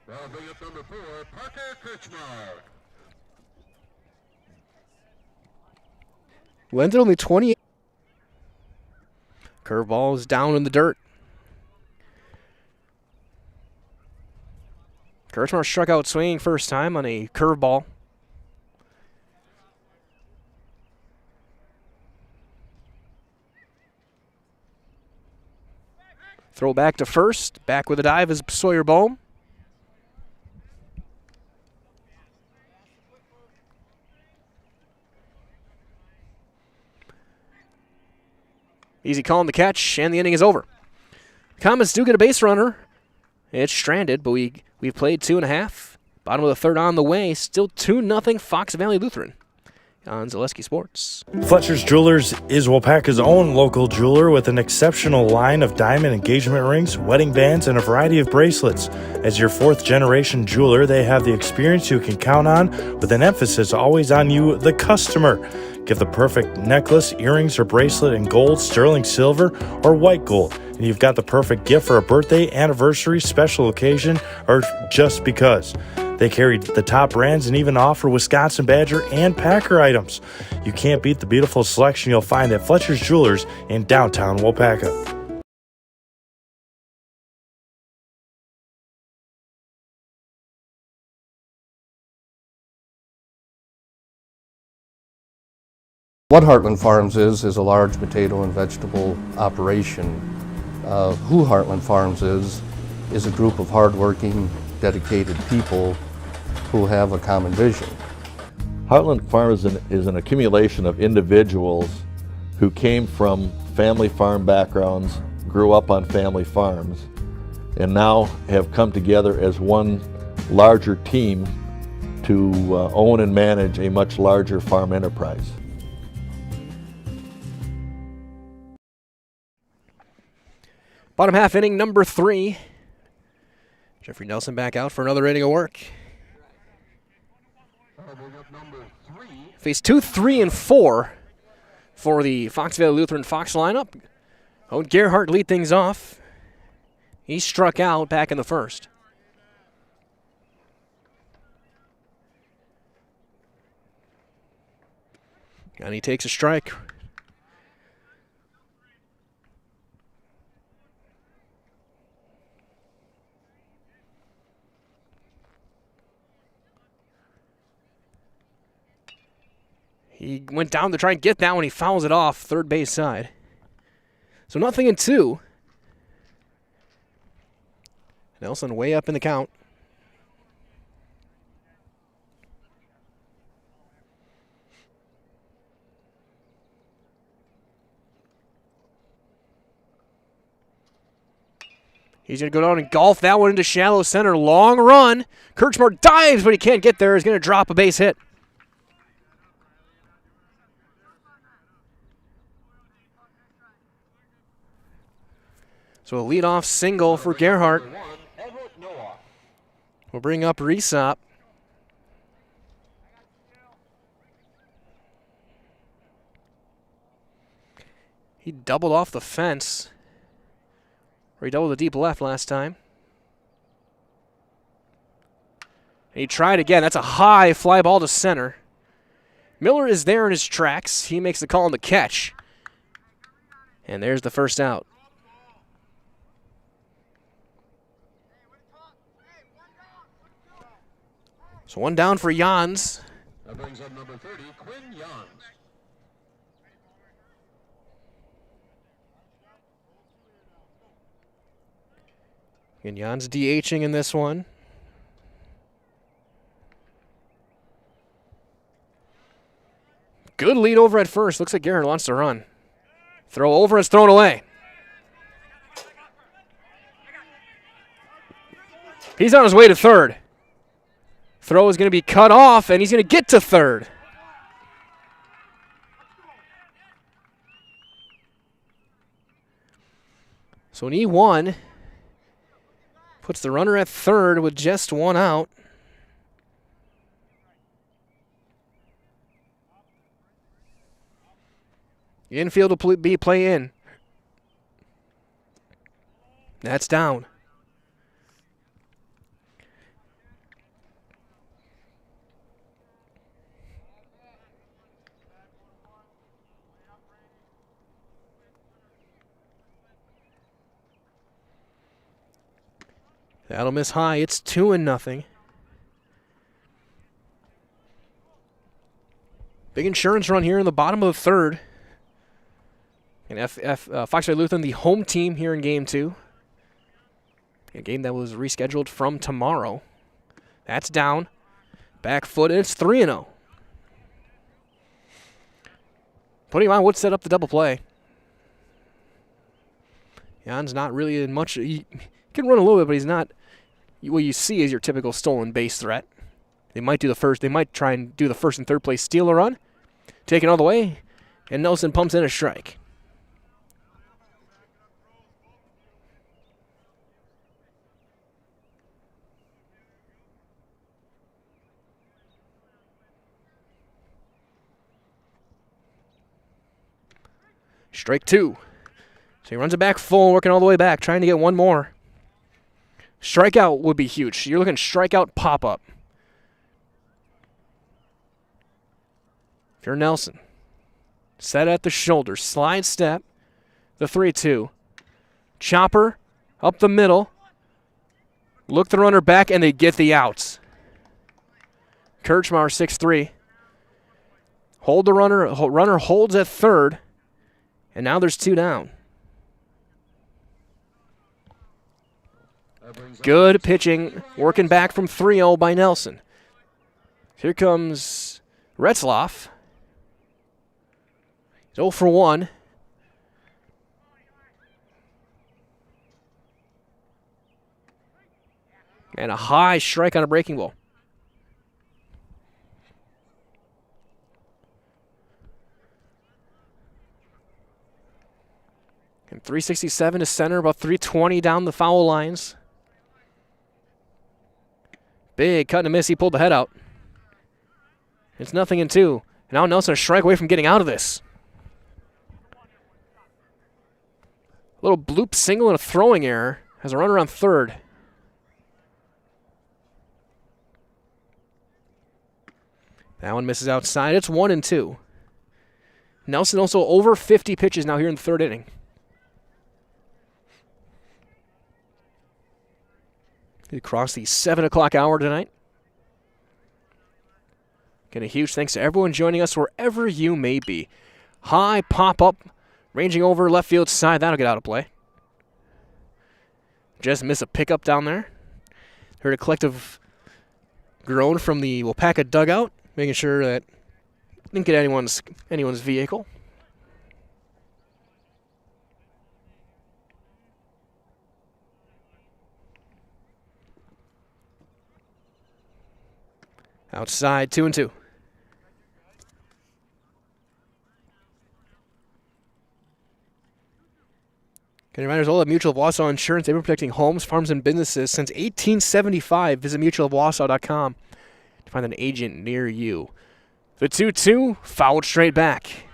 That'll bring up number 4, Parker Kirchmar. Lenz at only 28. Curveball is down in the dirt. Kirchmar struck out swinging first time on a curveball. Throw back to first. Back with a dive is Sawyer Bohm. Easy call on the catch, and the inning is over. Comets do get a base runner. It's stranded, but we've played 2.5. Bottom of the third on the way. Still 2-0 Fox Valley Lutheran on Zaleski Sports. Fletcher's Jewelers is Waupaca's own local jeweler with an exceptional line of diamond engagement rings, wedding bands, and a variety of bracelets. As your 4th-generation jeweler, they have the experience you can count on, with an emphasis always on you, the customer. Get the perfect necklace, earrings, or bracelet in gold, sterling silver, or white gold. And you've got the perfect gift for a birthday, anniversary, special occasion, or just because. They carry the top brands and even offer Wisconsin Badger and Packer items. You can't beat the beautiful selection you'll find at Fletcher's Jewelers in downtown Waupaca. What Heartland Farms is a large potato and vegetable operation. Who Heartland Farms is a group of hardworking, dedicated people who have a common vision. Heartland Farms is an accumulation of individuals who came from family farm backgrounds, grew up on family farms, and now have come together as one larger team to own and manage a much larger farm enterprise. Bottom half inning, number 3. Jeffrey Nelson back out for another inning of work. Phase 2, 3, and 4 for the Fox Valley Lutheran Fox lineup. Owen Gerhardt lead things off. He struck out back in the first. And he takes a strike. He went down to try and get that one. He fouls it off third base side. So 0-2. Nelson way up in the count. He's going to go down and golf that one into shallow center. Long run. Kirchmore dives, but he can't get there. He's going to drop a base hit. So a leadoff single for Gerhardt. We'll bring up Resop. He doubled off the fence. Or he doubled the deep left last time. And he tried again. That's a high fly ball to center. Miller is there in his tracks. He makes the call on the catch. And there's the first out. So one down for Jans. That brings up number 30, Quinn Jans. And Jans DHing in this one. Good lead over at first. Looks like Gerhardt wants to run. Throw over, it's thrown away. He's on his way to third. Throw is going to be cut off, and he's going to get to third. So an E1 puts the runner at third with just one out. Infield will be play in. That's down. That'll miss high. It's 2-0. Big insurance run here in the bottom of the third. And Fox Valley Lutheran, the home team here in Game 2. A game that was rescheduled from tomorrow. That's down. Back foot, and it's 3-0. Putting him on would set up the double play. Jan's not really in much. He can run a little bit, but he's not. What you see is your typical stolen base threat. They might do the first. They might try and do the first and third place steal a run, take it all the way, and Nelson pumps in a strike. Strike 2. So he runs it back full, working all the way back, trying to get one more. Strikeout would be huge. You're looking strikeout pop-up. If you're Nelson, set at the shoulder, slide step, the 3-2. Chopper, up the middle. Look the runner back, and they get the outs. Kirchmar, 6-3. Hold the runner. Runner holds at third, and now there's 2 down. Good pitching, working back from 3-0 by Nelson. Here comes Retzloff. He's 0 for 1. And a high strike on a breaking ball. And 367 to center, about 320 down the foul lines. Big cut and a miss. He pulled the head out. It's 0-2. And now Nelson a strike away from getting out of this. A little bloop single and a throwing error. Has a runner on third. That one misses outside. It's 1-2. Nelson also over 50 pitches now here in the third inning. He crossed the 7 o'clock hour tonight. Again, a huge thanks to everyone joining us wherever you may be. High pop-up, ranging over left field side. That'll get out of play. Just miss a pickup down there. Heard a collective groan from the Waupaca dugout, making sure that didn't get anyone's vehicle. Outside, 2-2. Can reminders all of Mutual of Wausau Insurance. They've been protecting homes, farms, and businesses since 1875. Visit mutualofwausau.com to find an agent near you. The 2-2 fouled straight back.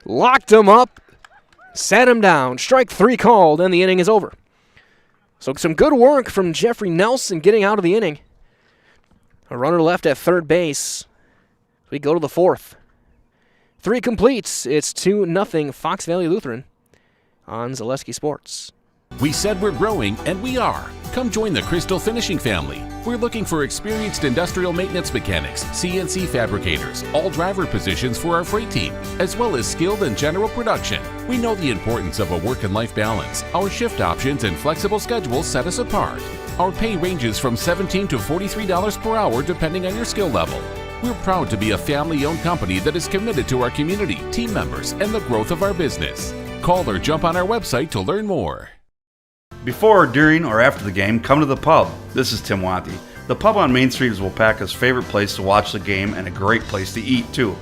Locked him up, sat him down. Strike 3 called, and the inning is over. So some good work from Jeffrey Nelson getting out of the inning. A runner left at third base. We go to the fourth. 3 completes. It's 2-0 Fox Valley Lutheran on Zaleski Sports. We said we're growing, and we are. Come join the Crystal Finishing family. We're looking for experienced industrial maintenance mechanics, CNC fabricators, all driver positions for our freight team, as well as skilled and general production. We know the importance of a work and life balance. Our shift options and flexible schedules set us apart. Our pay ranges from $17 to $43 per hour depending on your skill level. We're proud to be a family-owned company that is committed to our community, team members, and the growth of our business. Call or jump on our website to learn more. Before, during, or after the game, come to the pub. This is Tim Wanty. The pub on Main Street is Waupaca's favorite place to watch the game and a great place to eat, too.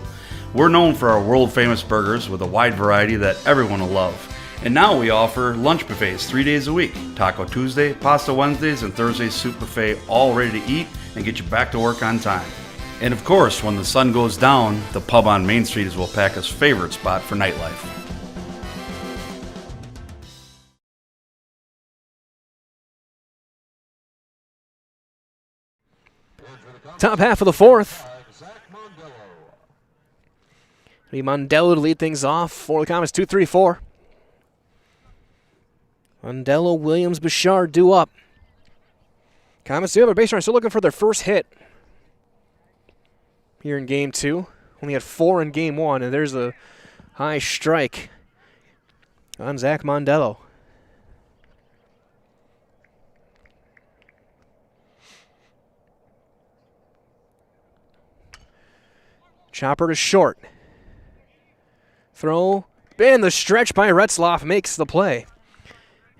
We're known for our world-famous burgers with a wide variety that everyone will love. And now we offer lunch buffets 3 days a week. Taco Tuesday, Pasta Wednesdays, and Thursday Soup Buffet, all ready to eat and get you back to work on time. And of course, when the sun goes down, the pub on Main Street is Waupaca's favorite spot for nightlife. Top half of the fourth. Mondello to lead things off for the Comets, 2-3-4. Mondello, Williams, Bouchard due up. Comets do have a base runner still looking for their first hit here in Game 2. Only had 4 in Game 1, and there's a high strike on Zach Mondello. Chopper to short. Throw. And the stretch by Retzloff makes the play.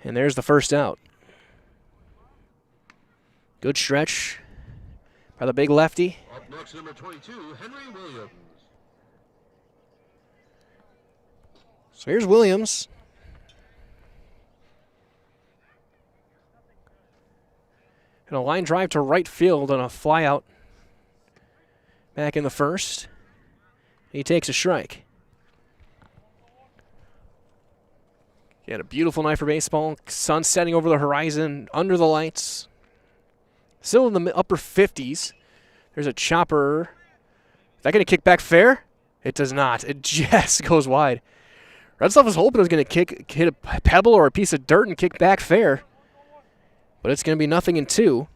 And there's the first out. Good stretch by the big lefty. Up next, number 22, Henry Williams. So here's Williams. And a line drive to right field on a fly out back in the first. He takes a strike. He had a beautiful night for baseball. Sun setting over the horizon, under the lights. Still in the upper 50s. There's a chopper. Is that going to kick back fair? It does not. It just goes wide. Retzloff was hoping it was going to hit a pebble or a piece of dirt and kick back fair. But it's going to be 0-2.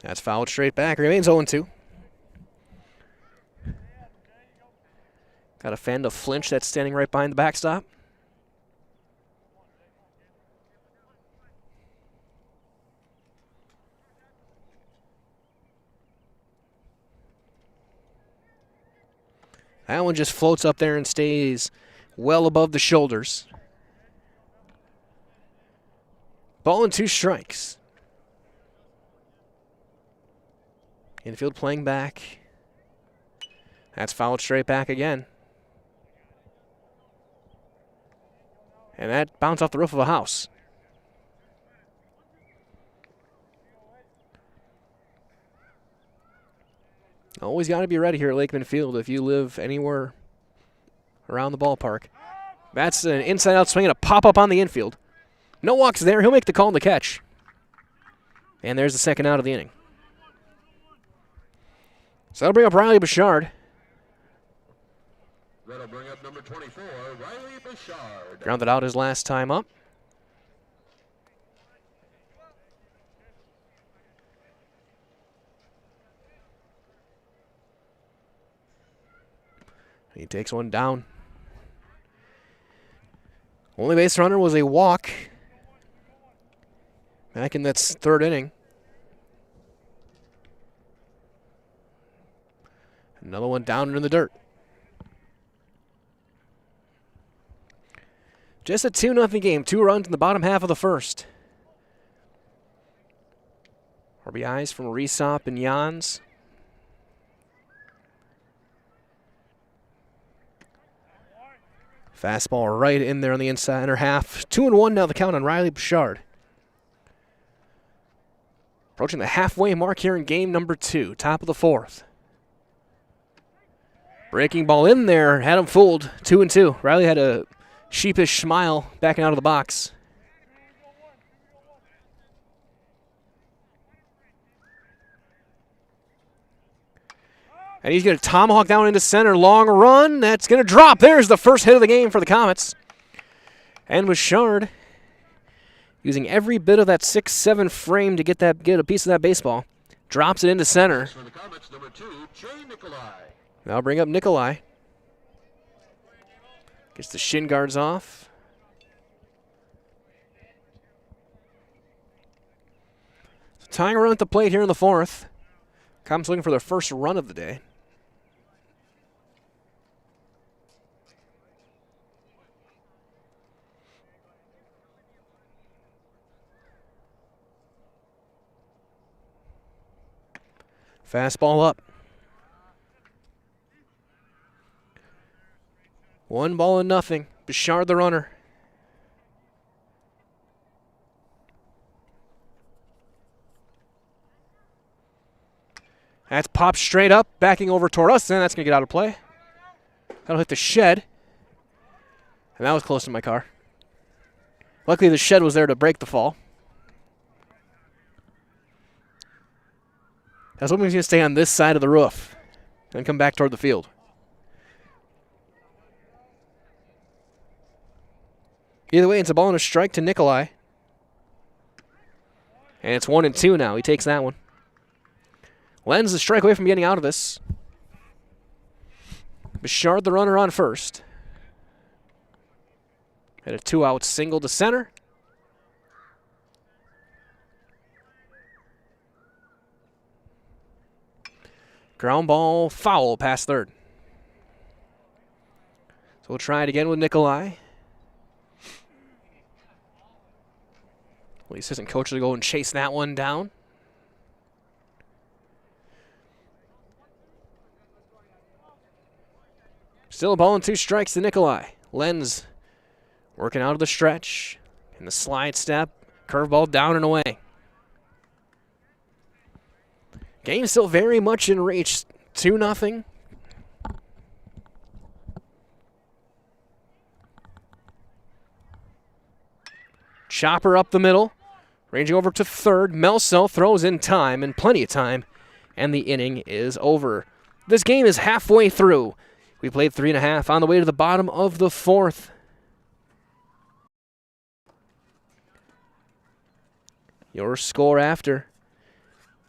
That's fouled straight back. Remains 0-2. Got to fend a flinch that's standing right behind the backstop. That one just floats up there and stays well above the shoulders. Ball and 2 strikes. Infield playing back. That's fouled straight back again. And that bounced off the roof of a house. Always got to be ready here at Lakeman Field if you live anywhere around the ballpark. That's an inside-out swing and a pop-up on the infield. No walks there. He'll make the call and the catch. And there's the second out of the inning. So that'll bring up Riley Bouchard. That'll bring up number 24, Riley Bouchard. Grounded out his last time up. He takes one down. Only base runner was a walk back in that 3rd inning. Another one down in the dirt. Just a 2-0 game. 2 runs in the bottom half of the first. RBIs from Resop and Jans. Fastball right in there on the inside half. 2-1 now the count on Riley Bouchard. Approaching the halfway mark here in game number 2, top of the 4th. Breaking ball in there, had him fooled. 2-2. Riley had a sheepish smile backing out of the box. And he's going to tomahawk down into center. Long run. That's going to drop. There's the first hit of the game for the Comets. And Bouchard using every bit of that 6'7" frame to get a piece of that baseball. Drops it into center. For the Comets, number 2, Jay Nikolai. Now bring up Nikolai. Gets the shin guards off. So tying a run at the plate here in the 4th. Comets looking for their first run of the day. Fastball up. 1-0. Bouchard the runner. That's popped straight up, backing over toward us, and that's going to get out of play. That'll hit the shed. And that was close to my car. Luckily, the shed was there to break the fall. I was hoping he was going to stay on this side of the roof and come back toward the field. Either way, it's a ball and a strike to Nikolai. And it's 1-2 now. He takes that one. Lenz a strike away from getting out of this. Bouchard the runner on first. Had a 2-out single to center. Ground ball foul past third. So we'll try it again with Nikolai. Well, the assistant coach will go and chase that one down. Still a ball and 2 strikes to Nikolai. Lenz working out of the stretch. In the slide step. Curveball down and away. Game still very much in reach. 2-0. Chopper up the middle. Ranging over to third. Melso throws in time, and plenty of time. And the inning is over. This game is halfway through. We played 3.5 on the way to the bottom of the 4th. Your score after.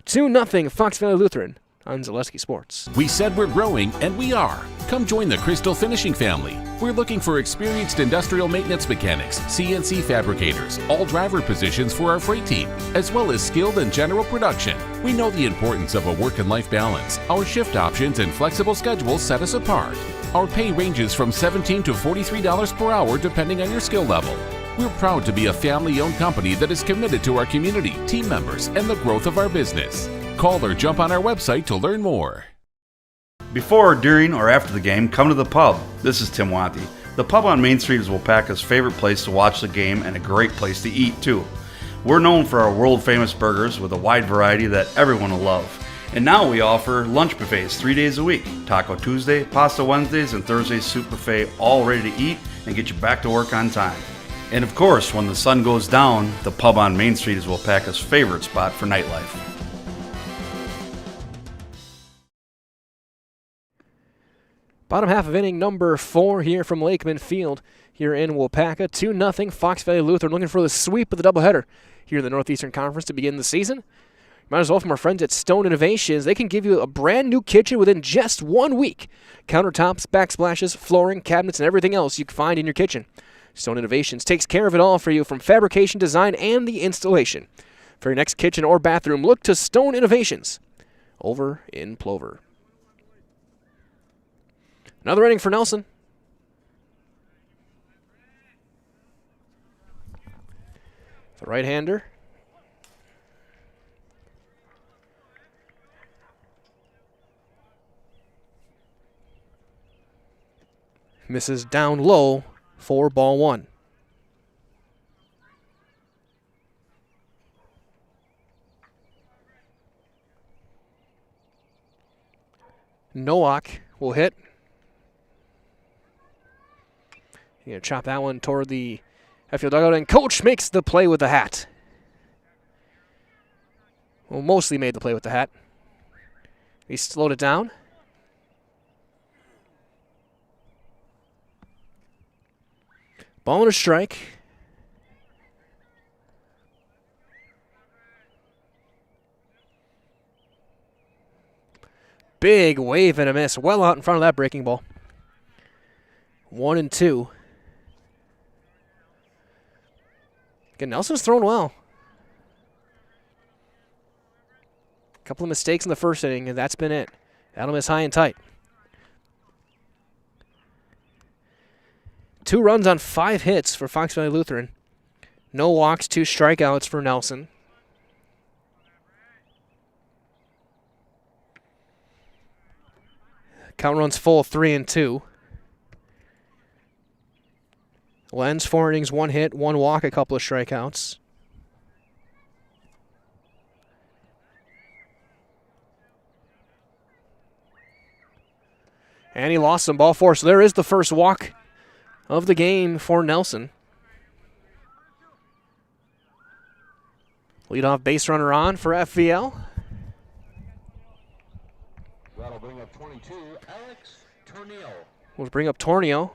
2-0 Fox Valley Lutheran on Zaleski Sports. We said we're growing, and we are. Come join the Crystal Finishing family. We're looking for experienced industrial maintenance mechanics, CNC fabricators, all driver positions for our freight team, as well as skilled and general production. We know the importance of a work and life balance. Our shift options and flexible schedules set us apart. Our pay ranges from $17 to $43 per hour depending on your skill level. We're proud to be a family-owned company that is committed to our community, team members, and the growth of our business. Call or jump on our website to learn more. Before, during, or after the game, come to the pub. This is Tim Wanty. The pub on Main Street is Waupaca's favorite place to watch the game and a great place to eat, too. We're known for our world-famous burgers with a wide variety that everyone will love. And now we offer lunch buffets 3 days a week. Taco Tuesday, Pasta Wednesdays, and Thursday soup buffet, all ready to eat and get you back to work on time. And of course, when the sun goes down, the pub on Main Street is Waupaca's favorite spot for nightlife. Bottom half of inning number 4 here from Lakeman Field here in Waupaca. 2-0 Fox Valley Lutheran looking for the sweep of the doubleheader here in the Northeastern Conference to begin the season. Might as well from our friends at Stone Innovations. They can give you a brand new kitchen within just 1 week. Countertops, backsplashes, flooring, cabinets, and everything else you can find in your kitchen. Stone Innovations takes care of it all for you from fabrication, design, and the installation. For your next kitchen or bathroom, look to Stone Innovations over in Plover. Another inning for Nelson. The right-hander. Misses down low for ball 1. Nowak will hit. You're going to chop that one toward the outfield dugout, and Coach makes the play with the hat. Well, mostly made the play with the hat. He slowed it down. Ball and a strike. Big wave and a miss. Well out in front of that breaking ball. 1-2. Again, Nelson's thrown well. A couple of mistakes in the first inning, and that's been it. That'll miss high and tight. 2 runs on 5 hits for Fox Valley Lutheran. No walks, 2 strikeouts for Nelson. Count runs full, 3-2. Lenz, 4 innings, 1 hit, 1 walk, a couple of strikeouts. And he lost some, ball 4. So there is the first walk of the game for Nelson. Leadoff base runner on for FVL. That'll bring up 22, Alex Tornillo. We'll bring up Tornio.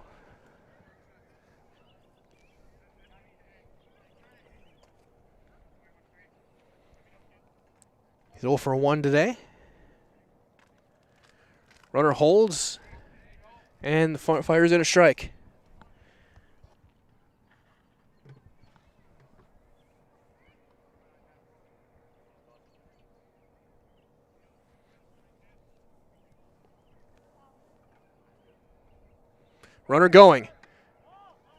He's 0 for 1 today. Runner holds and fires in a strike. Runner going.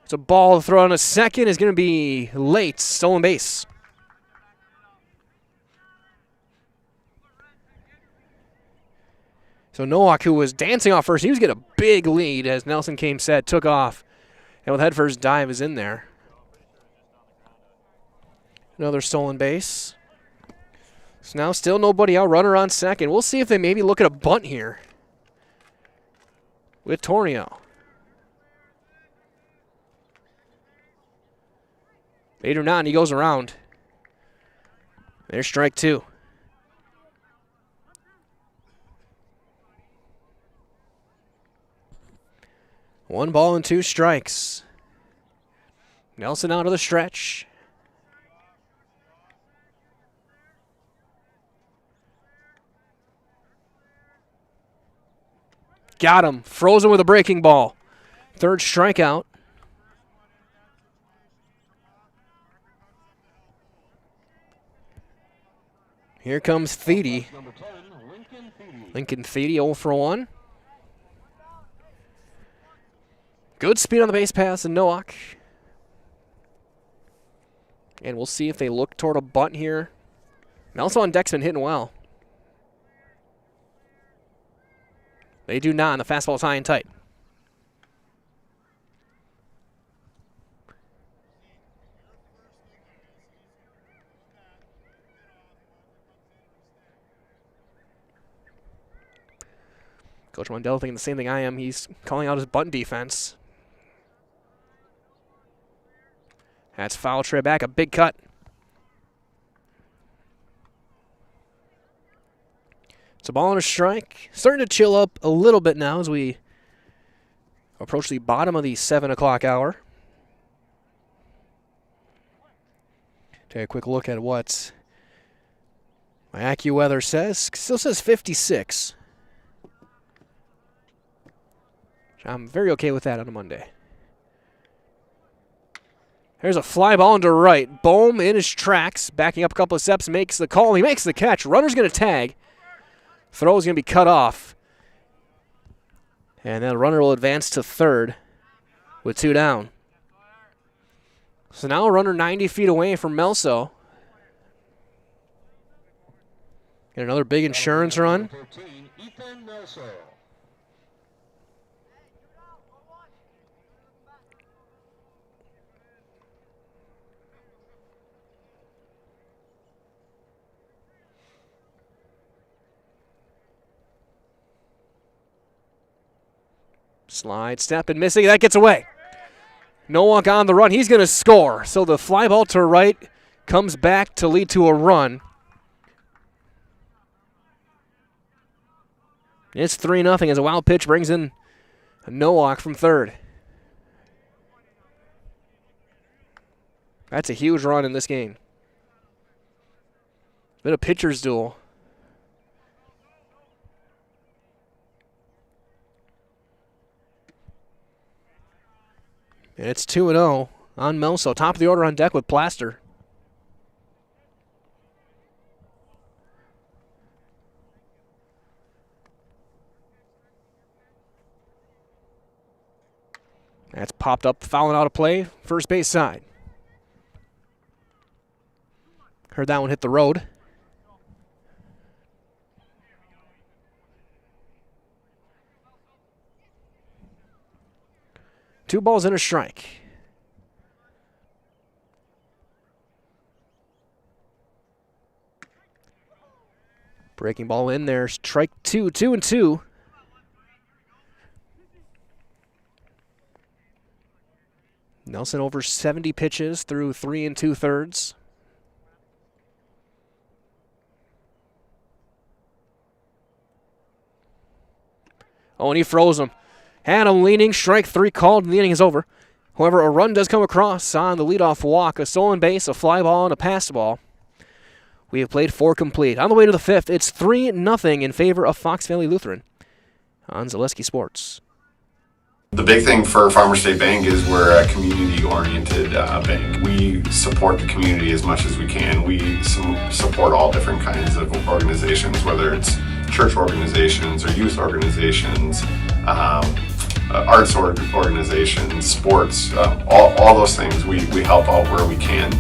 It's a ball to throw on a second. Is going to be late. Stolen base. So Nowak, who was dancing off first, he was getting a big lead as Nelson came set, took off, and with head first dive is in there. Another stolen base. So now still nobody out. Runner on second. We'll see if they maybe look at a bunt here with Tornio. They do not, and he goes around. There's strike 2. One ball and 2 strikes. Nelson out of the stretch. Got him. Frozen with a breaking ball. Third strikeout. Here comes Thiede. Lincoln Thiede, 0 for 1. Good speed on the base pass and Nowak. And we'll see if they look toward a bunt here. Melso and Dexman hitting well. They do not, and the fastball is high and tight. Coach Mundell thinking the same thing I am. He's calling out his bunt defense. That's foul, tray back, a big cut. It's a ball and a strike. Starting to chill up a little bit now as we approach the bottom of the 7 o'clock hour. Take a quick look at what my AccuWeather says. Still says 56. I'm very okay with that on a Monday. There's a fly ball into right. Bohm in his tracks, backing up a couple of steps, makes the call. He makes the catch. Runner's going to tag. Throw is going to be cut off. And then the runner will advance to third with 2 down. So now a runner 90 feet away from Melso. Get another big insurance run. Slide, step, and missing. That gets away. Nowak on the run. He's going to score. So the fly ball to right comes back to lead to a run. It's 3-0 as a wild pitch brings in a Nowak from third. That's a huge run in this game. Bit of pitcher's duel. And it's 2-0 on Melso. Top of the order on deck with Plaster. That's popped up, fouling out of play, first base side. Heard that one hit the road. Two balls and a strike. Breaking ball in there. Strike 2, 2-2. Nelson over 70 pitches through 3 2/3. Oh, and he froze him. Had him leaning, strike 3 called, and the inning is over. However, a run does come across on the leadoff walk, a stolen base, a fly ball, and a pass ball. We have played 4 complete. On the way to the 5th, it's 3-0 in favor of Fox Valley Lutheran on Zaleski Sports. The big thing for Farmer State Bank is we're a community-oriented bank. We support the community as much as we can. We support all different kinds of organizations, whether it's church organizations or youth organizations, arts organizations, sports, all those things. We help out where we can.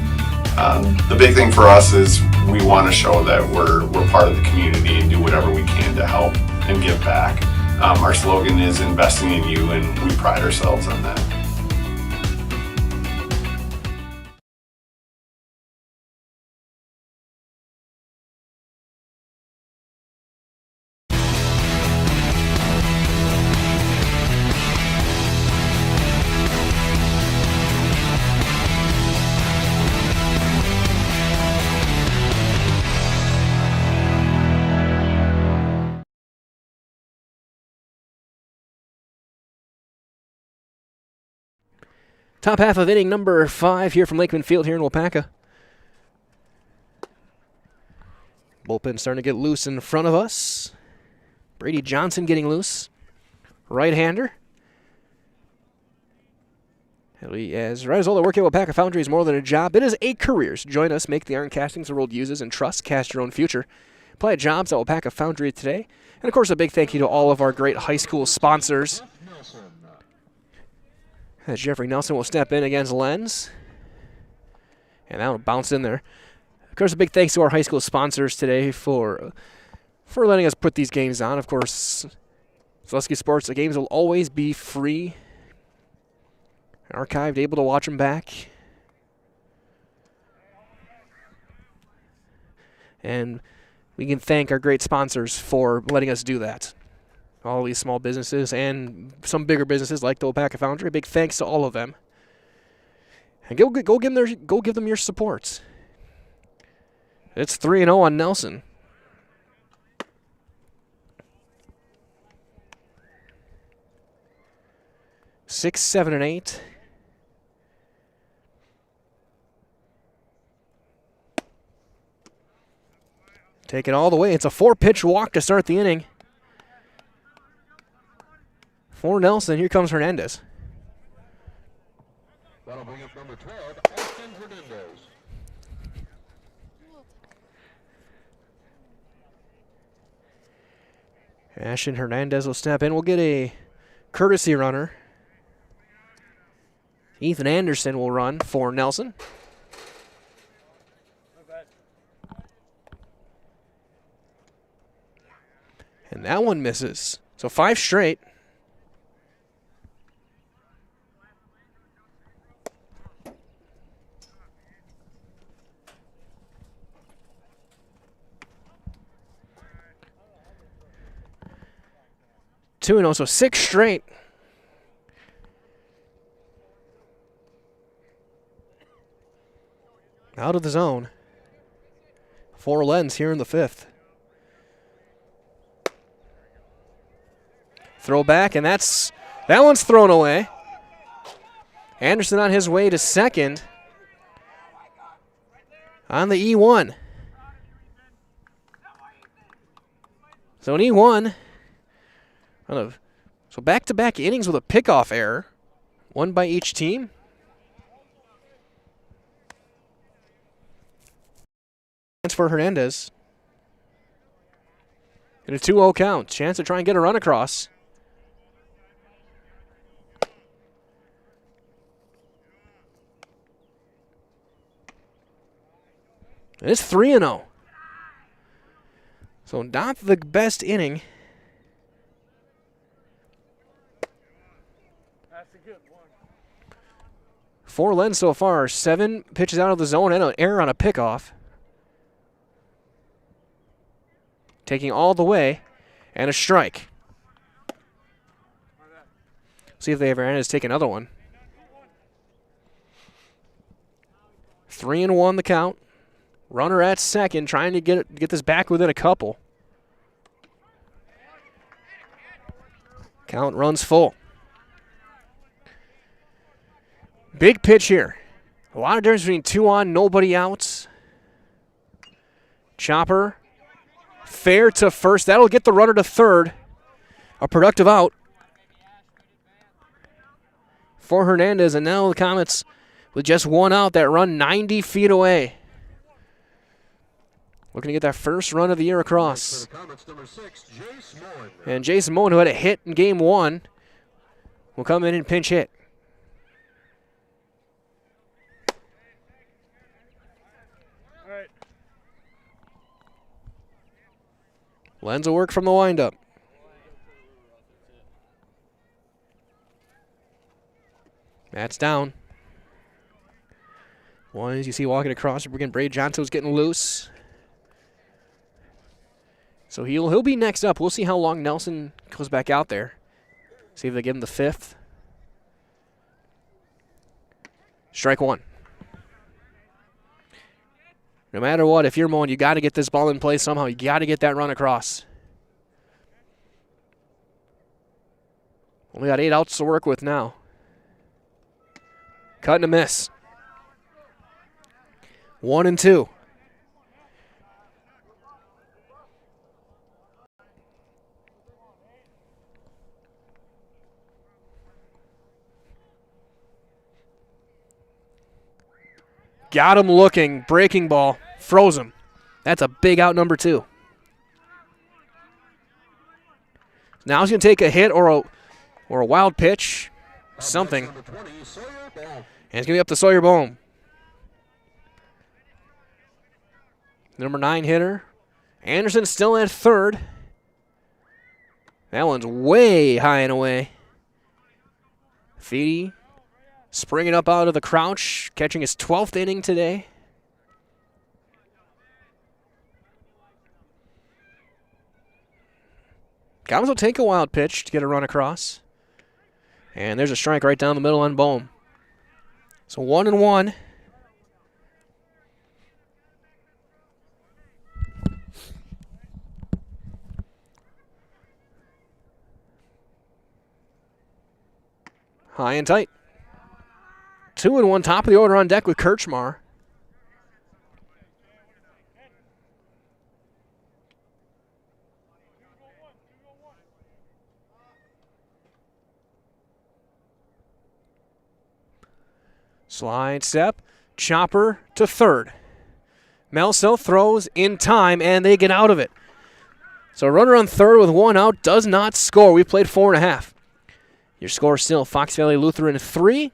The big thing for us is we want to show that we're part of the community and do whatever we can to help and give back. Our slogan is investing in you, and we pride ourselves on that. Top half of inning number 5 here from Lakeman Field here in Waupaca. Bullpen starting to get loose in front of us. Brady Johnson getting loose. right-hander. As right as all the work at Waupaca Foundry is more than a job, it is a career. So join us, make the iron castings the world uses, and trust, cast your own future. Apply at jobs at Waupaca Foundry today. And, of course, a big thank you to all of our great high school sponsors. Jeffrey Nelson will step in against Lenz. And that will bounce in there. Of course, a big thanks to our high school sponsors today for letting us put these games on. Of course, Zaleski Sports, the games will always be free, archived, able to watch them back. And we can thank our great sponsors for letting us do that. All these small businesses and some bigger businesses like the Waupaca Foundry. Big thanks to all of them. And go give them your support. It's 3-0 on Nelson. Six, 7, and 8. Take it all the way. It's a 4-pitch walk to start the inning. For Nelson, here comes Hernandez. That'll bring up number 12, Ashton Hernandez. Ashton Hernandez will step in. We'll get a courtesy runner. Ethan Anderson will run for Nelson. And that one misses. So 5 straight. Two and also 6 straight. Out of the zone. 4 Lenz here in the 5th. Throw back, and that one's thrown away. Anderson on his way to second. On the E1. So an E1. So back-to-back innings with a pickoff error. One by each team. For Hernandez. And a 2-0 count. Chance to try and get a run across. And it's 3-0. So not the best inning. That's a good one. 4 Lenz so far. 7 pitches out of the zone and an error on a pickoff. Taking all the way, and a strike. See if they ever Hernandez take another one. 3-1 the count. Runner at second, trying to get this back within a couple. Count runs full. Big pitch here. A lot of difference between 2 on, nobody out. Chopper. Fair to first. That'll get the runner to third. A productive out for Hernandez. And now the Comets with just 1 out that run 90 feet away. Looking to get that first run of the year across. And Jason Moen, who had a hit in game 1, will come in and pinch hit. Lenz will work from the windup. That's down. One as you see walking across, again, Brady Johnson's getting loose. So he'll be next up. We'll see how long Nelson goes back out there. See if they give him the 5th. Strike 1. No matter what, if you're Moen, you got to get this ball in play somehow. You got to get that run across. Only got 8 outs to work with now. Cut and a miss. 1-2. Got him looking. Breaking ball. Froze him. That's a big out, number 2. Now he's going to take a hit or a wild pitch. Something. And it's going to be up to Sawyer Bohm. Number 9 hitter. Anderson still at third. That one's way high and away. Feedy springing up out of the crouch, catching his 12th inning today. Gomez will take a wild pitch to get a run across. And there's a strike right down the middle on Bohm. So 1-1. High and tight. 2-1, top of the order on deck with Kirchmar. Slide step, chopper to third. Melso throws in time, and they get out of it. So runner on third with 1 out does not score. We played 4.5. Your score still Fox Valley Lutheran 3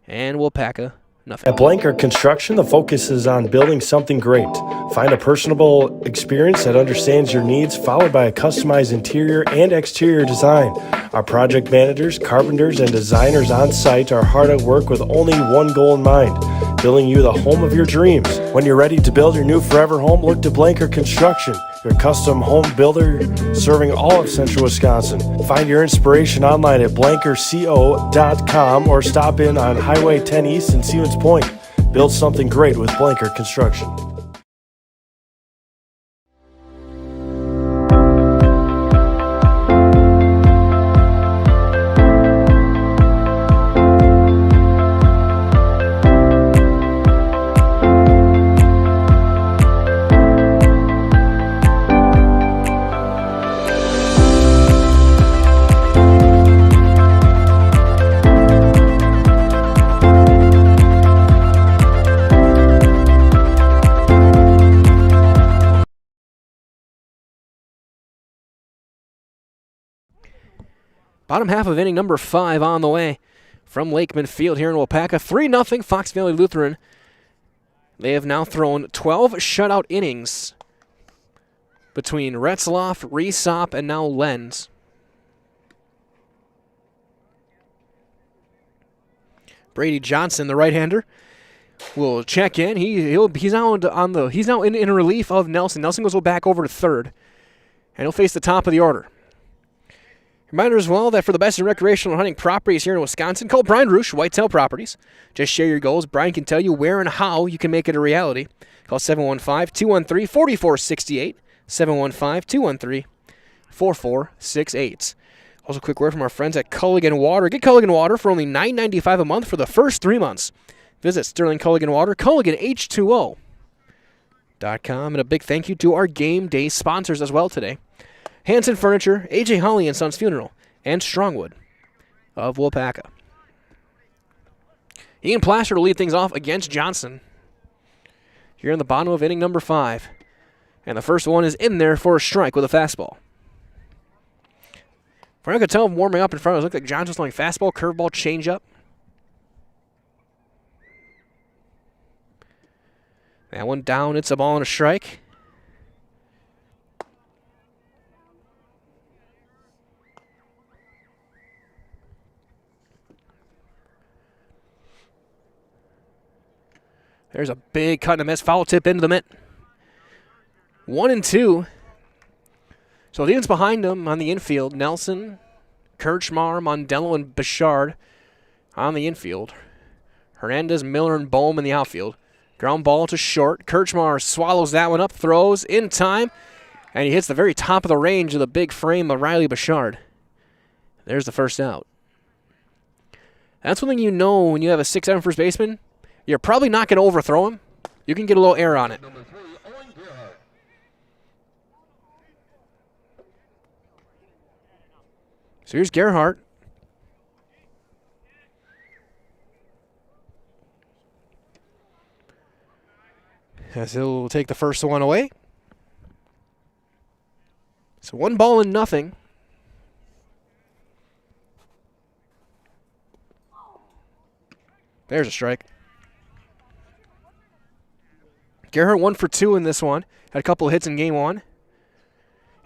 and Waupaca nothing. At Blanker Construction, the focus is on building something great. Find a personable experience that understands your needs, followed by a customized interior and exterior design. Our project managers, carpenters, and designers on site are hard at work with only one goal in mind: building you the home of your dreams. When you're ready to build your new forever home, look to Blanker Construction, your custom home builder serving all of central Wisconsin. Find your inspiration online at blankerco.com or stop in on Highway 10 East in Stevens Point. Build something great with Blanker Construction. Bottom half of inning number 5 on the way from Lakeman Field here in Waupaca. 3-0 Fox Valley Lutheran. They have now thrown 12 shutout innings between Retzloff, Resop, and now Lenz. Brady Johnson, the right-hander, will check in. He's now in relief of Nelson. Nelson goes back over to third, and he'll face the top of the order. Reminder as well that for the best in recreational hunting properties here in Wisconsin, call Brian Roosh, Whitetail Properties. Just share your goals. Brian can tell you where and how you can make it a reality. Call 715-213-4468, 715-213-4468. Also, a quick word from our friends at Culligan Water. Get Culligan Water for only $9.95 a month for the first 3 months. Visit Sterling Culligan Water, CulliganH2O.com. And a big thank you to our game day sponsors as well today: Hanson Furniture, A.J. Holly and Sons Funeral, and Strongwood of Waupaca. Ian Plaster to lead things off against Johnson here in the bottom of inning number 5. And the first one is in there for a strike with a fastball. From what I could tell warming up in front of us, it looked like Johnson's throwing fastball, curveball, changeup. That one down, it's a ball and a strike. There's a big cut and a miss, foul tip into the mitt. 1-2. So the units behind him on the infield: Nelson, Kirchmar, Mondello, and Bichard on the infield. Hernandez, Miller, and Bohm in the outfield. Ground ball to short. Kirchmar swallows that one up, throws in time, and he hits the very top of the range of the big frame of Riley Bichard. There's the first out. That's one thing you know when you have a 6'7" first baseman. You're probably not going to overthrow him. You can get a little air on it. So here's Gerhardt. as he'll take the first one away. So 1-0. There's a strike. Gerhardt 1 for 2 in this one. Had a couple of hits in game 1.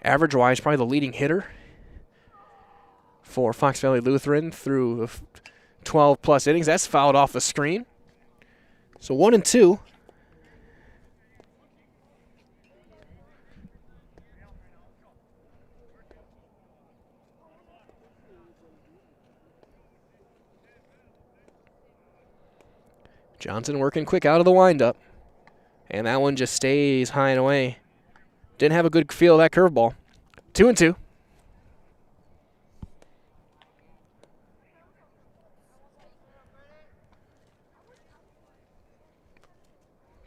Average-wise, probably the leading hitter for Fox Valley Lutheran through 12-plus innings. That's fouled off the screen. So 1-2. Johnson working quick out of the windup. And that one just stays high and away. Didn't have a good feel of that curveball. 2-2.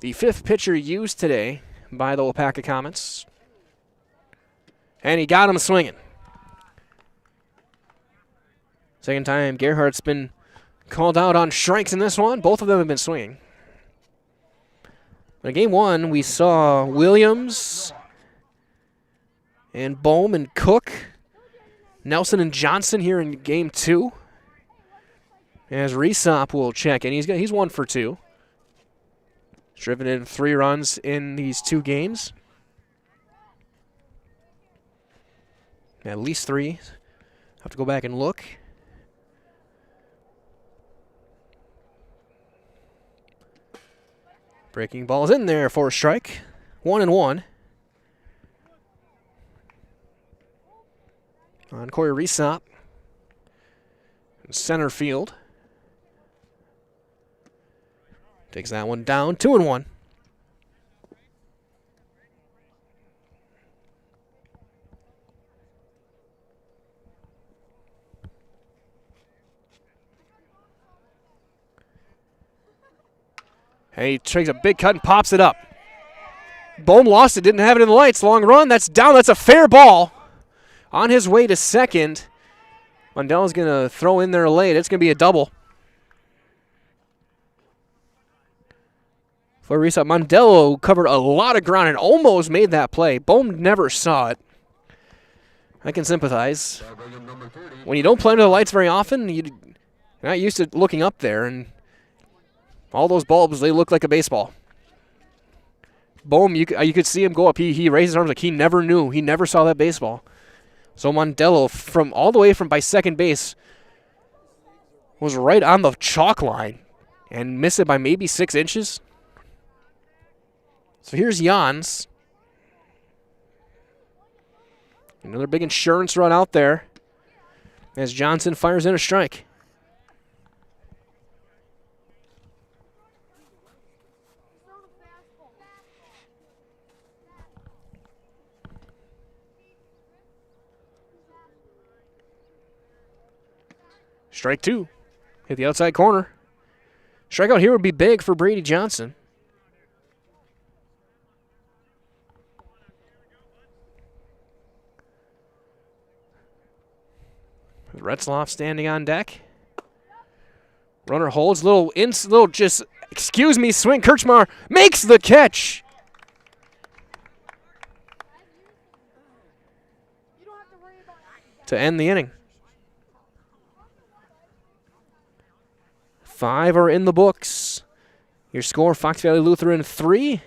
The 5th pitcher used today by the Waupaca Comets. And he got him swinging. Second time Gerhardt's been called out on strikes in this one. Both of them have been swinging. In game 1, we saw Williams and Bohm and Cook, Nelson and Johnson here in game 2. As Resop will check in. He's 1 for 2. He's driven in 3 runs in these 2 games. At least 3. Have to go back and look. Breaking ball is in there for a strike. 1-1. On Corey Resop. In center field. Takes that one down. 2-1. Hey, he takes a big cut and pops it up. Bohm lost it, didn't have it in the lights. Long run, that's down. That's a fair ball. On his way to second. Mondello's going to throw in there late. It's going to be a double. For Resop, Mondello covered a lot of ground and almost made that play. Bohm never saw it. I can sympathize. When you don't play under the lights very often, you're not used to looking up there, and all those bulbs, they look like a baseball. Bohm, you could see him go up. He raised his arms like he never knew. He never saw that baseball. So Mondello, from all the way from by second base, was right on the chalk line and missed it by maybe 6 inches. So here's Jans. Another big insurance run out there as Johnson fires in a strike. Strike 2. Hit the outside corner. Strikeout here would be big for Brady Johnson. Retzloff standing on deck. Runner holds. Little just, excuse me, swing. Kirchmar makes the catch. To end the inning. 5 are in the books. Your score, Fox Valley Lutheran 3.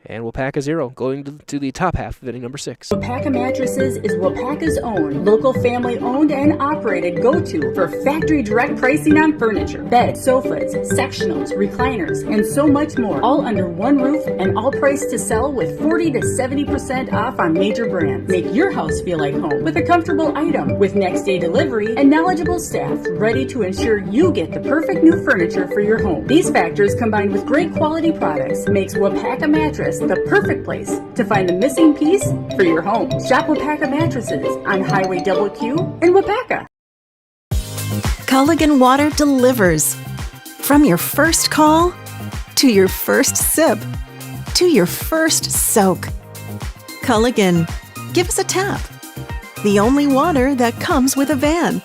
And Waupaca 0, going to the top half of inning number 6. Waupaca Mattresses is Waupaca's own, local family-owned and operated go-to for factory direct pricing on furniture, beds, sofas, sectionals, recliners, and so much more, all under one roof and all priced to sell with 40 to 70% off on major brands. Make your house feel like home with a comfortable item with next-day delivery and knowledgeable staff ready to ensure you get the perfect new furniture for your home. These factors combined with great quality products makes Waupaca Mattress the perfect place to find the missing piece for your home. Shop Waupaca Mattresses on Highway Q in Waupaca. Culligan Water delivers. From your first call, to your first sip, to your first soak. Culligan, give us a tap. The only water that comes with a van.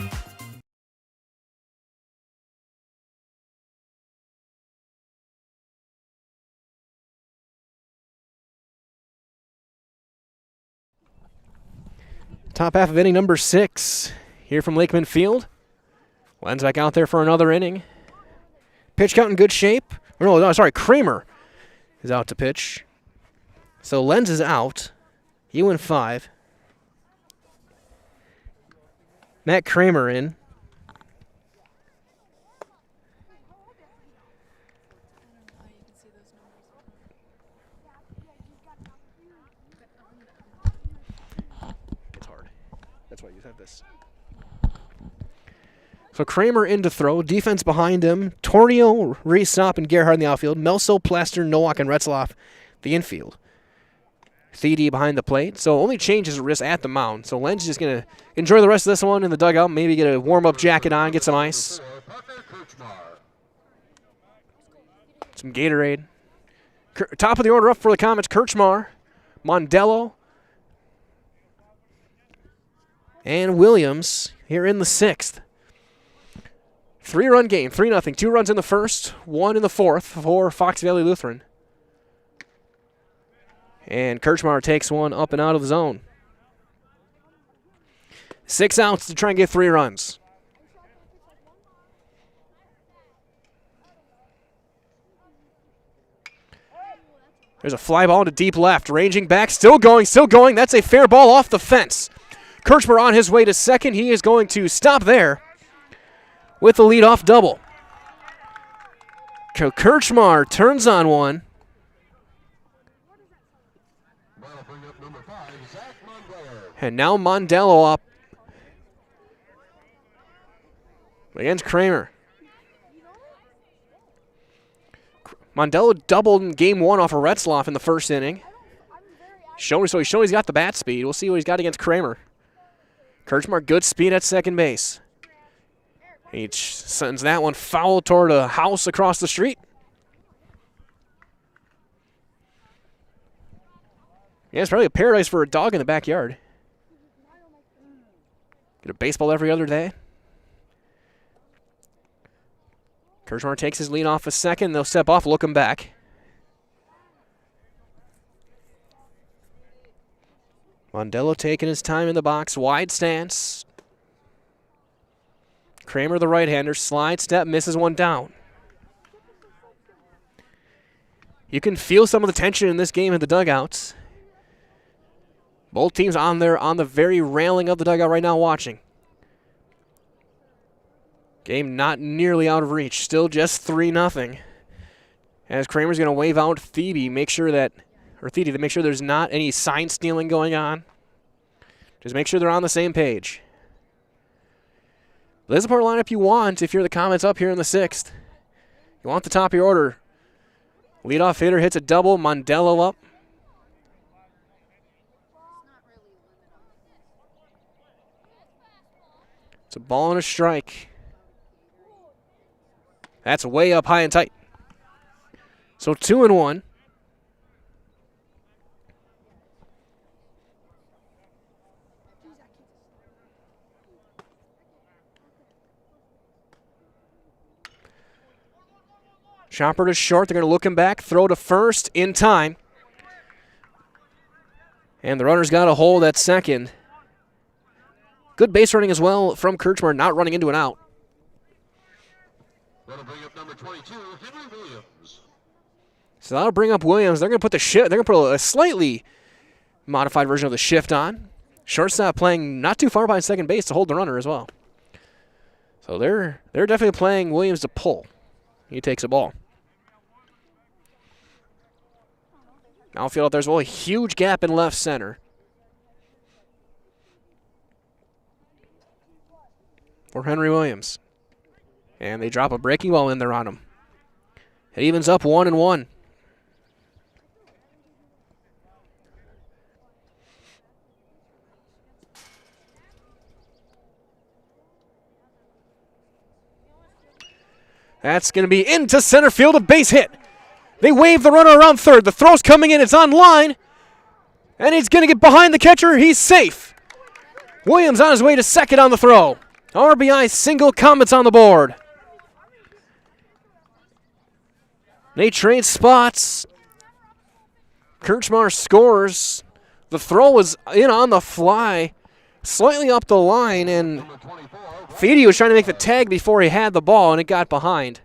Top half of inning number 6 here from Lakeman Field. Lenz back out there for another inning. Pitch count in good shape. No, sorry, Kramer is out to pitch. So Lenz is out. He went 5. Matt Kramer in. It's hard. That's why you have this. So Kramer in to throw. Defense behind him. Tornio, Reesop, and Gerhard in the outfield. Melso, Plaster, Nowak, and Retzloff the infield. Thede behind the plate. So only changes at risk at the mound. So Lenz is just going to enjoy the rest of this one in the dugout. Maybe get a warm-up jacket on, get some ice. Some Gatorade. Top of the order up for the Comets, Kirchmar, Mondello, and Williams here in the 6th. 3-run game, 3-0. 2 runs in the first, 1 in the 4th for Fox Valley Lutheran. And Kirchmar takes one up and out of the zone. 6 outs to try and get 3 runs. There's a fly ball to deep left. Ranging back, still going. That's a fair ball off the fence. Kirchmar on his way to second. He is going to stop there with the leadoff double. Kirchmar turns on one. And now Mondello up against Kramer. Mondello doubled in game 1 off of Retzloff in the first inning. So he's showing he's got the bat speed. We'll see what he's got against Kramer. Kirchmar, good speed at second base. He sends that one foul toward a house across the street. Yeah, it's probably a paradise for a dog in the backyard. Get a baseball every other day. Kirchmar takes his lead off a second. They'll step off, look him back. Mondello taking his time in the box. Wide stance. Kramer, the right-hander, slide step, misses one down. You can feel some of the tension in this game in the dugouts. Both teams on the very railing of the dugout right now watching. Game not nearly out of reach. Still just 3-0. As Kramer's going to wave out Thede to make sure there's not any sign stealing going on. Just make sure they're on the same page. This is the part of the lineup you want if you're the Comets up here in the 6th. You want the top of your order. Leadoff hitter hits a double. Mondello up. It's a ball and a strike. That's way up high and tight. So 2-1. Chopper to short. They're going to look him back. Throw to first in time. And the runner's got a hold at second. Good base running as well from Kirchmar, not running into an out. That'll bring up number 22, Henry Williams. So that'll bring up Williams. They're going to put the shift. They're going to put a slightly modified version of the shift on. Shortstop playing not too far behind second base to hold the runner as well. So they're definitely playing Williams to pull. He takes a ball. Outfield out there as well. A huge gap in left center. For Henry Williams. And they drop a breaking ball in there on him. It evens up 1-1. That's going to be into center field, a base hit. They wave the runner around third. The throw's coming in. It's on line. And he's going to get behind the catcher. He's safe. Williams on his way to second on the throw. RBI single, Comets on the board. They trade spots. Kirchmar scores. The throw was in on the fly slightly up the line, and Feedy was trying to make the tag before he had the ball, and it got behind.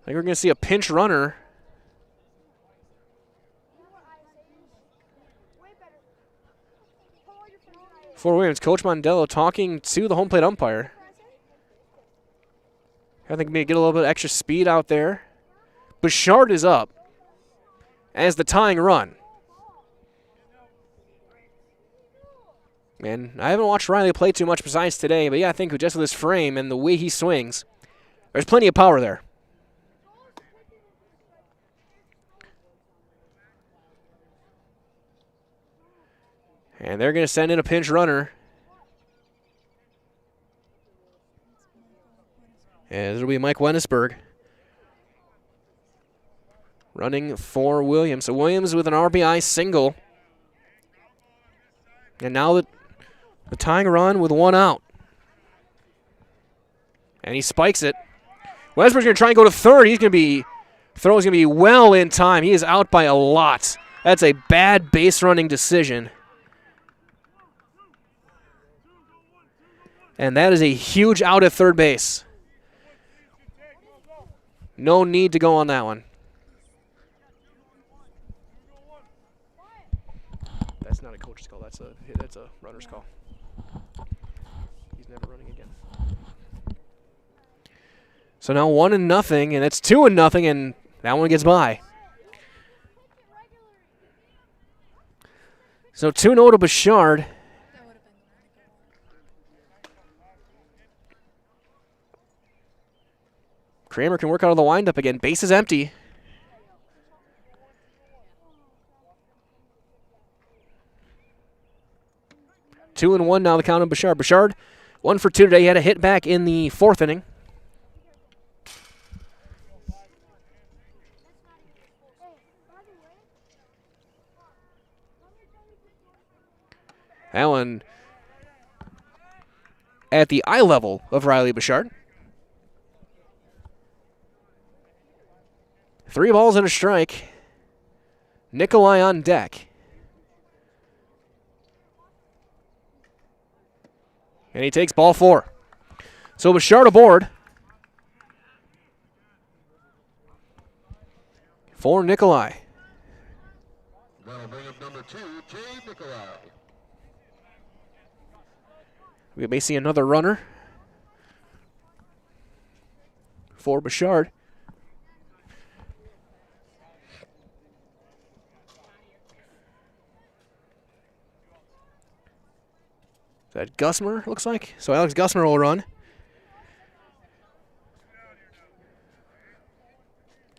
I think we're going to see a pinch runner. For Williams, Coach Mondello talking to the home plate umpire. I think maybe get a little bit of extra speed out there. Bouchard is up as the tying run. And I haven't watched Riley play too much besides today, but yeah, I think just with his frame and the way he swings, there's plenty of power there. And they're going to send in a pinch runner. And it'll be Mike Wennesberg running for Williams. So Williams with an RBI single. And now the tying run with one out. And he spikes it. Westbrook's going to try and go to third. Throw's going to be well in time. He is out by a lot. That's a bad base running decision. And that is a huge out at third base. No need to go on that one. That's not a coach's call. That's a runner's call. He's never running again. So now 1-0, and it's 2-0, and that one gets by. So 2-0 to Bouchard. Kramer can work out of the windup again. Base is empty. Two and one now, the count on Bouchard. Bouchard, 1 for 2 today. He had a hit back in the 4th inning. That one at the eye level of Riley Bouchard. 3 balls and a strike. Nikolai on deck. And he takes ball 4. So Bouchard aboard. For Nikolai. That'll bring up number 2, Jay Nikolai. We may see another runner for Bouchard. That Gusmer, looks like. So Alex Gusmer will run.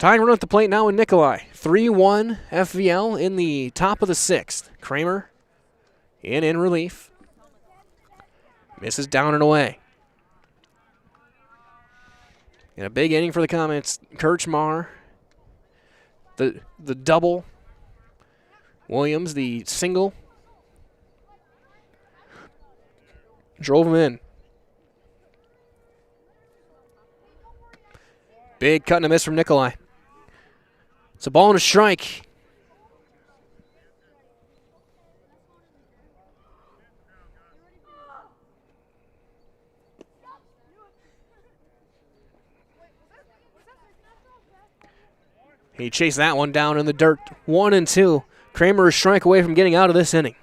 Tying run at the plate now in Nikolai. 3-1 FVL in the top of the 6th. Kramer in relief. Misses down and away. And a big inning for the Comets. Kirchmar, the double. Williams, the single. Drove him in. Big cut and a miss from Nikolai. It's a ball and a strike. He chased that one down in the dirt. 1-2. Kramer is strike away from getting out of this inning.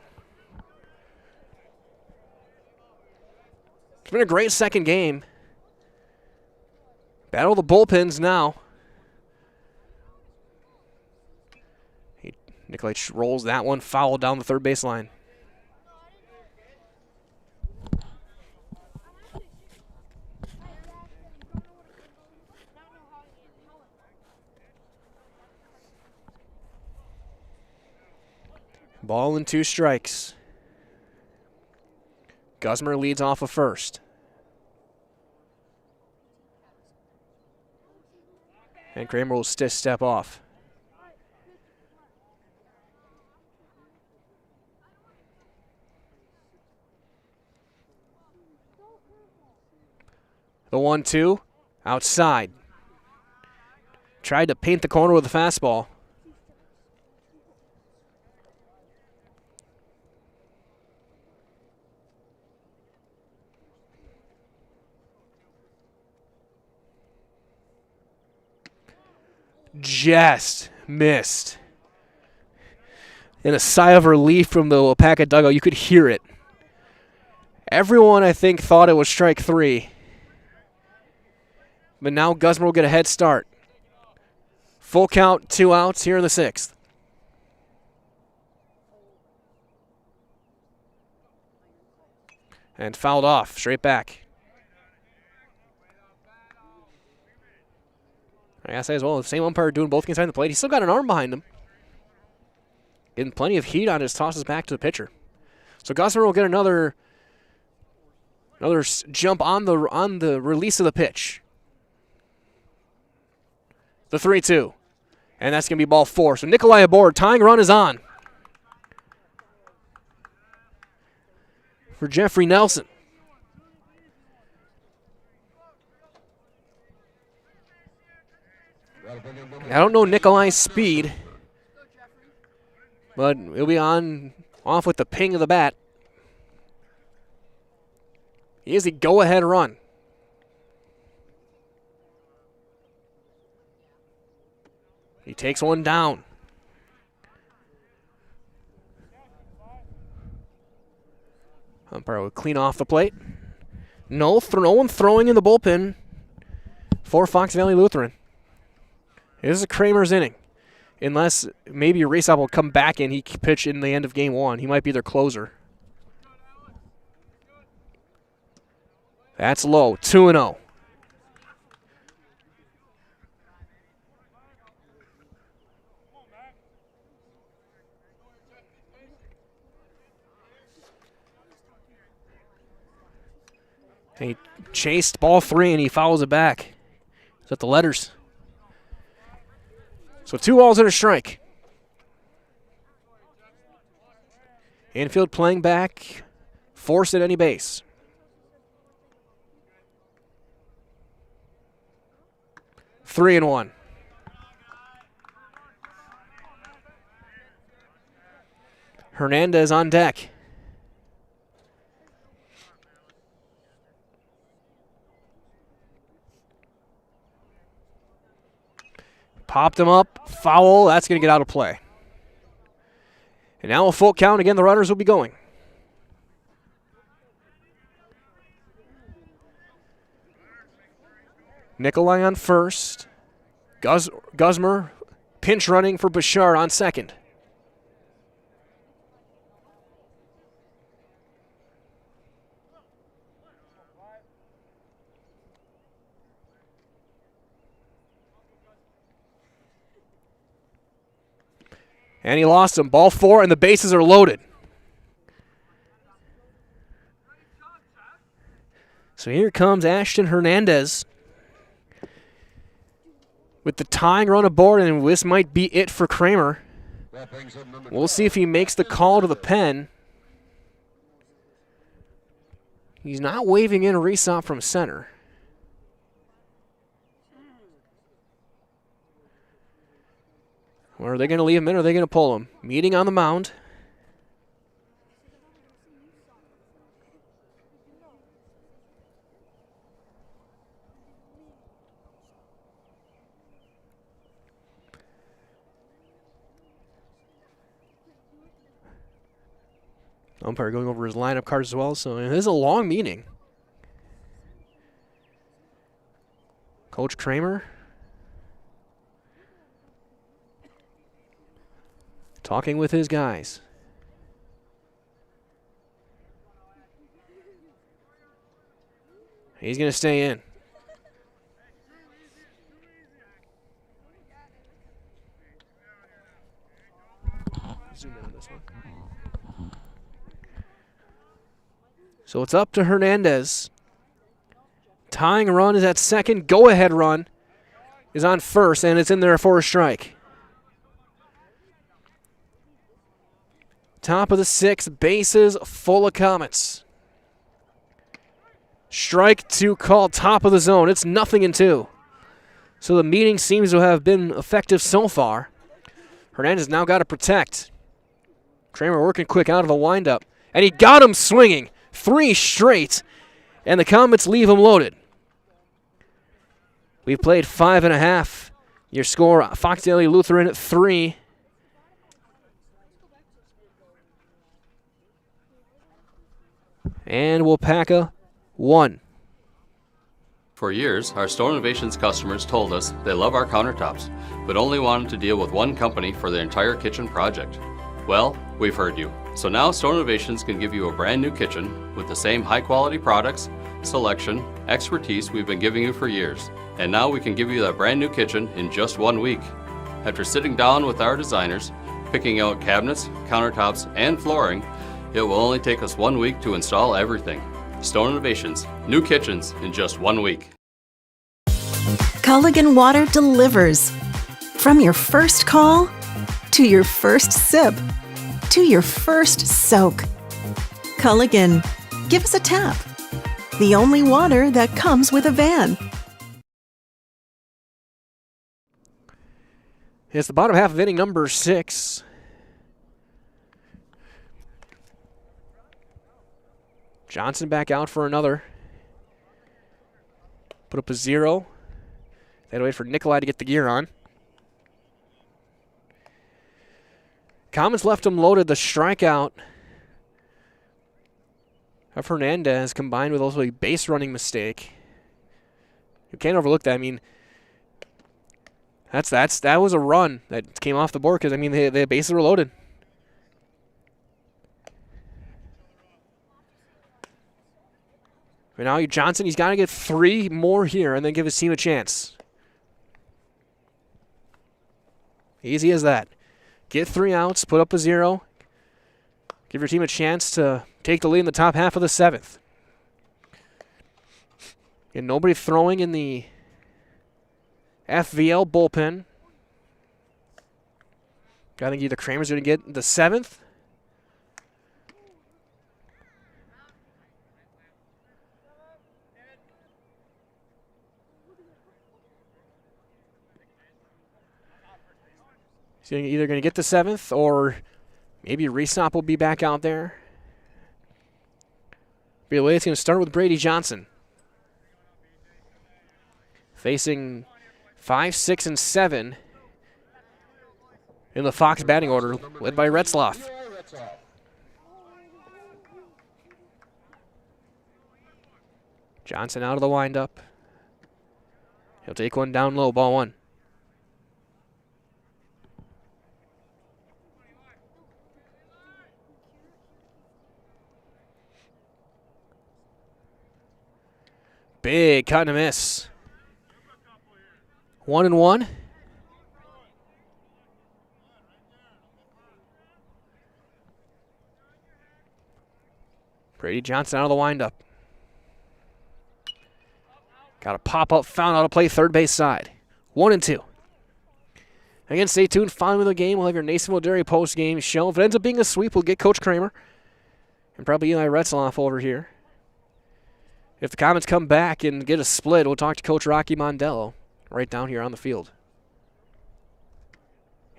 It's been a great second game. Battle of the bullpens now. Nikolai rolls that one foul down the third baseline. Ball and 2 strikes. Gusmer leads off of first. And Kramer will step off. The 1-2 outside. Tried to paint the corner with a fastball. just missed. And a sigh of relief from the Waupaca dugout. You could hear it. Everyone, I think, thought it was strike 3. But now Gusmer will get a head start. Full count, 2 outs here in the 6th. And fouled off, straight back. I gotta say as well, the same umpire doing both inside the plate. He's still got an arm behind him. Getting plenty of heat on his tosses back to the pitcher. So Gusmer will get another jump on the release of the pitch. The 3-2. And that's going to be ball 4. So Nikolai aboard. Tying run is on for Jeffrey Nelson. I don't know Nikolai's speed, but he'll be off with the ping of the bat. Here's a go-ahead run. He takes one down. Umpire will clean off the plate. No one throwing in the bullpen for Fox Valley Lutheran. This is Kramer's inning. Unless maybe Raceop will come back and he pitch in the end of game 1. He might be their closer. That's low. 2-0. He chased ball 3 and he fouls it back. Is that the letters? So 2 balls and a strike. Infield playing back. Force at any base. Three and 1. Hernandez on deck. Popped him up, foul, that's going to get out of play. And now a full count, again the runners will be going. Nikolai on first. Gusmer pinch running for Bashar on second. And he lost him. Ball 4, and the bases are loaded. So here comes Ashton Hernandez with the tying run aboard, and this might be it for Kramer. We'll see if he makes the call to the pen. He's not waving in a Reesop from center. Or are they going to leave him in, or are they going to pull him? Meeting on the mound. Umpire going over his lineup cards as well, so it is a long meeting. Coach Kramer talking with his guys. He's going to stay in. Zoom in on this one. So it's up to Hernandez. Tying run is at second. Go-ahead run is on first, and it's in there for a strike. Top of the 6th, bases full of Comets. Strike 2 call, top of the zone. It's 0-2. So the meeting seems to have been effective so far. Hernandez now got to protect. Kramer working quick out of a windup. And he got him swinging. 3 straight. And the Comets leave him loaded. We've played 5 1/2. Your score, Fox Daily Lutheran 3. And Waupaca 1. For years, our Store Innovations customers told us they love our countertops, but only wanted to deal with one company for their entire kitchen project. Well, we've heard you. So now Store Innovations can give you a brand new kitchen with the same high quality products, selection, expertise we've been giving you for years. And now we can give you that brand new kitchen in just 1 week. After sitting down with our designers, picking out cabinets, countertops, and flooring, it will only take us 1 week to install everything. Store Innovations, new kitchens in just 1 week. Culligan Water delivers. From your first call, to your first sip, to your first soak. Culligan, give us a tap. The only water that comes with a van. It's the bottom half of inning number 6. Johnson back out for another. Put up a 0. They had to wait for Nikolai to get the gear on. Commons left him loaded. The strikeout of Hernandez combined with also a base running mistake. You can't overlook that. I mean, that was a run that came off the board because, I mean, the bases were loaded. But now Johnson, he's got to get 3 more here and then give his team a chance. Easy as that. Get 3 outs, put up a 0. Give your team a chance to take the lead in the top half of the 7th. And nobody throwing in the FVL bullpen. I think either Kramer's going to get the 7th. He's either going to get the 7th or maybe Resop will be back out there. Either way, it's going to start with Brady Johnson. Facing 5, 6, and 7 in the Fox batting order, led by Retzloff. Johnson out of the windup. He'll take one down low, ball 1. Big cut and a miss. 1-1. Brady Johnson out of the windup. Got a pop-up, found out to play third base side. 1-2. Again, stay tuned. Following the game, we'll have your Nason Dairy post-game show. If it ends up being a sweep, we'll get Coach Kramer and probably Eli Retzloff over here. If the Comets come back and get a split, we'll talk to Coach Rocky Mondello right down here on the field.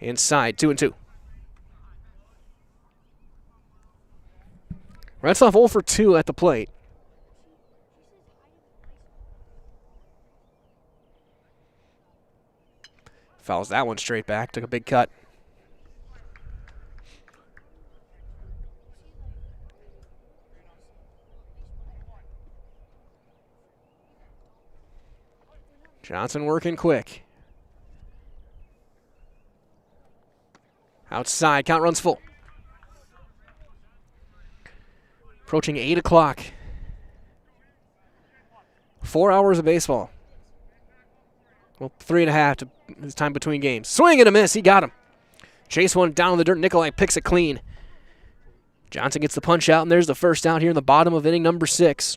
Inside, 2-2. Retzloff 0 for 2 at the plate. Fouls that one straight back, took a big cut. Johnson working quick. Outside, count runs full. Approaching 8 o'clock. 4 hours of baseball. Well, 3.5 to his time between games. Swing and a miss, he got him. Chase one down in the dirt, Nikolai picks it clean. Johnson gets the punch out, and there's the first out here in the bottom of inning number 6.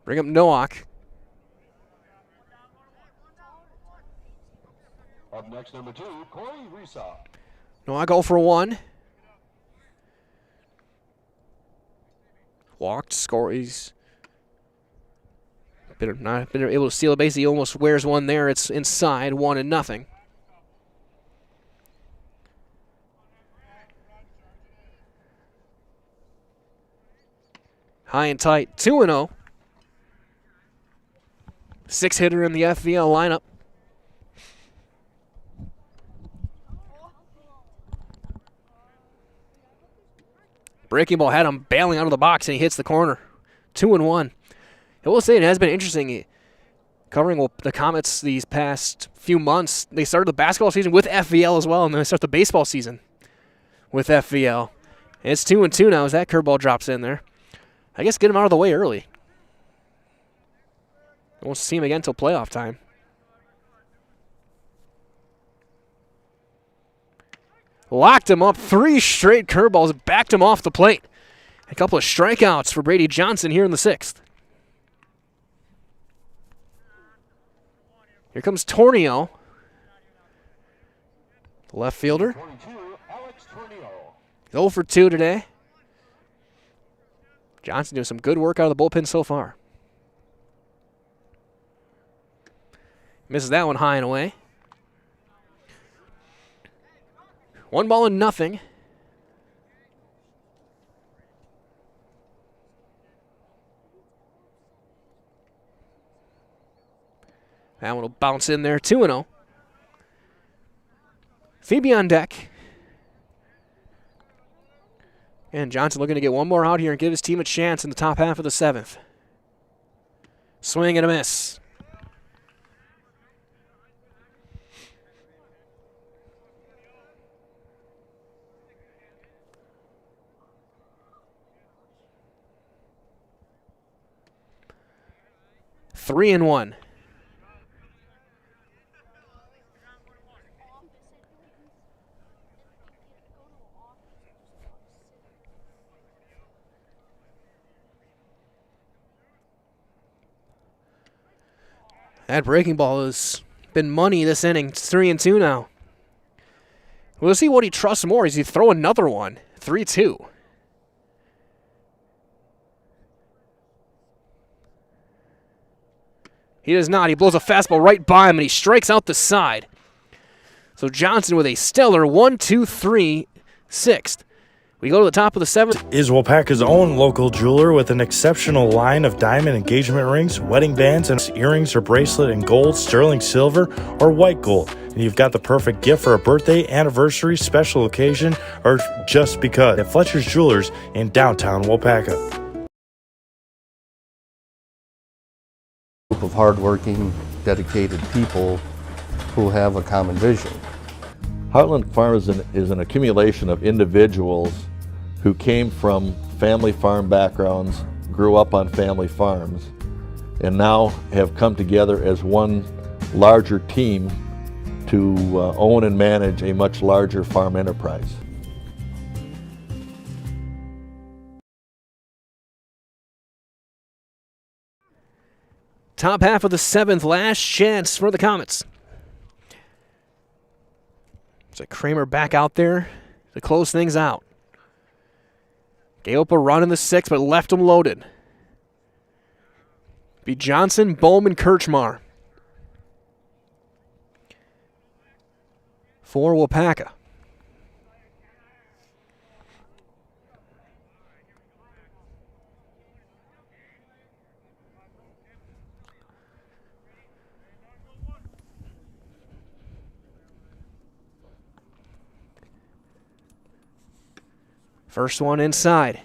Bring up Nowak. Up next, number 2, Corey Resop. Nowak 0 for 1. Walked, score. He's not been able to steal a base. He almost wears one there. It's inside, 1-0. High and tight, 2-0. 6-hitter in the FVL lineup. Breaking ball had him bailing out of the box, and he hits the corner. 2-1. I will say it has been interesting covering the Comets these past few months. They started the basketball season with FVL as well, and then they start the baseball season with FVL. And it's 2-2 now as that curveball drops in there. I guess get him out of the way early. Won't see him again until playoff time. Locked him up. 3 straight curveballs. Backed him off the plate. A couple of strikeouts for Brady Johnson here in the 6th. Here comes Tornio. The left fielder. 0 for 2 today. Johnson doing some good work out of the bullpen so far. Misses that one high and away. 1-0. That one will bounce in there. 2-0. Phoebe on deck. And Johnson looking to get one more out here and give his team a chance in the top half of the 7th. Swing and a miss. Three and 1. That breaking ball has been money this inning. It's 3-2 now. We'll see what he trusts more as he throw another one. 3-2. He does not. He blows a fastball right by him, and he strikes out the side. So Johnson with a stellar 1-2-3 6th. We go to the top of the 7th. Is Waupaca's own local jeweler with an exceptional line of diamond engagement rings, wedding bands, and earrings or bracelet in gold, sterling silver, or white gold. And you've got the perfect gift for a birthday, anniversary, special occasion, or just because. At Fletcher's Jewelers in downtown Waupaca. Group of hardworking, dedicated people who have a common vision. Heartland Farm is an accumulation of individuals who came from family farm backgrounds, grew up on family farms, and now have come together as one larger team to own and manage a much larger farm enterprise. Top half of the 7th, last chance for the Comets. So Kramer back out there to close things out. Gave up a run in the 6th, but left him loaded. Be Johnson, Bowman, Kirchmar. For Waupaca. First one inside.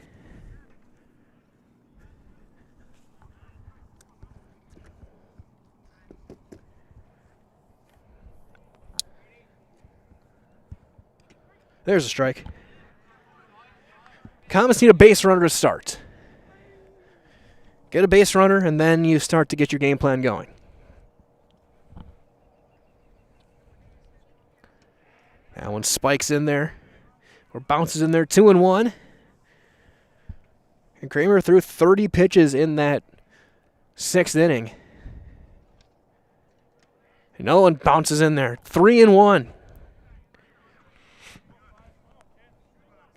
There's a strike. Comets need a base runner to start. Get a base runner, and then you start to get your game plan going. That one spikes in there. Or bounces in there, 2-1. And Kramer threw 30 pitches in that 6th inning. Another one bounces in there, 3-1.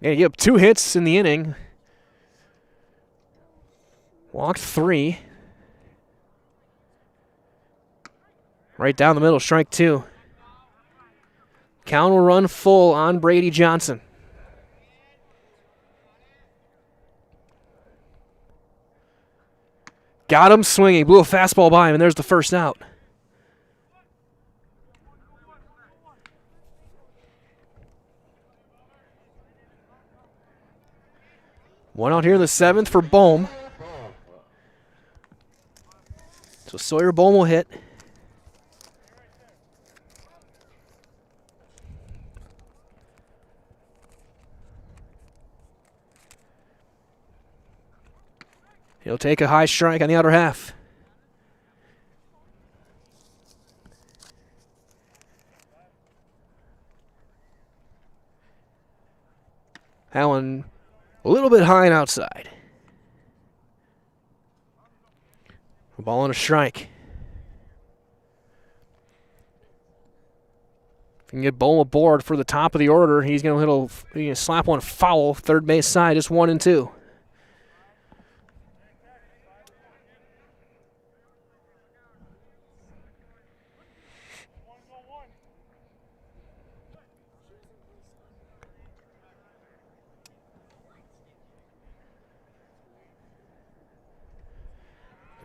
Yeah, you have 2 hits in the inning. Walked 3. Right down the middle, strike 2. Count will run full on Brady Johnson. Got him swinging. Blew a fastball by him, and there's the first out. One out here in the 7th for Bohm. So Sawyer Bohm will hit. He'll take a high strike on the outer half. That one a little bit high and outside. A ball and a strike. If you can get Bohm aboard for the top of the order, he's going to slap one foul, third base side, just 1 and 2.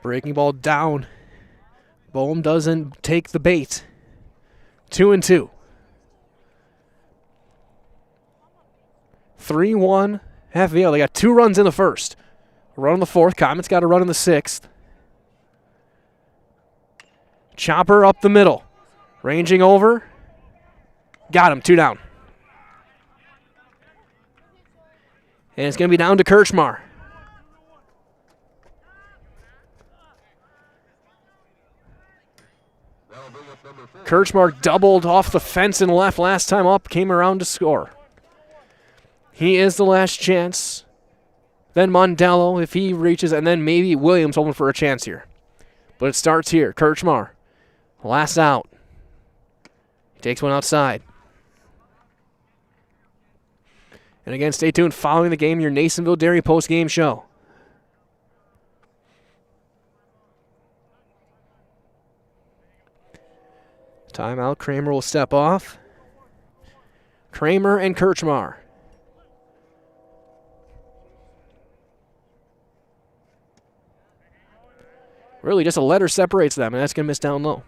Breaking ball down. Bohm doesn't take the bait. 2 and 2. 3-1 half VL. They got 2 runs in the first. A run in the 4th. Comets got a run in the 6th. Chopper up the middle. Ranging over. Got him. 2 down. And it's going to be down to Kirchmar. Kirchmar doubled off the fence and left last time up, came around to score. He is the last chance. Then Mondello, if he reaches, and then maybe Williams hoping for a chance here. But it starts here. Kirchmar, last out. He takes one outside. And again, stay tuned following the game, your Nasonville Dairy post-game show. Timeout. Kramer will step off. Kramer and Kirchmar. Really, just a letter separates them, and that's going to miss down low.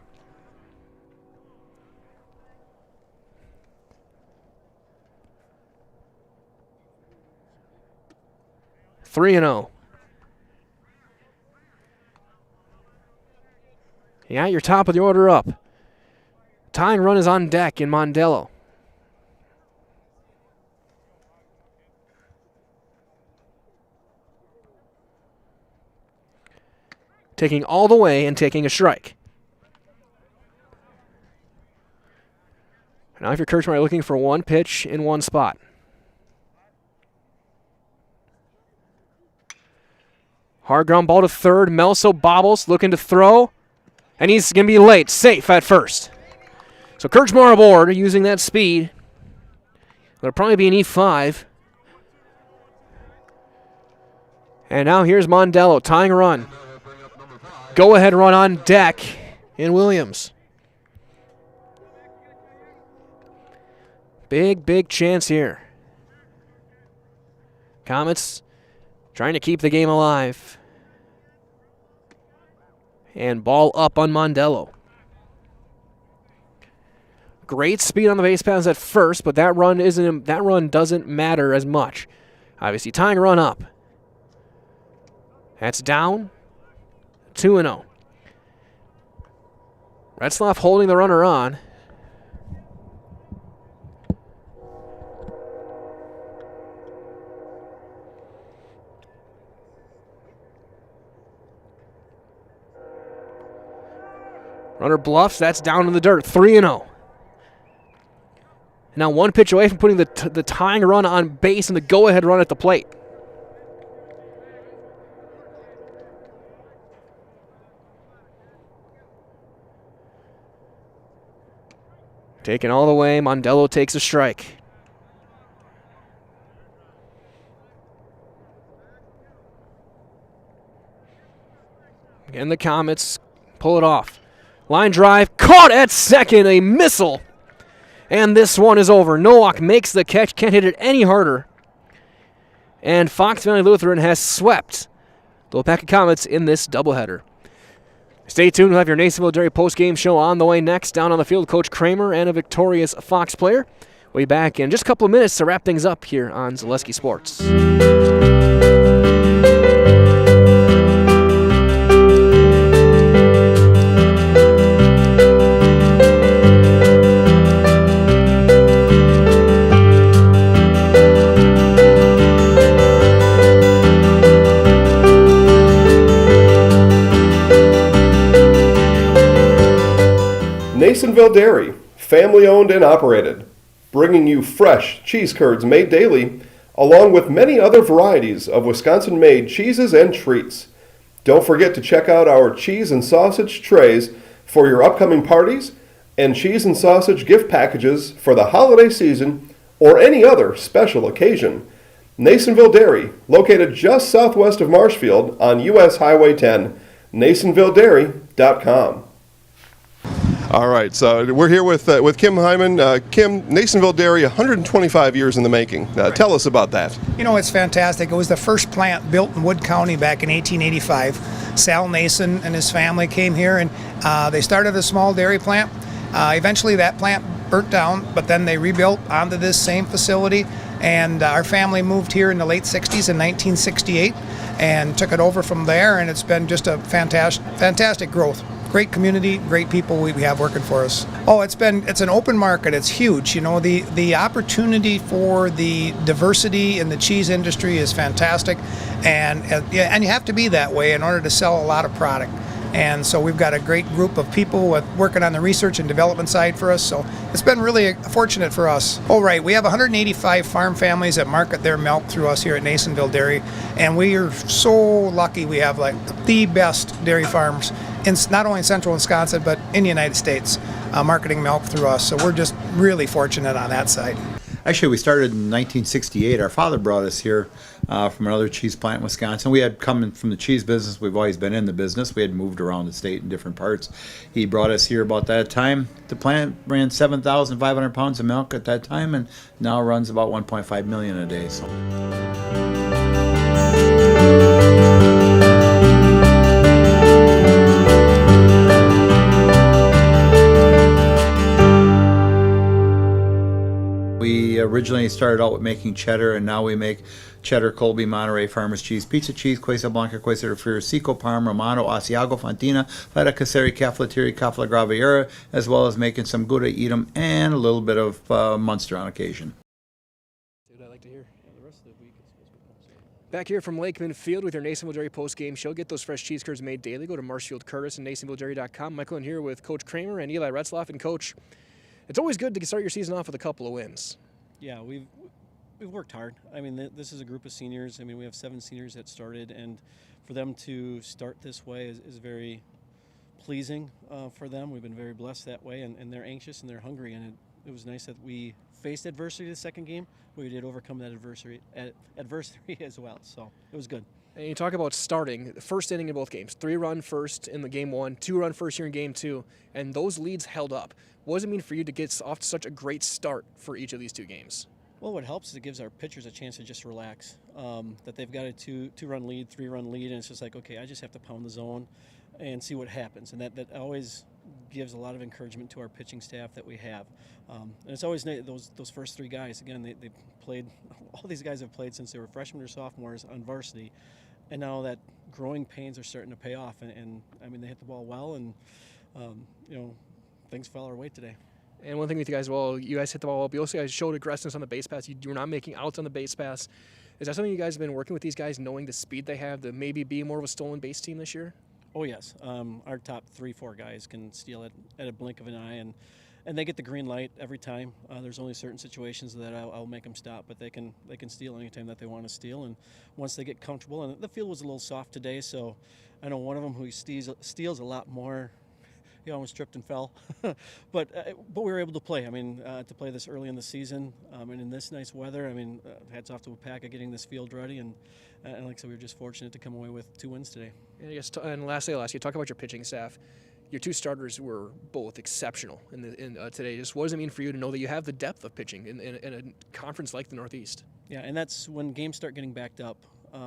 Three and 0. Yeah, your top of the order up. Tying run is on deck in Mondello. Taking all the way and taking a strike. Now if you're Kirchmar, looking for one pitch in one spot. Hard ground ball to third. Melso bobbles, looking to throw. And he's going to be late. Safe at first. So Kirchmar aboard, using that speed. It'll probably be an E5. And now here's Mondello, tying a run. Go-ahead run on deck in Williams. Big, big chance here. Comets trying to keep the game alive. And ball up on Mondello. Great speed on the base paths at first, but that run doesn't matter as much. Obviously, tying a run up. That's down. 2 and 0. Retzlaff holding the runner on. Runner bluffs. That's down in the dirt. 3 and 0. Now one pitch away from putting the tying run on base and the go-ahead run at the plate. Taken all the way, Mondello takes a strike. Again, the Comets pull it off. Line drive, caught at second, a missile. And this one is over. Nowak makes the catch, can't hit it any harder. And Fox Valley Lutheran has swept the Waupaca Comets in this doubleheader. Stay tuned. We'll have your Nasonville Dairy post-game show on the way next. Down on the field, Coach Kramer and a victorious Fox player. We'll be back in just a couple of minutes to wrap things up here on Zaleski Sports. Nasonville Dairy, family owned and operated, bringing you fresh cheese curds made daily, along with many other varieties of Wisconsin-made cheeses and treats. Don't forget to check out our cheese and sausage trays for your upcoming parties and cheese and sausage gift packages for the holiday season or any other special occasion. Nasonville Dairy, located just southwest of Marshfield on US Highway 10, NasonvilleDairy.com. All right, so we're here with Kim Hyman. Kim, Nasonville Dairy, 125 years in the making. Tell us about that. You know, it's fantastic. It was the first plant built in Wood County back in 1885. Sal Nason and his family came here, and they started a small dairy plant. Eventually that plant burnt down, but then they rebuilt onto this same facility, and our family moved here in the late 60s in 1968 and took it over from there, and it's been just a fantastic growth. Great community, great people we have working for us. Oh, it's an open market. It's huge. You know, the opportunity for the diversity in the cheese industry is fantastic, and you have to be that way in order to sell a lot of product. And so we've got a great group of people working on the research and development side for us. So it's been really fortunate for us. Oh, right. We have 185 farm families that market their milk through us here at Nasonville Dairy. And we are so lucky we have like the best dairy farms in not only in central Wisconsin, but in the United States, marketing milk through us. So we're just really fortunate on that side. Actually, we started in 1968. Our father brought us here from another cheese plant in Wisconsin. We had come from the cheese business. We've always been in the business. We had moved around the state in different parts. He brought us here about that time. The plant ran 7,500 pounds of milk at that time, and now runs about 1.5 million a day. So. We originally started out with making cheddar, and now we make cheddar, Colby, Monterey, Farmers Cheese, Pizza Cheese, Quesa Blanca, Quesa de Friar, Seco, Parma, Romano, Asiago, Fontina, Feta Caseri, Cafetieri, Cafla Graviera, as well as making some Gouda Edam and a little bit of Munster on occasion. That's what I like to hear. The rest of the week back here from Lakeman Field with your Nasonville Dairy post-game show. Get those fresh cheese curds made daily. Go to Marshfield Curtis and NasonvilleDairy.com. Michael in here with Coach Kramer and Eli Retzloff. And Coach, it's always good to start your season off with a couple of wins. Yeah, we've worked hard. I mean, this is a group of seniors. I mean, we have 7 seniors that started, and for them to start this way is very pleasing for them. We've been very blessed that way, and they're anxious and they're hungry, and it was nice that we faced adversity the second game. We did overcome that adversity as well, so it was good. And you talk about starting, the first inning in both games, 3-run first in the game 1, 2-run first here in game 2, and those leads held up. What does it mean for you to get off to such a great start for each of these 2 games? Well, what helps is it gives our pitchers a chance to just relax, that they've got a 2-run lead, 3-run lead, and it's just like, okay, I just have to pound the zone and see what happens. And that always gives a lot of encouragement to our pitching staff that we have. And it's always nice, those first 3 guys, again, they played, all these guys have played since they were freshmen or sophomores on varsity. And now that growing pains are starting to pay off, and I mean, they hit the ball well, and you know, things fell our way today. And one thing with you guys, well, you guys hit the ball up. You also guys showed aggressiveness on the base pass. You were not making outs on the base pass. Is that something you guys have been working with these guys, knowing the speed they have to maybe be more of a stolen base team this year? Oh yes, our top 3-4 guys can steal it at a blink of an eye, and they get the green light every time. There's only certain situations that I'll make them stop, but they can steal anytime that they want to steal. And once they get comfortable, and the field was a little soft today, so I know one of them who steals a lot more. He almost tripped and fell, but we were able to play. I mean, to play this early in the season, and in this nice weather. I mean, hats off to Waupaca getting this field ready, and like I said, we were just fortunate to come away with 2 wins today. And I guess, and lastly, I'll ask you, talk about your pitching staff. Your 2 starters were both exceptional in today. Just what does it mean for you to know that you have the depth of pitching in a conference like the Northeast? Yeah, and that's when games start getting backed up.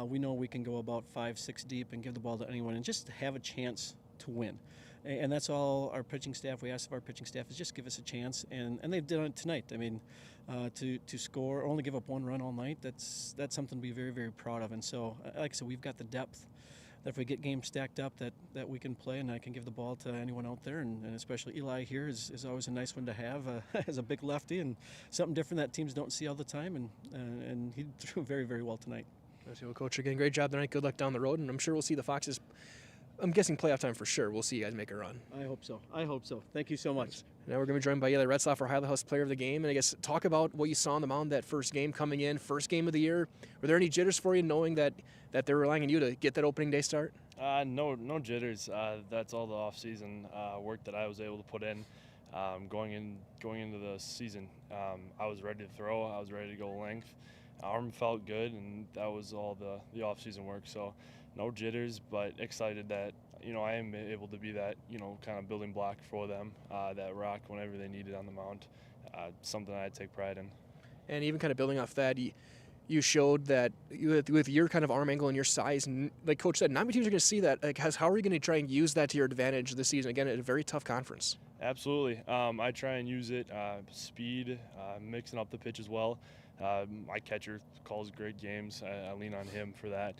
We know we can go about 5-6 deep and give the ball to anyone and just have a chance to win. And that's all our pitching staff, we ask of our pitching staff, is just give us a chance, and they've done it tonight. I mean, to score, only give up 1 run all night, that's something to be very, very proud of. And so, like I said, we've got the depth that if we get games stacked up that we can play, and I can give the ball to anyone out there, and especially Eli here is always a nice one to have as a big lefty, and something different that teams don't see all the time, and he threw very, very well tonight. Well, Coach, again, great job tonight. Good luck down the road, and I'm sure we'll see the Foxes I'm guessing playoff time for sure. We'll see you guys make a run. I hope so. I hope so. Thank you so much. Now we're going to be joined by Eli Retzlaff, our Highland House Player of the Game. And I guess talk about what you saw on the mound that first game coming in, first game of the year. Were there any jitters for you knowing that they're relying on you to get that opening day start? No jitters. That's all the off-season work that I was able to put in. Going into the season, I was ready to throw. I was ready to go length. Arm felt good, and that was all the off-season work. So no jitters, but excited that I am able to be that kind of building block for them, that rock whenever they need it on the mound. Something I take pride in. And even kind of building off that, you showed that with your kind of arm angle and your size, like Coach said, not many teams are going to see that. Like, how are you going to try and use that to your advantage this season? Again, at a very tough conference. Absolutely. I try and use it, speed, mixing up the pitch as well. My catcher calls great games. I lean on him for that.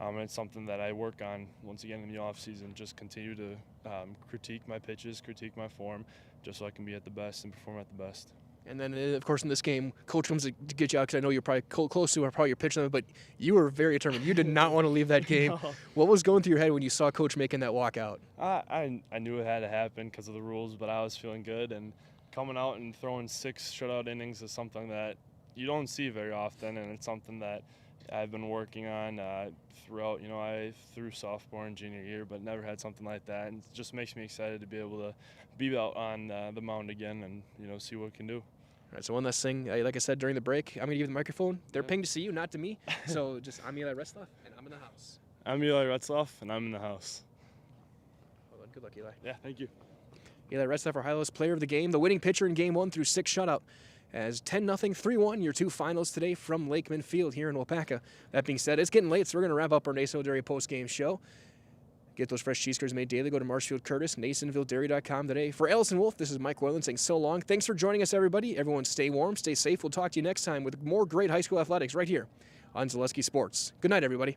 And it's something that I work on once again in the off season. Just continue to critique my pitches, critique my form, just so I can be at the best and perform at the best. And then, of course, in this game, Coach comes to get you out because I know you're probably close to probably your pitch limit, but you were very determined. You did not want to leave that game. No. What was going through your head when you saw Coach making that walkout? I knew it had to happen because of the rules, but I was feeling good. And coming out and throwing 6 shutout innings is something that you don't see very often, and it's something that I've been working on throughout. I threw sophomore and junior year, but never had something like that. And it just makes me excited to be able to be out on the mound again and see what we can do. All right, so one last thing, like I said during the break, I'm going to give you the microphone. They're paying to see you, not to me. So I'm Eli Retzlaff, and I'm in the house. I'm Eli Retzlaff, and I'm in the house. Well, good luck, Eli. Yeah, thank you. Eli Retzlaff, our Highlands Player of the Game, the winning pitcher in Game 1 through 6 shutout. As 10-0, 3-1, your 2 finals today from Lakeman Field here in Waupaca. That being said, it's getting late, so we're going to wrap up our Nasonville Dairy post-game show. Get those fresh cheese curds made daily. Go to Marshfield Curtis, NasonvilleDairy.com today. For Ellison Wolf, this is Mike Weyland saying so long. Thanks for joining us, everybody. Everyone stay warm, stay safe. We'll talk to you next time with more great high school athletics right here on Zaleski Sports. Good night, everybody.